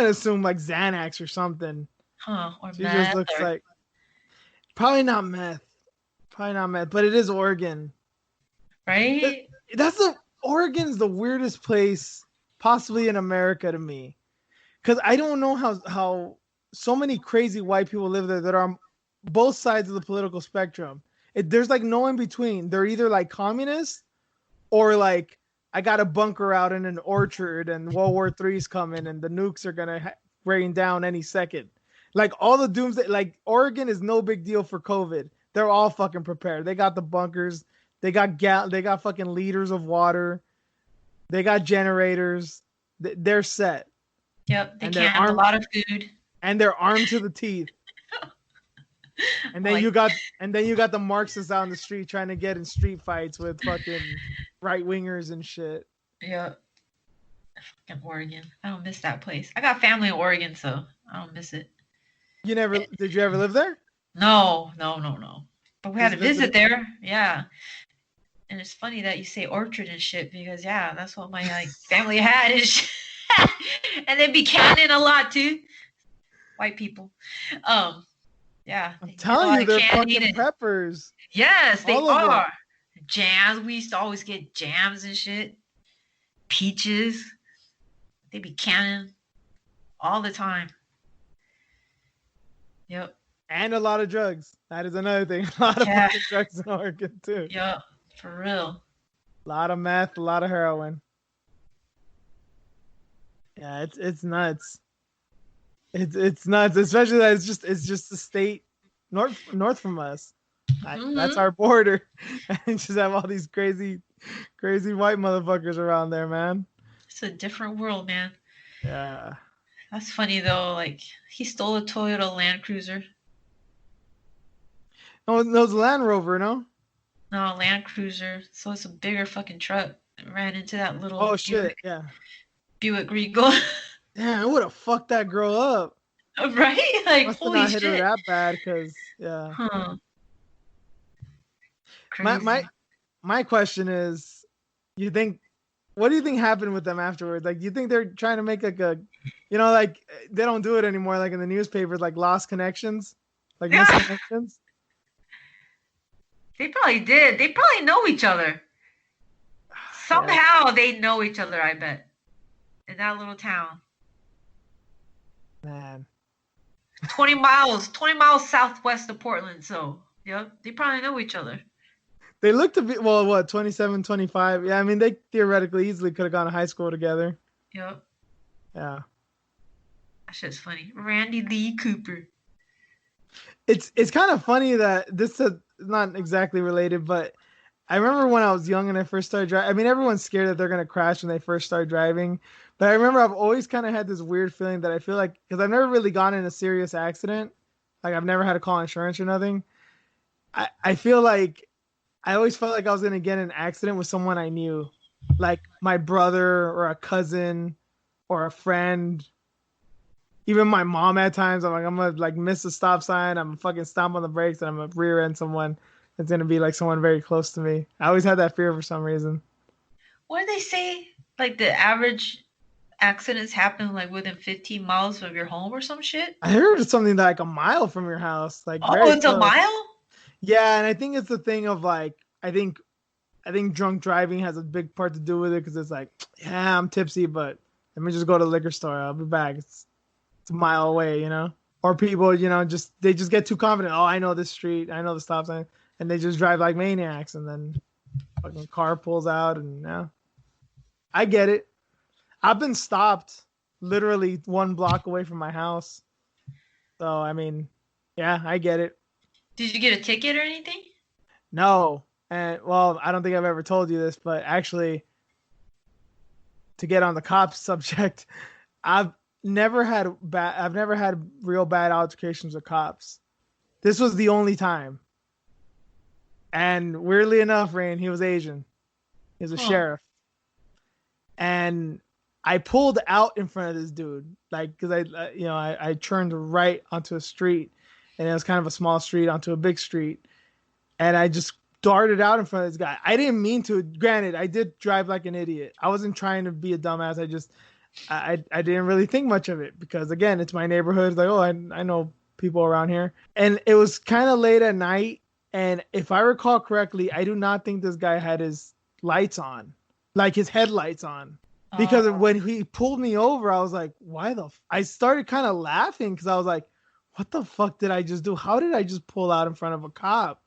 A: assume like Xanax or something.
B: Huh? Or
A: she
B: meth?
A: Just looks like probably not meth. Probably not meth, but it is Oregon.
B: Right?
A: Oregon's the weirdest place possibly in America to me. Because I don't know how so many crazy white people live there that are on both sides of the political spectrum. There's like no in between. They're either like communists or like I got a bunker out in an orchard and World War III's coming and the nukes are gonna rain down any second. Like all the doomsday, like Oregon is no big deal for COVID. They're all fucking prepared. They got the bunkers. They got fucking liters of water. They got generators. They're set.
B: Yep, they canned a lot of food.
A: And they're armed to the teeth. And then you got the Marxists out in the street trying to get in street fights with fucking right wingers and shit.
B: Yep. Fucking Oregon. I don't miss that place. I got family in Oregon, so I don't miss it.
A: Did you ever live there?
B: No. But we had a visit there. Yeah. And it's funny that you say orchard and shit because yeah, that's what my family had and shit. And they be canning a lot too. White people. Yeah.
A: I'm telling you, they're fucking peppers.
B: Yes, they are. Jams. We used to always get jams and shit. Peaches. They be canning all the time. Yep.
A: And a lot of drugs. That is another thing. A lot of fucking drugs in Oregon too.
B: Yep. For real.
A: A lot of meth, a lot of heroin. Yeah, it's nuts. It's nuts, especially that it's just a state north from us. That's our border, and just have all these crazy white motherfuckers around there, man.
B: It's a different world, man.
A: Yeah.
B: That's funny though. Like he stole a Toyota Land Cruiser.
A: No, it was a Land Rover, no?
B: No, Land Cruiser. So it's a bigger fucking truck. It ran into that little.
A: Oh shit! Yeah.
B: Buick Regal.
A: Damn, it would have fucked that girl up.
B: Right? Like
A: must
B: holy
A: have not
B: shit.
A: hit her that bad, because yeah.
B: Huh. Crazy.
A: My question is, what do you think happened with them afterwards? Like, do you think they're trying to make like a, like they don't do it anymore, like in the newspapers, like lost connections, like missing connections?
B: They probably did. They probably know each other. Somehow they know each other, I bet. In that little town.
A: Man.
B: 20 miles southwest of Portland, so yep, they probably know each other.
A: They look to be 27, 25. Yeah, I mean they theoretically easily could have gone to high school together.
B: Yep.
A: Yeah.
B: That shit's funny. Randy Lee Cooper.
A: It's kind of funny that this is not exactly related, but I remember when I was young and I first started driving. I mean, everyone's scared that they're going to crash when they first start driving. But I remember I've always kind of had this weird feeling that I feel like, because I've never really gotten in a serious accident. Like I've never had to call insurance or nothing. I feel like I always felt like I was going to get in an accident with someone I knew. Like my brother or a cousin or a friend. Even my mom at times, I'm going to miss a stop sign. I'm fucking stomp on the brakes and I'm going to rear end someone. it's gonna be like someone very close to me. I always had that fear for some reason.
B: What do they say? Like the average accidents happen like within 15 miles of your home or some shit?
A: I heard it's something like a mile from your house, like
B: Oh,
A: very
B: it's a
A: close.
B: mile?
A: Yeah, and I think it's the thing of like I think drunk driving has a big part to do with it because it's like, yeah, I'm tipsy, but let me just go to the liquor store. I'll be back. It's a mile away, you know. Or people, just they just get too confident. Oh, I know this street. I know the stop sign, and they just drive like maniacs, and then fucking car pulls out, and yeah, I get it. I've been stopped literally 1 block away from my house, so I mean, yeah, I get it.
B: Did you get a ticket or anything?
A: No, and well, I don't think I've ever told you this, but actually, to get on the cops subject, I've I've never had real bad altercations with cops. This was the only time. And weirdly enough, Rain, he was Asian. He was a
B: Huh.
A: sheriff. And I pulled out in front of this dude, like, because I turned right onto a street, and it was kind of a small street onto a big street, and I just darted out in front of this guy. I didn't mean to. Granted, I did drive like an idiot. I wasn't trying to be a dumbass. I didn't really think much of it because again, it's my neighborhood. It's like, oh, I know people around here, and it was kind of late at night. And if I recall correctly, I do not think this guy had his lights on, like his headlights on, because
B: Oh,
A: when he pulled me over, I was like, why the? I started kind of laughing because I was like, what the fuck did I just do? How did I just pull out in front of a cop?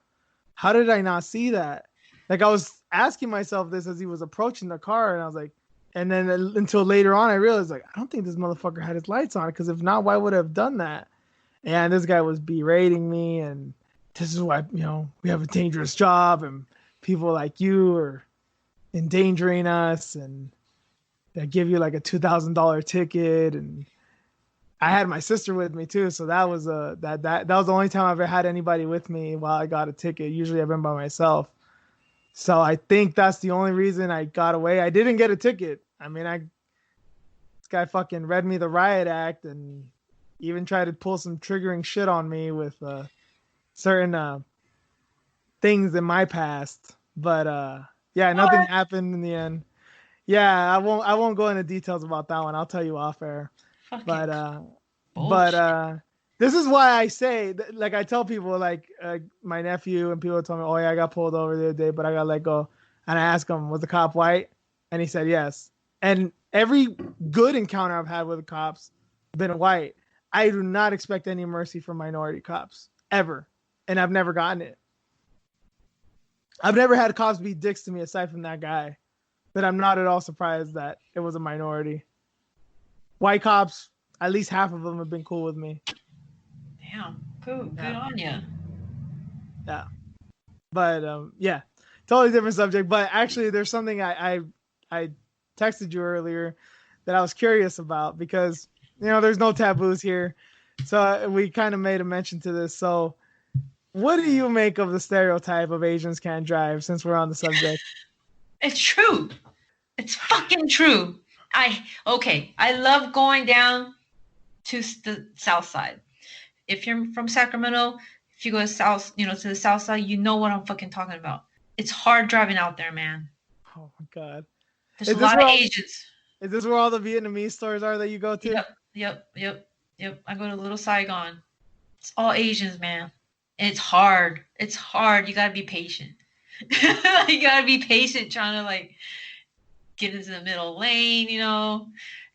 A: How did I not see that? Like I was asking myself this as he was approaching the car, and I was like, and then until later on, I realized like I don't think this motherfucker had his lights on because if not, why would I have done that? And this guy was berating me, and this is why we have a dangerous job, and people like you are endangering us, and they give you like a $2,000 ticket, and I had my sister with me too, so that was that was the only time I've ever had anybody with me while I got a ticket. Usually I've been by myself. So I think that's the only reason I got away. I didn't get a ticket. I mean, this guy fucking read me the riot act and even tried to pull some triggering shit on me with certain things in my past. But yeah, nothing
B: what?
A: happened in the end. Yeah, I won't go into details about that one. I'll tell you off air.
B: Fucking
A: But but
B: bullshit.
A: this is why I say like I tell people like my nephew and people tell me, oh yeah, I got pulled over the other day, but I got let go. And I ask him, was the cop white? And he said yes. And every good encounter I've had with the cops been white. I do not expect any mercy from minority cops ever, and I've never gotten it. I've never had cops be dicks to me aside from that guy, but I'm not at all surprised that it was a minority. White cops, at least half of them have been cool with me.
B: Damn. Good
A: Yeah,
B: on you.
A: yeah. But yeah, totally different subject. But actually, there's something I texted you earlier that I was curious about because there's no taboos here, so we kind of made a mention to this. So, what do you make of the stereotype of Asians can't drive? Since we're on the subject,
B: It's true. It's fucking true. I love going down to the south side. If you're from Sacramento, if you go south, to the south side, you know what I'm fucking talking about. It's hard driving out there, man.
A: oh my god,
B: There's a
A: is this
B: lot
A: where
B: of
A: all
B: Asians.
A: is this where all the Vietnamese stores are that you go to?
B: Yep, yep. I go to Little Saigon. It's all Asians, man. And it's hard. It's hard. You gotta be patient. You gotta be patient trying to like get into the middle lane.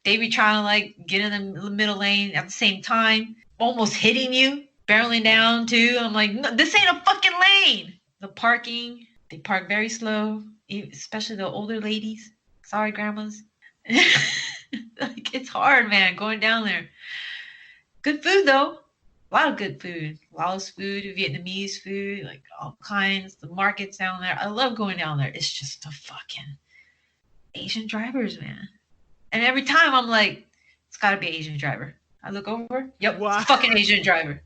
B: They be trying to like get in the middle lane at the same time, almost hitting you, barreling down too. I'm like, no, this ain't a fucking lane. The parking, they park very slow, especially the older ladies. Sorry, grandmas. Like it's hard, man, going down there. Good food though. A lot of good food. Laos food, Vietnamese food, like all kinds. The markets down there. I love going down there. It's just the fucking Asian drivers, man. And every time I'm like, it's got to be an Asian driver. I look over, yep, it's a
A: Wow,
B: fucking Asian driver.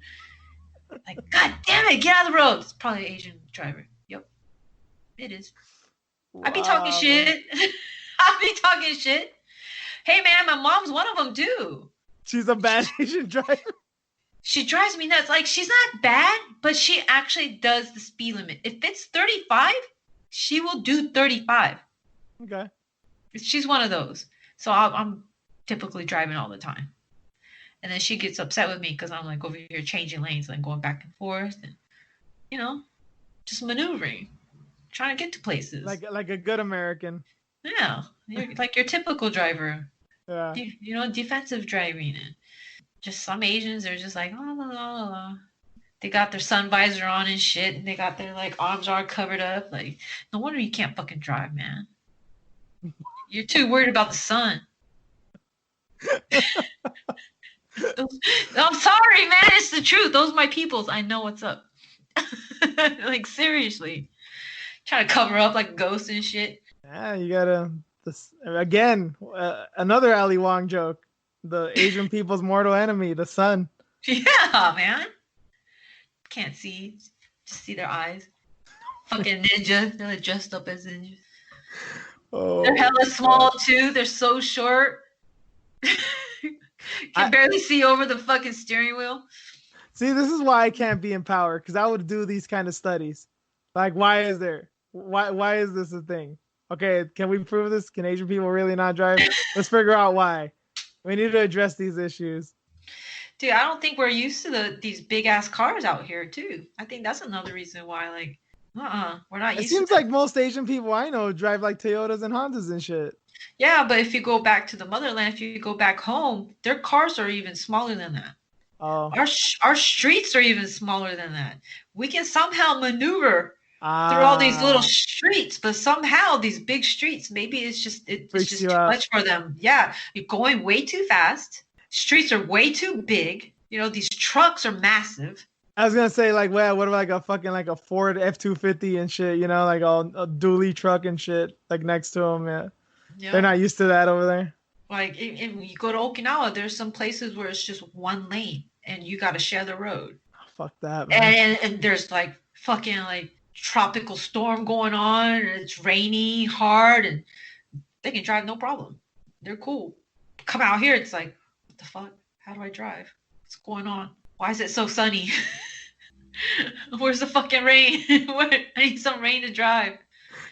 B: Like, god damn it, get out of the road. It's probably an Asian driver. Yep, it is. I be talking
A: wow.
B: shit. I be talking shit. Hey man, my mom's one of them too.
A: She's a bad Asian driver.
B: She drives me nuts. Like, she's not bad, but she actually does the speed limit. If it's 35, she will do 35.
A: Okay.
B: She's one of those. So I'm typically driving all the time. And then she gets upset with me because I'm like over here changing lanes and going back and forth and, you know, just maneuvering, trying to get to places.
A: Like a good American.
B: Yeah, you're like your typical driver.
A: Yeah.
B: You know, defensive driving. And just some Asians are just like, oh, la, la, la, la. They got their sun visor on and shit, and they got their like arms all covered up. Like, no wonder you can't fucking drive, man. You're too worried about the sun. I'm sorry, man. It's the truth. Those are my peoples. I know what's up. Like, seriously. Trying to cover up like a ghost and shit.
A: Yeah, you gotta. This again. Another Ali Wong joke. The Asian people's mortal enemy, the sun.
B: Yeah, man. Can't see. Just see their eyes. Fucking ninja. They're like dressed up as ninjas.
A: Oh,
B: They're hella small too. They're so short. Can barely see over the fucking steering wheel.
A: See, this is why I can't be in power, because I would do these kind of studies. Like, why is this a thing? Okay, can we prove this? Can Asian people really not drive? Let's figure out why. We need to address these issues.
B: Dude, I don't think we're used to these big ass cars out here too. I think that's another reason why, like, we're not
A: It
B: used to
A: seems like most Asian people I know drive like Toyotas and Hondas and shit.
B: Yeah, but if you go back to the motherland, if you go back home, their cars are even smaller than that.
A: Oh,
B: Our streets are even smaller than that. We can somehow maneuver through all these little streets, but somehow these big streets, maybe it's just too much for them. Yeah, you're going way too fast. Streets are way too big. You know, these trucks are massive.
A: I was gonna say, like, well, what about like a fucking like a Ford F-250 and shit? You know, like a dually truck and shit, like next to them. Yeah, yep. They're not used to that over there.
B: Like, if you go to Okinawa, there's some places where it's just one lane and you got to share the road.
A: Oh, fuck that, man.
B: And there's like fucking like tropical storm going on, and it's rainy hard, and they can drive no problem. They're cool. Come out here, it's like, what the fuck? How do I drive? What's going on? Why is it so sunny? Where's the fucking rain? I need some rain to drive.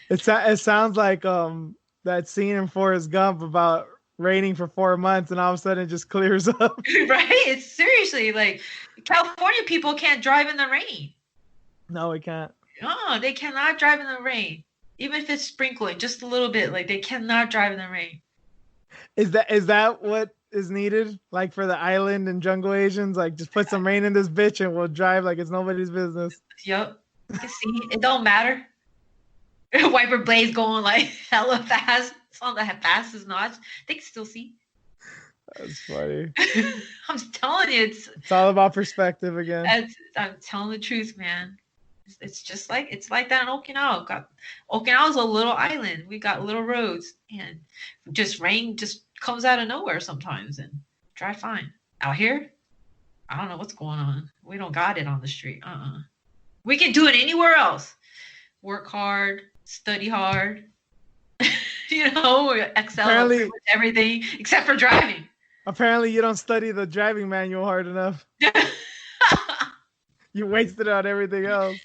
A: It sounds like that scene in Forrest Gump about raining for 4 months and all of a sudden it just clears up.
B: Right? It's seriously like California people can't drive in the rain.
A: No, we can't.
B: Oh, they cannot drive in the rain. Even if it's sprinkling just a little bit, like they cannot drive in the rain.
A: Is that what is needed? Like for the island and jungle Asians, like just put some rain in this bitch and we'll drive like it's nobody's business.
B: Yep. You can see it don't matter. Wiper blades going like hella fast. It's not the fastest notch. They can still see.
A: That's funny.
B: I'm telling you, it's
A: all about perspective again.
B: I'm telling the truth, man. It's like that in Okinawa. Okinawa's a little island. We got little roads, and just rain just comes out of nowhere sometimes, and drive fine. Out here, I don't know what's going on. We don't got it on the street. We can do it anywhere else. Work hard, study hard. You know, excel at everything except for driving.
A: Apparently, you don't study the driving manual hard enough. You wasted it on everything else.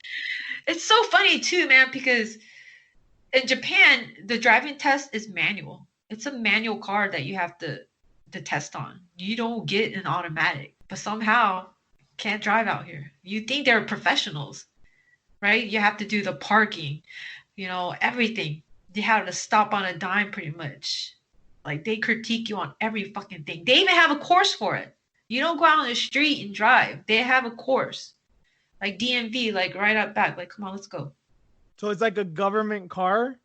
B: It's so funny too, man, because in Japan, the driving test is manual. It's a manual car that you have to test on. You don't get an automatic, but somehow can't drive out here. You think they're professionals, right? You have to do the parking, you know, everything. You have to stop on a dime pretty much. Like they critique you on every fucking thing. They even have a course for it. You don't go out on the street and drive. They have a course. Like DMV, like right up back. Like, come on, let's go.
A: So it's like a government car?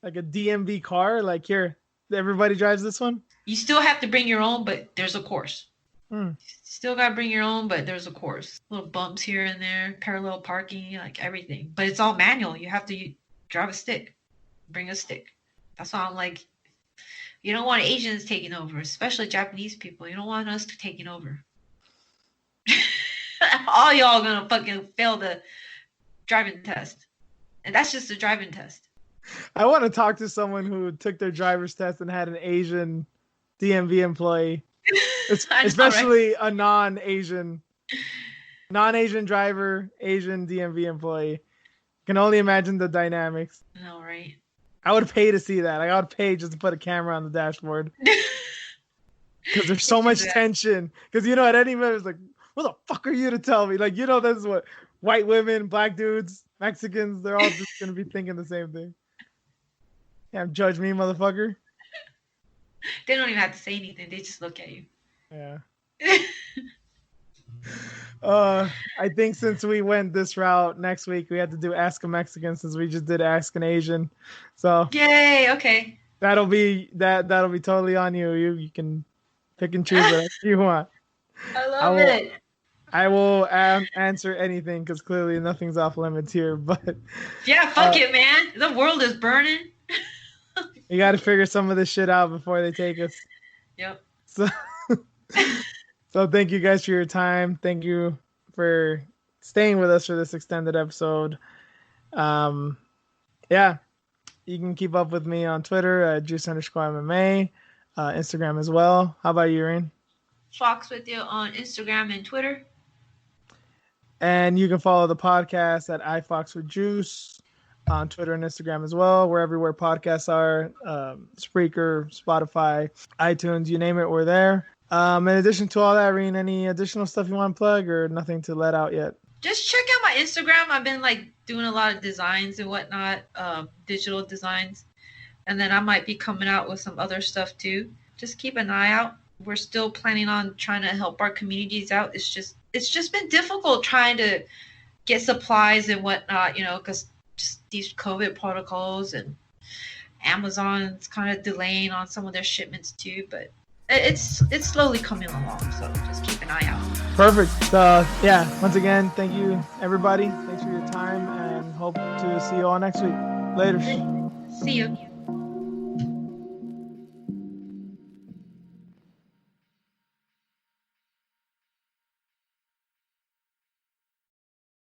A: Like a DMV car? Like here, everybody drives this one?
B: You still have to bring your own, but there's a course. Still got to bring your own, but there's a course. Little bumps here and there, parallel parking, like everything. But it's all manual. You have to drive a stick. Bring a stick. That's why I'm like, you don't want Asians taking over, especially Japanese people. You don't want us taking over. All y'all gonna fucking fail the driving test. And that's just a driving test.
A: I want to talk to someone who took their driver's test and had an Asian DMV employee. Especially right? A non-Asian Non-Asian driver, Asian DMV employee. Can only imagine the dynamics.
B: No, right?
A: I would pay to see that. Like, I would pay just to put a camera on the dashboard because there's
B: We
A: so
B: should
A: much
B: do that.
A: tension. Because at any minute it's like, what the fuck are you to tell me? Like, this is what white women, black dudes, Mexicans, they're all just gonna be thinking the same thing. Yeah, judge me, motherfucker.
B: They don't even have to say anything. They just look at you.
A: Yeah. I think since we went this route, next week we have to do Ask a Mexican since we just did Ask an Asian. So
B: Yay! Okay.
A: that'll be totally on you. You can pick and choose whatever you want.
B: I love it.
A: I will answer anything because clearly nothing's off limits here. But
B: Yeah, fuck it, man. The world is burning.
A: you got to figure some of this shit out before they take us.
B: Yep.
A: So thank you guys for your time. Thank you for staying with us for this extended episode. Yeah, you can keep up with me on Twitter at juice_MMA, Instagram as well. How about you, Rain?
B: Fox with you on Instagram and Twitter.
A: And you can follow the podcast at iFoxWithJuice on Twitter and Instagram as well. We're everywhere podcasts are. Spreaker, Spotify, iTunes, you name it, we're there. In addition to all that, Reen, any additional stuff you want to plug or nothing to let out yet?
B: Just check out my Instagram. I've been doing a lot of designs and whatnot, digital designs. And then I might be coming out with some other stuff too. Just keep an eye out. We're still planning on trying to help our communities out. It's just been difficult trying to get supplies and whatnot, because just these COVID protocols, and Amazon's kind of delaying on some of their shipments too, but it's slowly coming along, so just keep an eye out.
A: Perfect. Yeah, once again, thank you, everybody. Thanks for your time, and hope to see you all next week. Later.
B: See you.